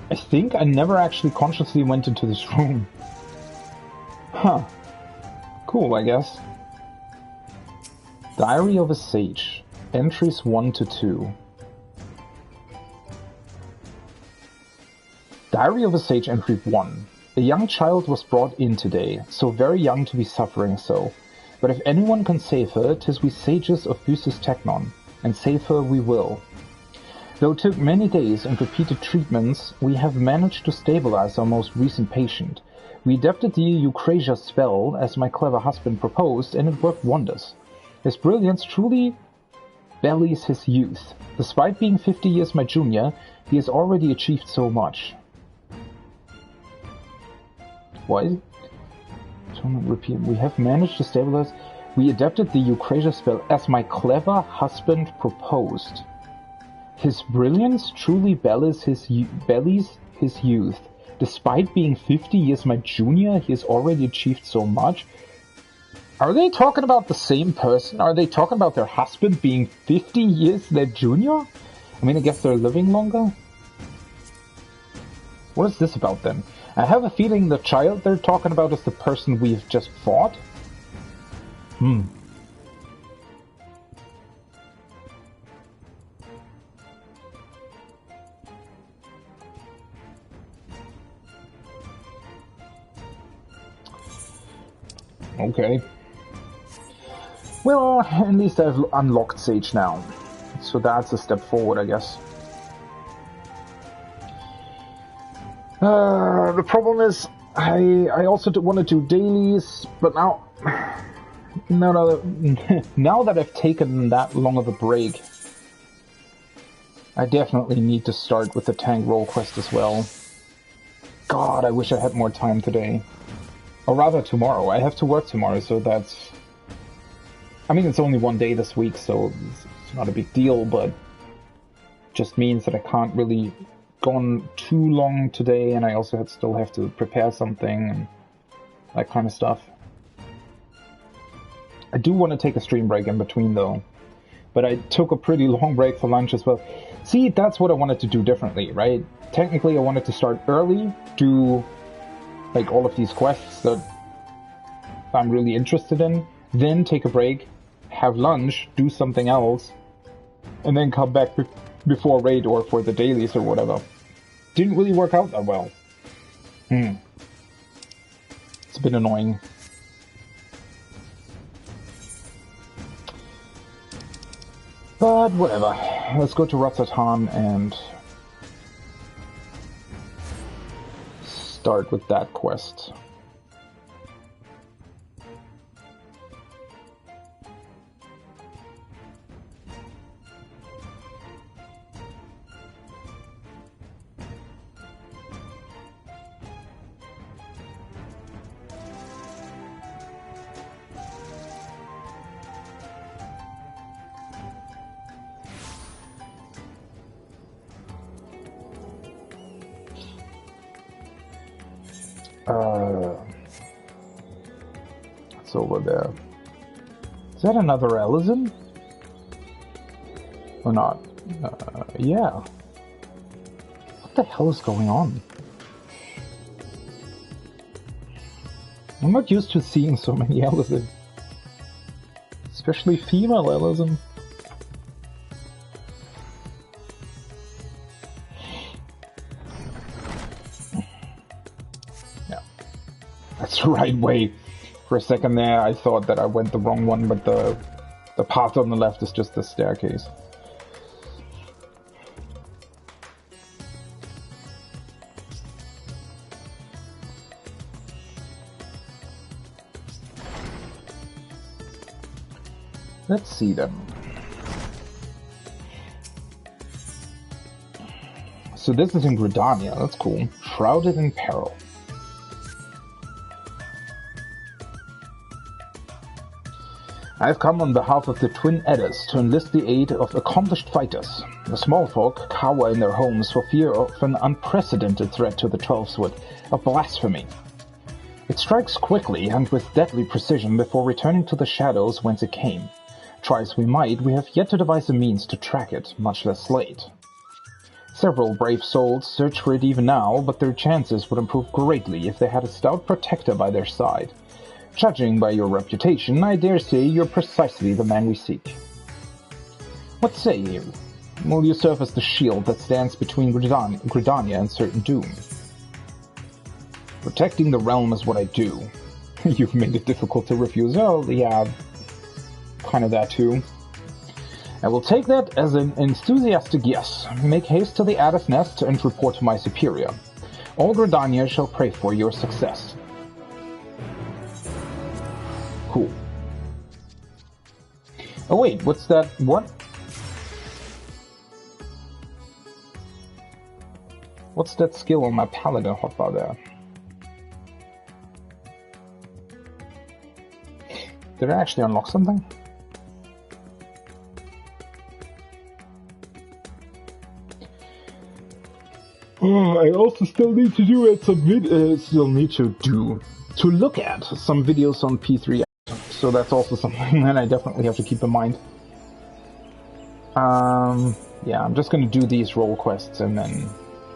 I think I never actually consciously went into this room. Huh. Cool, I guess. Diary of a Sage. Entries 1 to 2. Diary of a Sage, entry 1. A young child was brought in today, so very young to be suffering so. But if anyone can save her, 'tis we sages of Busis Technon, and save her we will. Though it took many days and repeated treatments, we have managed to stabilize our most recent patient. We adapted the Eucrasia spell, as my clever husband proposed, and it worked wonders. His brilliance truly bellies his youth. Despite being 50 years my junior, he has already achieved so much. Why? Repeat. We have managed to stabilize. We adapted the Eucrasia spell, as my clever husband proposed. His brilliance truly bellies his youth. Despite being 50 years my junior, he has already achieved so much. Are they talking about the same person? Are they talking about their husband being 50 years their junior? I mean, I guess they're living longer? What is this about then? I have a feeling the child they're talking about is the person we've just fought. Okay. Well, at least I've unlocked Sage now. So that's a step forward, I guess. The problem is, I also want to do dailies, but now now that I've taken that long of a break, I definitely need to start with the Tank-Rolequest as well. God, I wish I had more time today. Or rather tomorrow. I have to work tomorrow, so that's... I mean, it's only one day this week, so it's not a big deal, but just means that I can't really go on too long today, and I also still have to prepare something and that kind of stuff. I do want to take a stream break in between, though. But I took a pretty long break for lunch as well. See, that's what I wanted to do differently, right? Technically, I wanted to start early, do like all of these quests that I'm really interested in, then take a break, have lunch, do something else, and then come back before raid or for the dailies or whatever. Didn't really work out that well. It's a bit annoying. But whatever. Let's go to Ratzatan and start with that quest. It's over there. Is that another Ellison? Or not? Yeah. What the hell is going on? I'm not used to seeing so many Ellison. Especially female Ellison. Yeah. That's the right way. For a second there, I thought that I went the wrong one, but the path on the left is just the staircase. Let's see then. So this is in Gridania, that's cool. Shrouded in peril. I've come on behalf of the Twin Eddas to enlist the aid of accomplished fighters. The small folk cower in their homes for fear of an unprecedented threat to the 12-foot, a blasphemy. It strikes quickly and with deadly precision before returning to the shadows whence it came. Try as we might, we have yet to devise a means to track it, much less slay it. Several brave souls search for it even now, but their chances would improve greatly if they had a stout protector by their side. Judging by your reputation, I dare say you're precisely the man we seek. What say you? Will you serve as the shield that stands between Gridania and certain doom? Protecting the realm is what I do. You've made it difficult to refuse. Oh, yeah, kind of that too. I will take that as an enthusiastic yes. Make haste to the Addis Nest and report to my superior. All Gridania shall pray for your success. Cool. Oh wait, what's that? What? What's that skill on my paladin hotbar there? Did I actually unlock something? Oh, I also still need to do it. To look at some videos on P3. So that's also something that I definitely have to keep in mind. Yeah, I'm just gonna do these role quests and then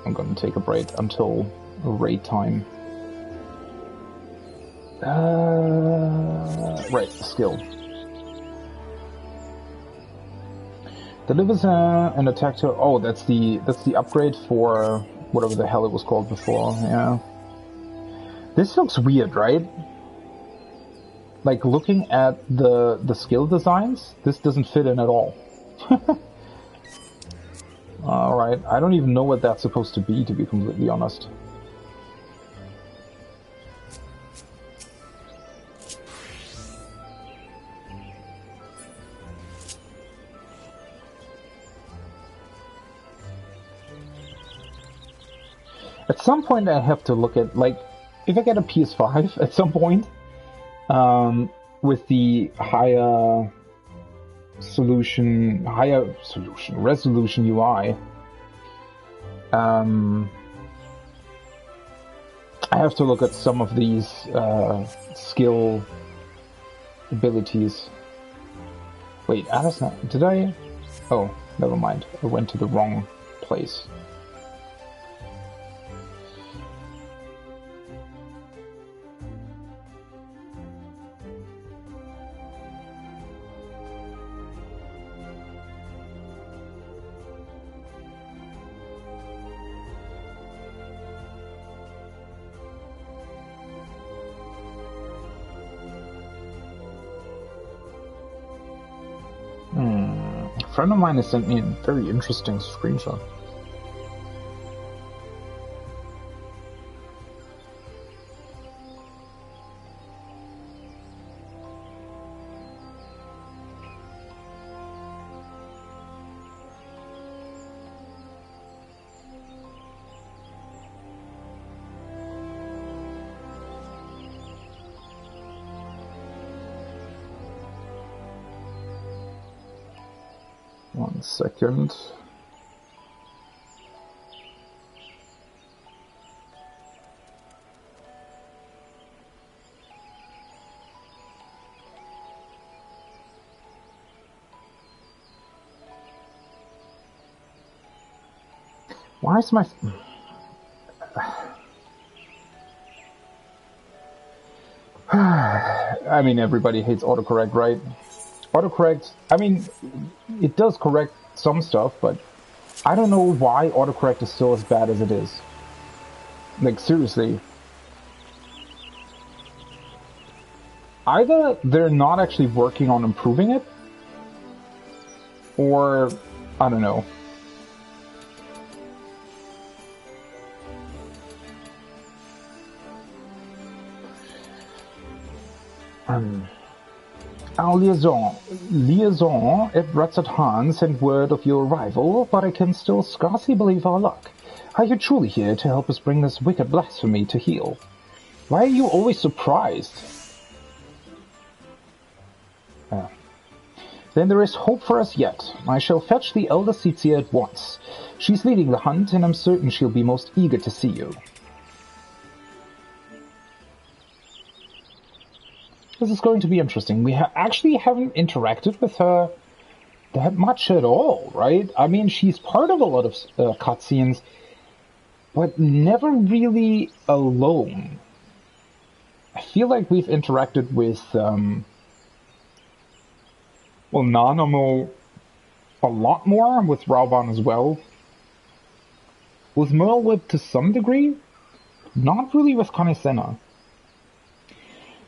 I'm gonna take a break until raid time. Right, skill. Delivers an attack to... Oh, that's the upgrade for whatever the hell it was called before, yeah. This looks weird, right? like looking at the skill designs, this doesn't fit in at all. Alright, I don't even know what that's supposed to be completely honest. At some point I have to look at, like, if I get a PS5 at some point, with the higher resolution UI, I have to look at some of these skill abilities. Wait, did I? Oh, never mind. I went to the wrong place. A friend of mine has sent me a very interesting screenshot. One second. Why is my... I mean, everybody hates autocorrect, right? Autocorrect, I mean, it does correct some stuff, but I don't know why autocorrect is still as bad as it is. Like, seriously. Either they're not actually working on improving it, or, I don't know. Our liaison at Ratzat sent word of your arrival, but I can still scarcely believe our luck. Are you truly here to help us bring this wicked blasphemy to heel? Why are you always surprised? Then there is hope for us yet. I shall fetch the elder Tsitsia at once. She's leading the hunt, and I'm certain she'll be most eager to see you. This is going to be interesting. We actually haven't interacted with her that much at all, right? I mean, she's part of a lot of cutscenes, but never really alone. I feel like we've interacted with, Nanamo a lot more, with Rauban as well. With Merlweb to some degree, not really with Kanisena.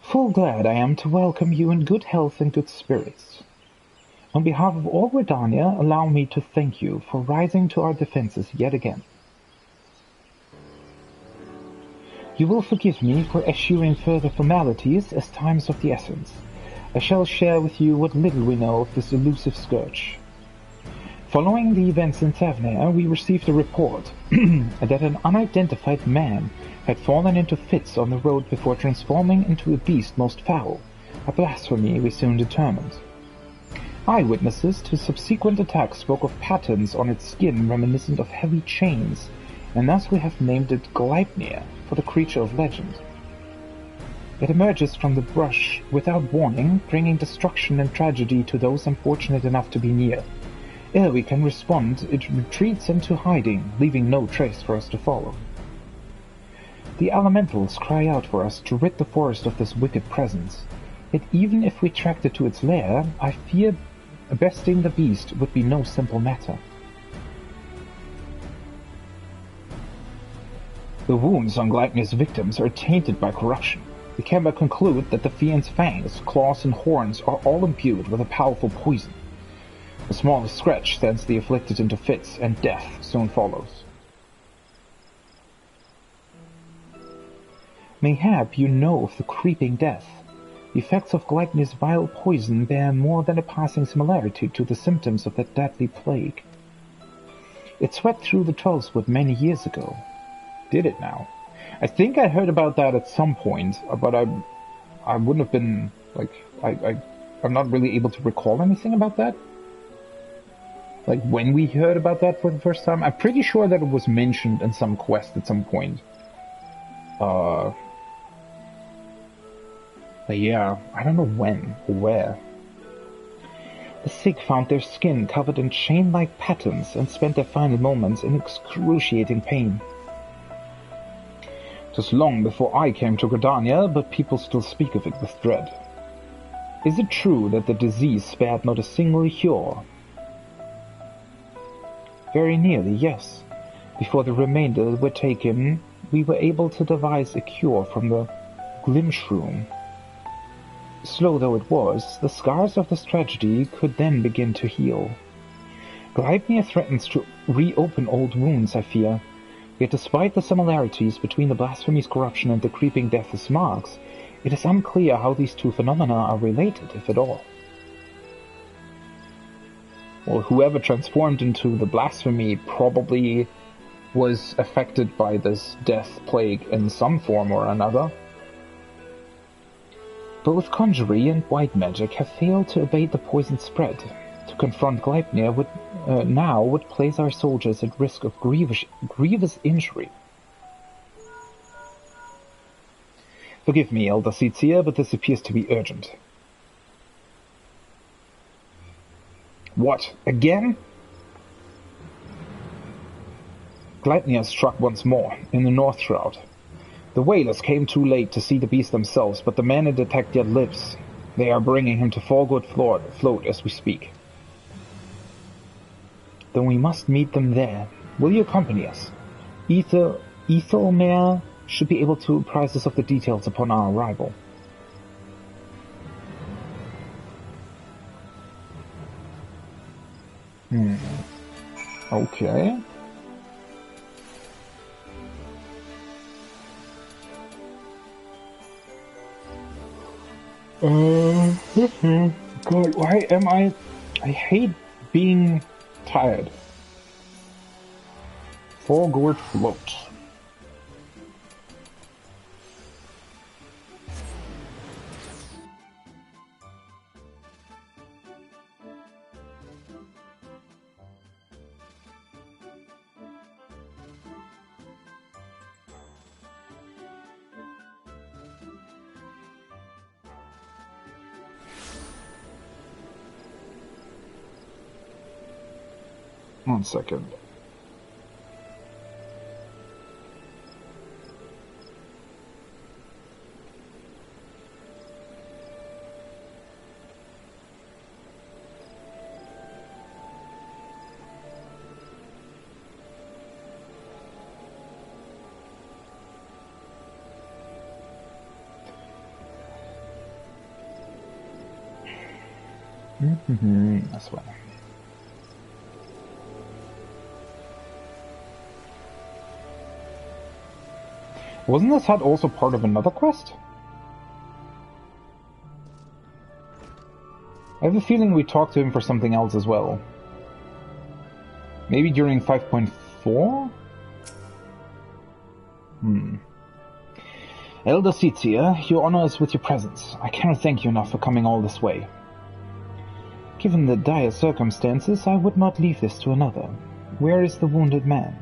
Full glad I am to welcome you in good health and good spirits. On behalf of all Redania, allow me to thank you for rising to our defenses yet again. You will forgive me for eschewing further formalities as time's of the essence. I shall share with you what little we know of this elusive scourge. Following the events in Thavnair, we received a report that an unidentified man had fallen into fits on the road before transforming into a beast most foul, a blasphemy we soon determined. Eyewitnesses to subsequent attacks spoke of patterns on its skin reminiscent of heavy chains, and thus we have named it Gleipnir, for the creature of legend. It emerges from the brush without warning, bringing destruction and tragedy to those unfortunate enough to be near. Ere we can respond, it retreats into hiding, leaving no trace for us to follow. The elementals cry out for us to rid the forest of this wicked presence. Yet even if we tracked it to its lair, I fear besting the beast would be no simple matter. The wounds on Gleipnir's victims are tainted by corruption. We can but conclude that the fiend's fangs, claws, and horns are all imbued with a powerful poison. The smallest scratch sends the afflicted into fits, and death soon follows. Mayhap you know of the creeping death. The effects of Gleipnir's vile poison bear more than a passing similarity to the symptoms of that deadly plague. It swept through the Trollswood many years ago. Did it now? I think I heard about that at some point, but I wouldn't have been, like, I'm not really able to recall anything about that. Like, when we heard about that for the first time, I'm pretty sure that it was mentioned in some quest at some point. But yeah, I don't know when or where. The sick found their skin covered in chain-like patterns and spent their final moments in excruciating pain. It was long before I came to Gridania, but people still speak of it with dread. Is it true that the disease spared not a single cure? Very nearly, yes. Before the remainder were taken, we were able to devise a cure from the Glimshroom. Slow though it was, the scars of this tragedy could then begin to heal. Gleipnir threatens to reopen old wounds, I fear. Yet despite the similarities between the blasphemy's corruption and the creeping death's marks, it is unclear how these two phenomena are related, if at all. Well, whoever transformed into the blasphemy probably was affected by this death plague in some form or another. Both conjury and white magic have failed to abate the poison spread. To confront Gleipnir would place our soldiers at risk of grievous injury. Forgive me, Elder Sitzia, but this appears to be urgent. What, again? Gleipnir struck once more, in the North Shroud. The whalers came too late to see the beast themselves, but the man in the tech yet lives. They are bringing him to Fallgood float as we speak. Then we must meet them there. Will you accompany us? Ethelmare should be able to apprise us of the details upon our arrival. Okay. God, why am I hate being tired. Fallgood float. One second. That's one. Wasn't this hut also part of another quest? I have a feeling we talked to him for something else as well. Maybe during 5.4? Elder Sitzia, your honor is with your presence. I cannot thank you enough for coming all this way. Given the dire circumstances, I would not leave this to another. Where is the wounded man?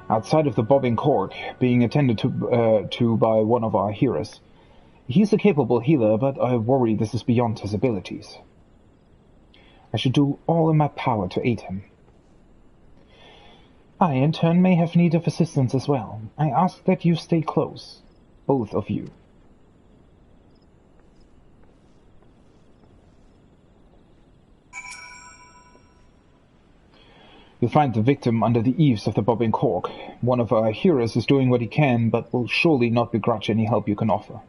Outside of the bobbing cork, being attended to by one of our healers. He's a capable healer, but I worry this is beyond his abilities. I should do all in my power to aid him. I, in turn, may have need of assistance as well. I ask that you stay close, both of you. You'll find the victim under the eaves of the bobbing cork. One of our heroes is doing what he can, but will surely not begrudge any help you can offer.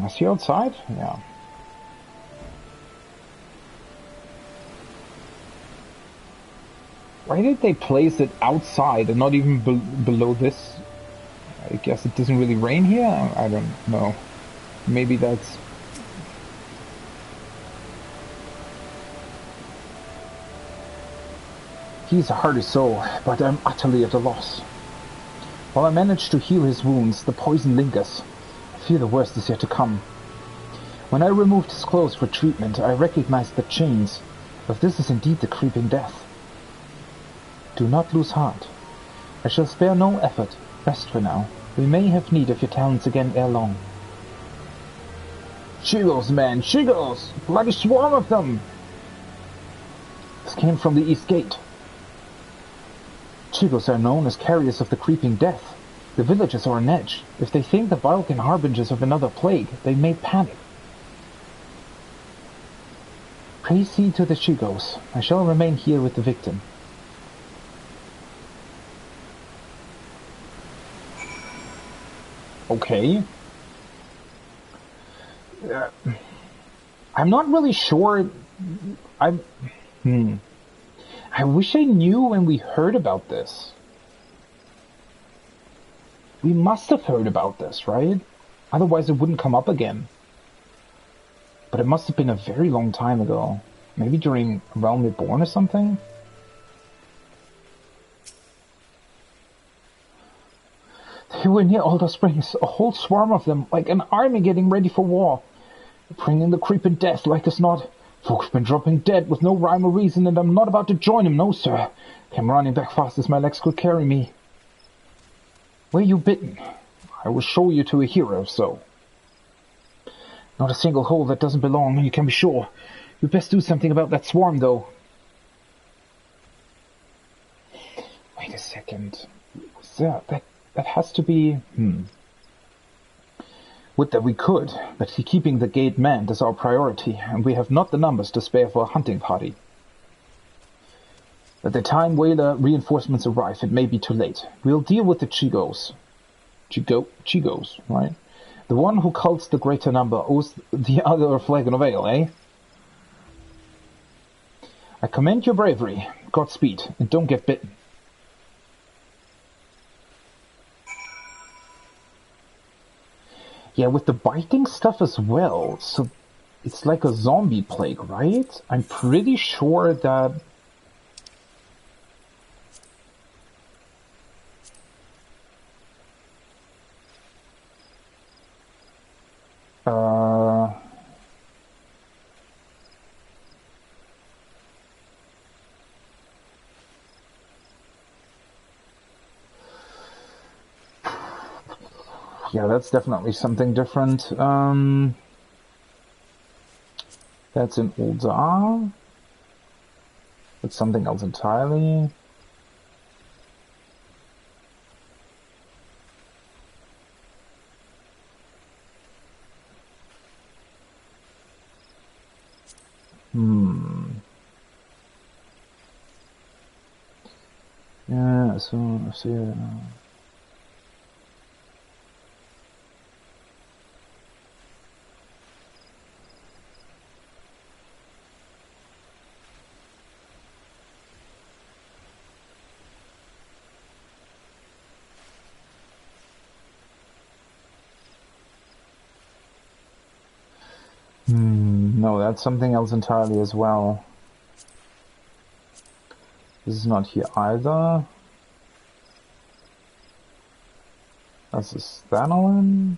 Is he outside? Yeah. Why did they place it outside and not even below this? I guess it doesn't really rain here? I don't know. Maybe that's... He's a hardy soul, but I'm utterly at a loss. While I manage to heal his wounds, the poison lingers. I fear the worst is yet to come. When I removed his clothes for treatment, I recognized the chains. If this is indeed the creeping death. Do not lose heart. I shall spare no effort. Rest for now. We may have need of your talents again ere long. Shigos, man, shigos! Bloody swarm of them! This came from the east gate. Chigos are known as carriers of the creeping death. The villagers are on edge. If they think the Balkan harbingers of another plague, they may panic. Pray see to the Chigos. I shall remain here with the victim. Okay. I'm not really sure. I wish I knew when we heard about this. We must have heard about this, right? Otherwise it wouldn't come up again. But it must have been a very long time ago. Maybe during Realm Reborn or something? They were near Alder Springs, a whole swarm of them, like an army getting ready for war. Bringing the creeping death like as not. Folks been dropping dead with no rhyme or reason, and I'm not about to join him, no sir. Came running back fast as my legs could carry me. Where you bitten? I will show you to a hero, so. Not a single hole that doesn't belong, you can be sure. We best do something about that swarm, though. Wait a second. That has to be... Would that we could, but keeping the gate manned is our priority, and we have not the numbers to spare for a hunting party. By the time Whaler reinforcements arrive, it may be too late. We'll deal with the Chigos. Chigos, right? The one who cults the greater number owes the other a flagon of ale, eh? I commend your bravery. Godspeed, and don't get bitten. Yeah, with the biting stuff as well, so it's like a zombie plague, right? I'm pretty sure that... Yeah, that's definitely something different. That's in Uldar. That's something else entirely. Yeah, so I see it. No, that's something else entirely as well. This is not here either. That's a Stanolin.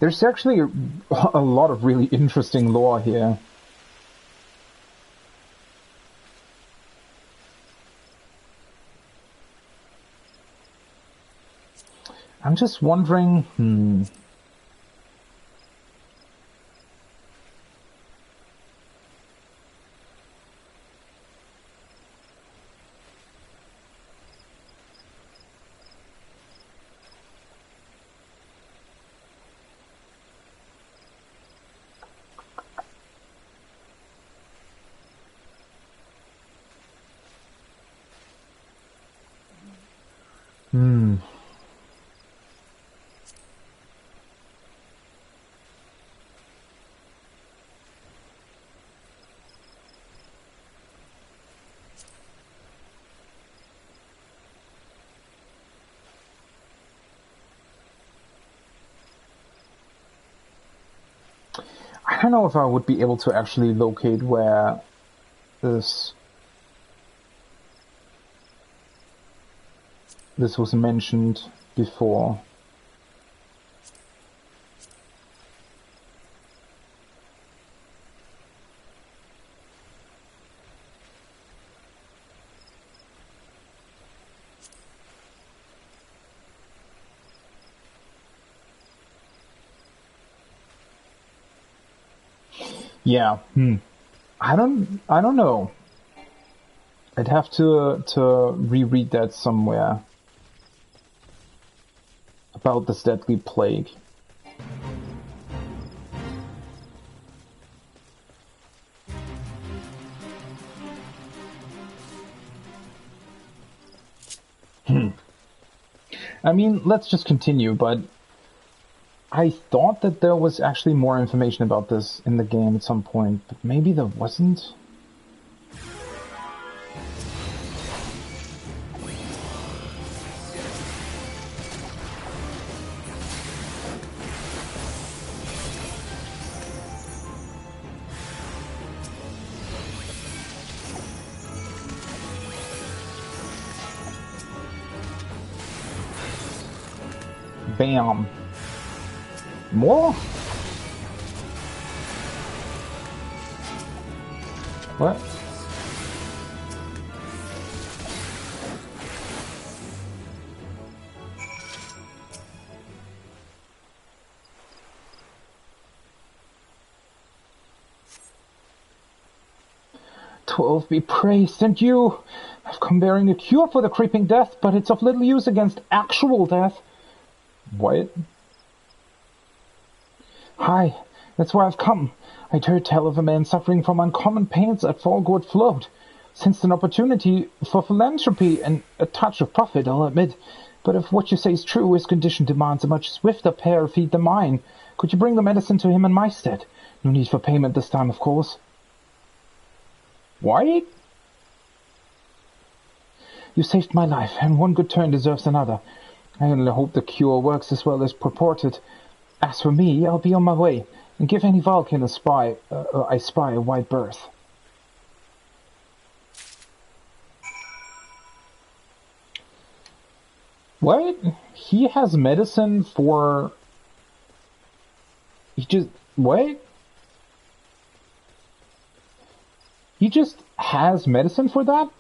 There's actually a lot of really interesting lore here. I'm just wondering, I don't know if I would be able to actually locate where this was mentioned before. Yeah, I don't know. I'd have to reread that somewhere about this deadly plague. I mean, let's just continue, but I thought that there was actually more information about this in the game at some point, but maybe there wasn't? Bam. More? What? "12 be praised, and you! I've come bearing a cure for the creeping death, but it's of little use against actual death." What? "Hi, that's why I've come. I'd heard tell of a man suffering from uncommon pains at Fallgood Float. Sensed an opportunity for philanthropy and a touch of profit, I'll admit. But if what you say is true, his condition demands a much swifter pair of feet than mine. Could you bring the medicine to him in my stead? No need for payment this time, of course." What? "You saved my life, and one good turn deserves another. I only hope the cure works as well as purported. As for me, I'll be on my way, and give any Vulcan I spy a wide berth." What? He has medicine for... What? He just has medicine for that?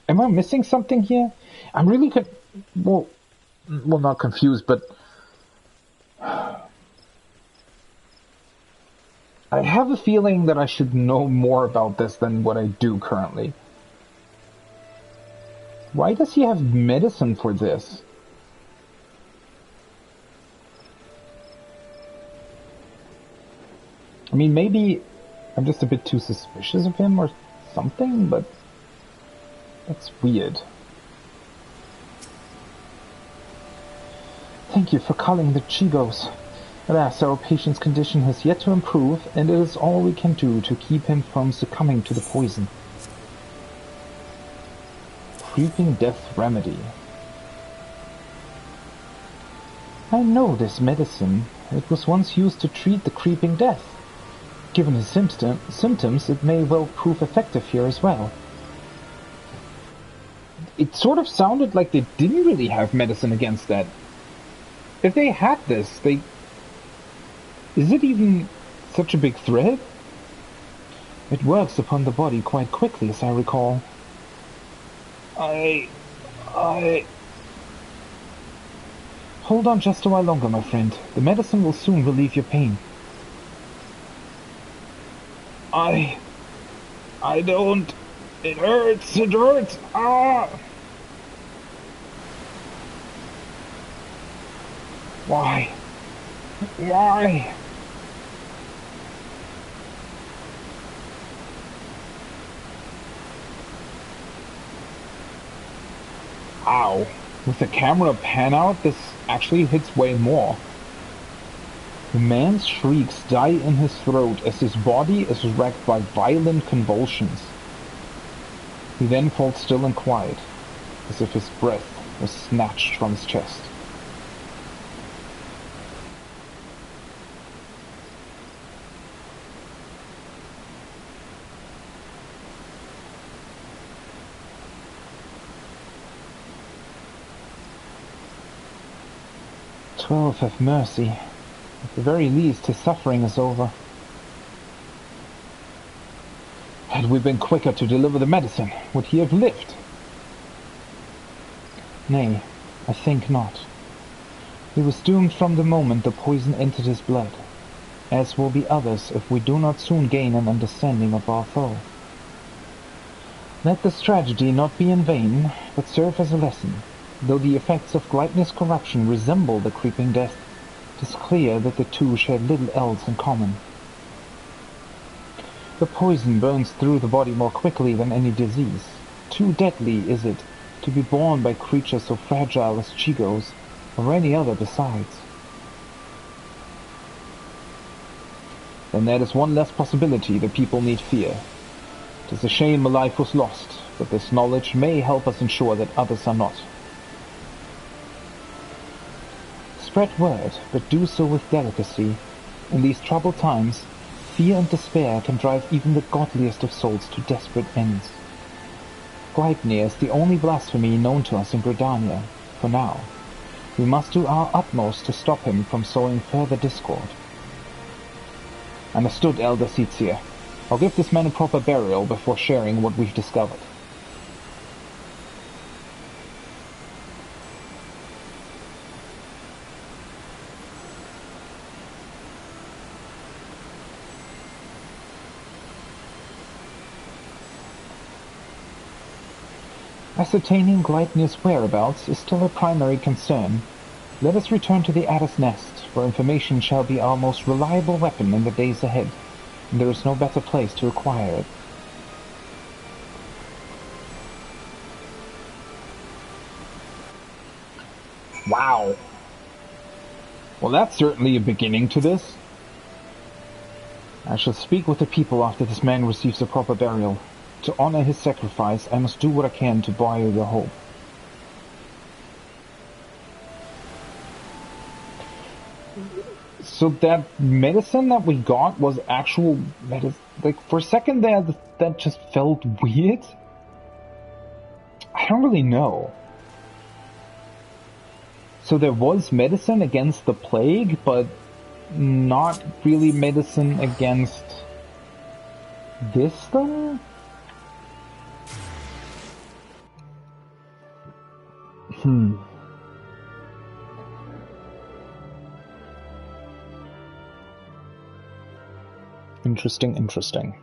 Am I missing something here? I'm really well, not confused, but I have a feeling that I should know more about this than what I do currently. Why does he have medicine for this? I mean, maybe I'm just a bit too suspicious of him or something, but that's weird. "Thank you for calling the Chigos. Alas, our patient's condition has yet to improve, and it is all we can do to keep him from succumbing to the poison." Creeping Death Remedy. "I know this medicine. It was once used to treat the creeping death. Given his symptoms, it may well prove effective here as well. It sort of sounded like they didn't really have medicine against that. If they had this, is it even such a big threat? It works upon the body quite quickly, as I recall. Hold on just a while longer, my friend. The medicine will soon relieve your pain. I don't. It hurts. Ah! Why? Ow. With the camera pan out, this actually hits way more. The man's shrieks die in his throat as his body is racked by violent convulsions. He then falls still and quiet, as if his breath was snatched from his chest. "12, have mercy. At the very least, his suffering is over. Had we been quicker to deliver the medicine, would he have lived?" "Nay, I think not. He was doomed from the moment the poison entered his blood, as will be others if we do not soon gain an understanding of our foe. Let this tragedy not be in vain, but serve as a lesson. Though the effects of Gleipnir's corruption resemble the creeping death, it is clear that the two share little else in common. The poison burns through the body more quickly than any disease. Too deadly is it to be borne by creatures so fragile as Chigos, or any other besides. Then that is one less possibility the people need fear. It is a shame a life was lost, but this knowledge may help us ensure that others are not. Spread word, but do so with delicacy. In these troubled times, fear and despair can drive even the godliest of souls to desperate ends. Gleipnir is the only blasphemy known to us in Gridania, for now. We must do our utmost to stop him from sowing further discord." "Understood, Elder Sitzir. I'll give this man a proper burial before sharing what we've discovered." Ascertaining Gleipnir's whereabouts is still a primary concern. Let us return to the Adder's Nest, where information shall be our most reliable weapon in the days ahead, and there is no better place to acquire it. Wow. Well, that's certainly a beginning to this. I shall speak with the people after this man receives a proper burial. To honor his sacrifice, I must do what I can to buy your hope. So that medicine that we got was actual medicine? Like, for a second there, that just felt weird? I don't really know. So there was medicine against the plague, but not really medicine against this thing? Interesting.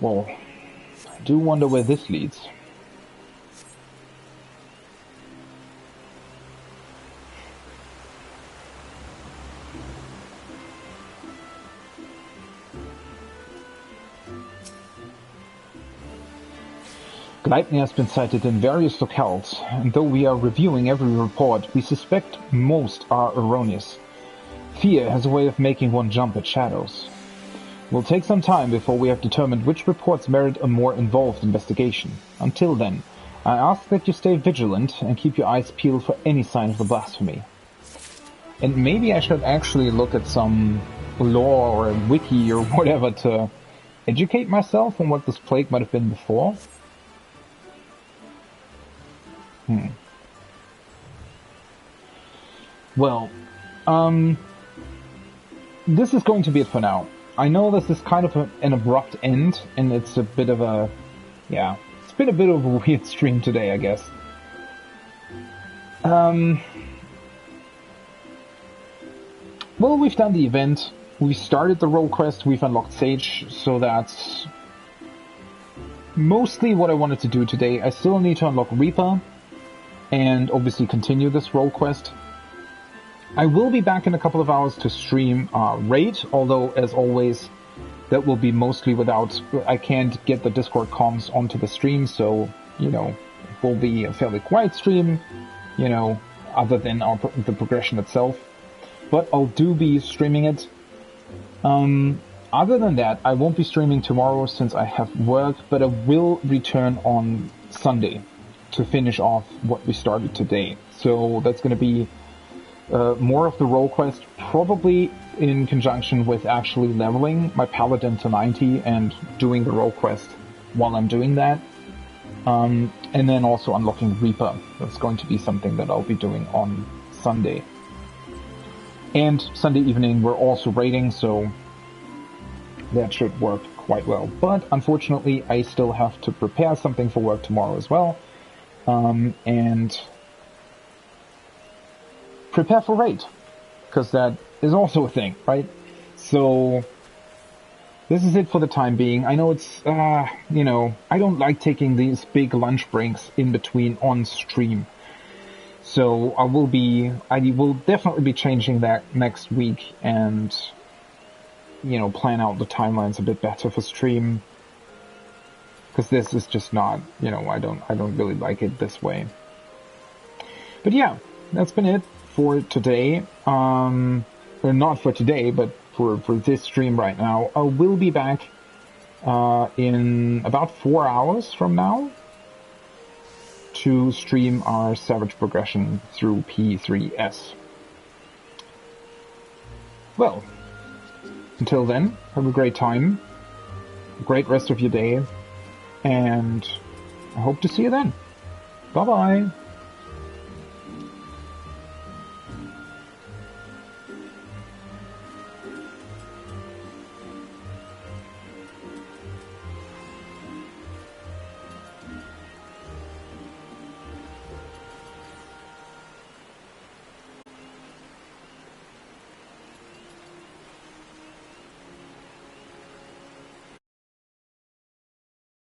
Well, I do wonder where this leads. Gleipnir has been sighted in various locales, and though we are reviewing every report, we suspect most are erroneous. Fear has a way of making one jump at shadows. It will take some time before we have determined which reports merit a more involved investigation. Until then, I ask that you stay vigilant and keep your eyes peeled for any sign of the blasphemy. And maybe I should actually look at some lore or a wiki or whatever to educate myself on what this plague might have been before. Well, this is going to be it for now. I know this is kind of an abrupt end, and it's a bit of a, yeah, it's been a bit of a weird stream today, I guess. Well, we've done the event, we started the role quest, we've unlocked Sage, so that's mostly what I wanted to do today. I still need to unlock Reaper, and obviously continue this role quest. I will be back in a couple of hours to stream Raid, although, as always, that will be mostly without... I can't get the Discord comms onto the stream, so, you know, it will be a fairly quiet stream, you know, other than the progression itself. But I'll be streaming it. Other than that, I won't be streaming tomorrow since I have work, but I will return on Sunday to finish off what we started today. So that's going to be more of the role quest, probably in conjunction with actually leveling my Paladin to 90 and doing the role quest while I'm doing that. And then also unlocking Reaper. That's going to be something that I'll be doing on Sunday. And Sunday evening we're also raiding, so that should work quite well. But unfortunately I still have to prepare something for work tomorrow as well. And prepare for raid, because that is also a thing, right? So this is it for the time being. I know it's, you know, I don't like taking these big lunch breaks in between on stream. So I will definitely be changing that next week and, you know, plan out the timelines a bit better for stream. Because this is just not, you know, I don't really like it this way. But yeah, that's been it for today. Or not for today, but for this stream right now. I will be back in about 4 hours from now to stream our Savage progression through P3S. Well, until then, have a great time, a great rest of your day, and I hope to see you then. Bye-bye.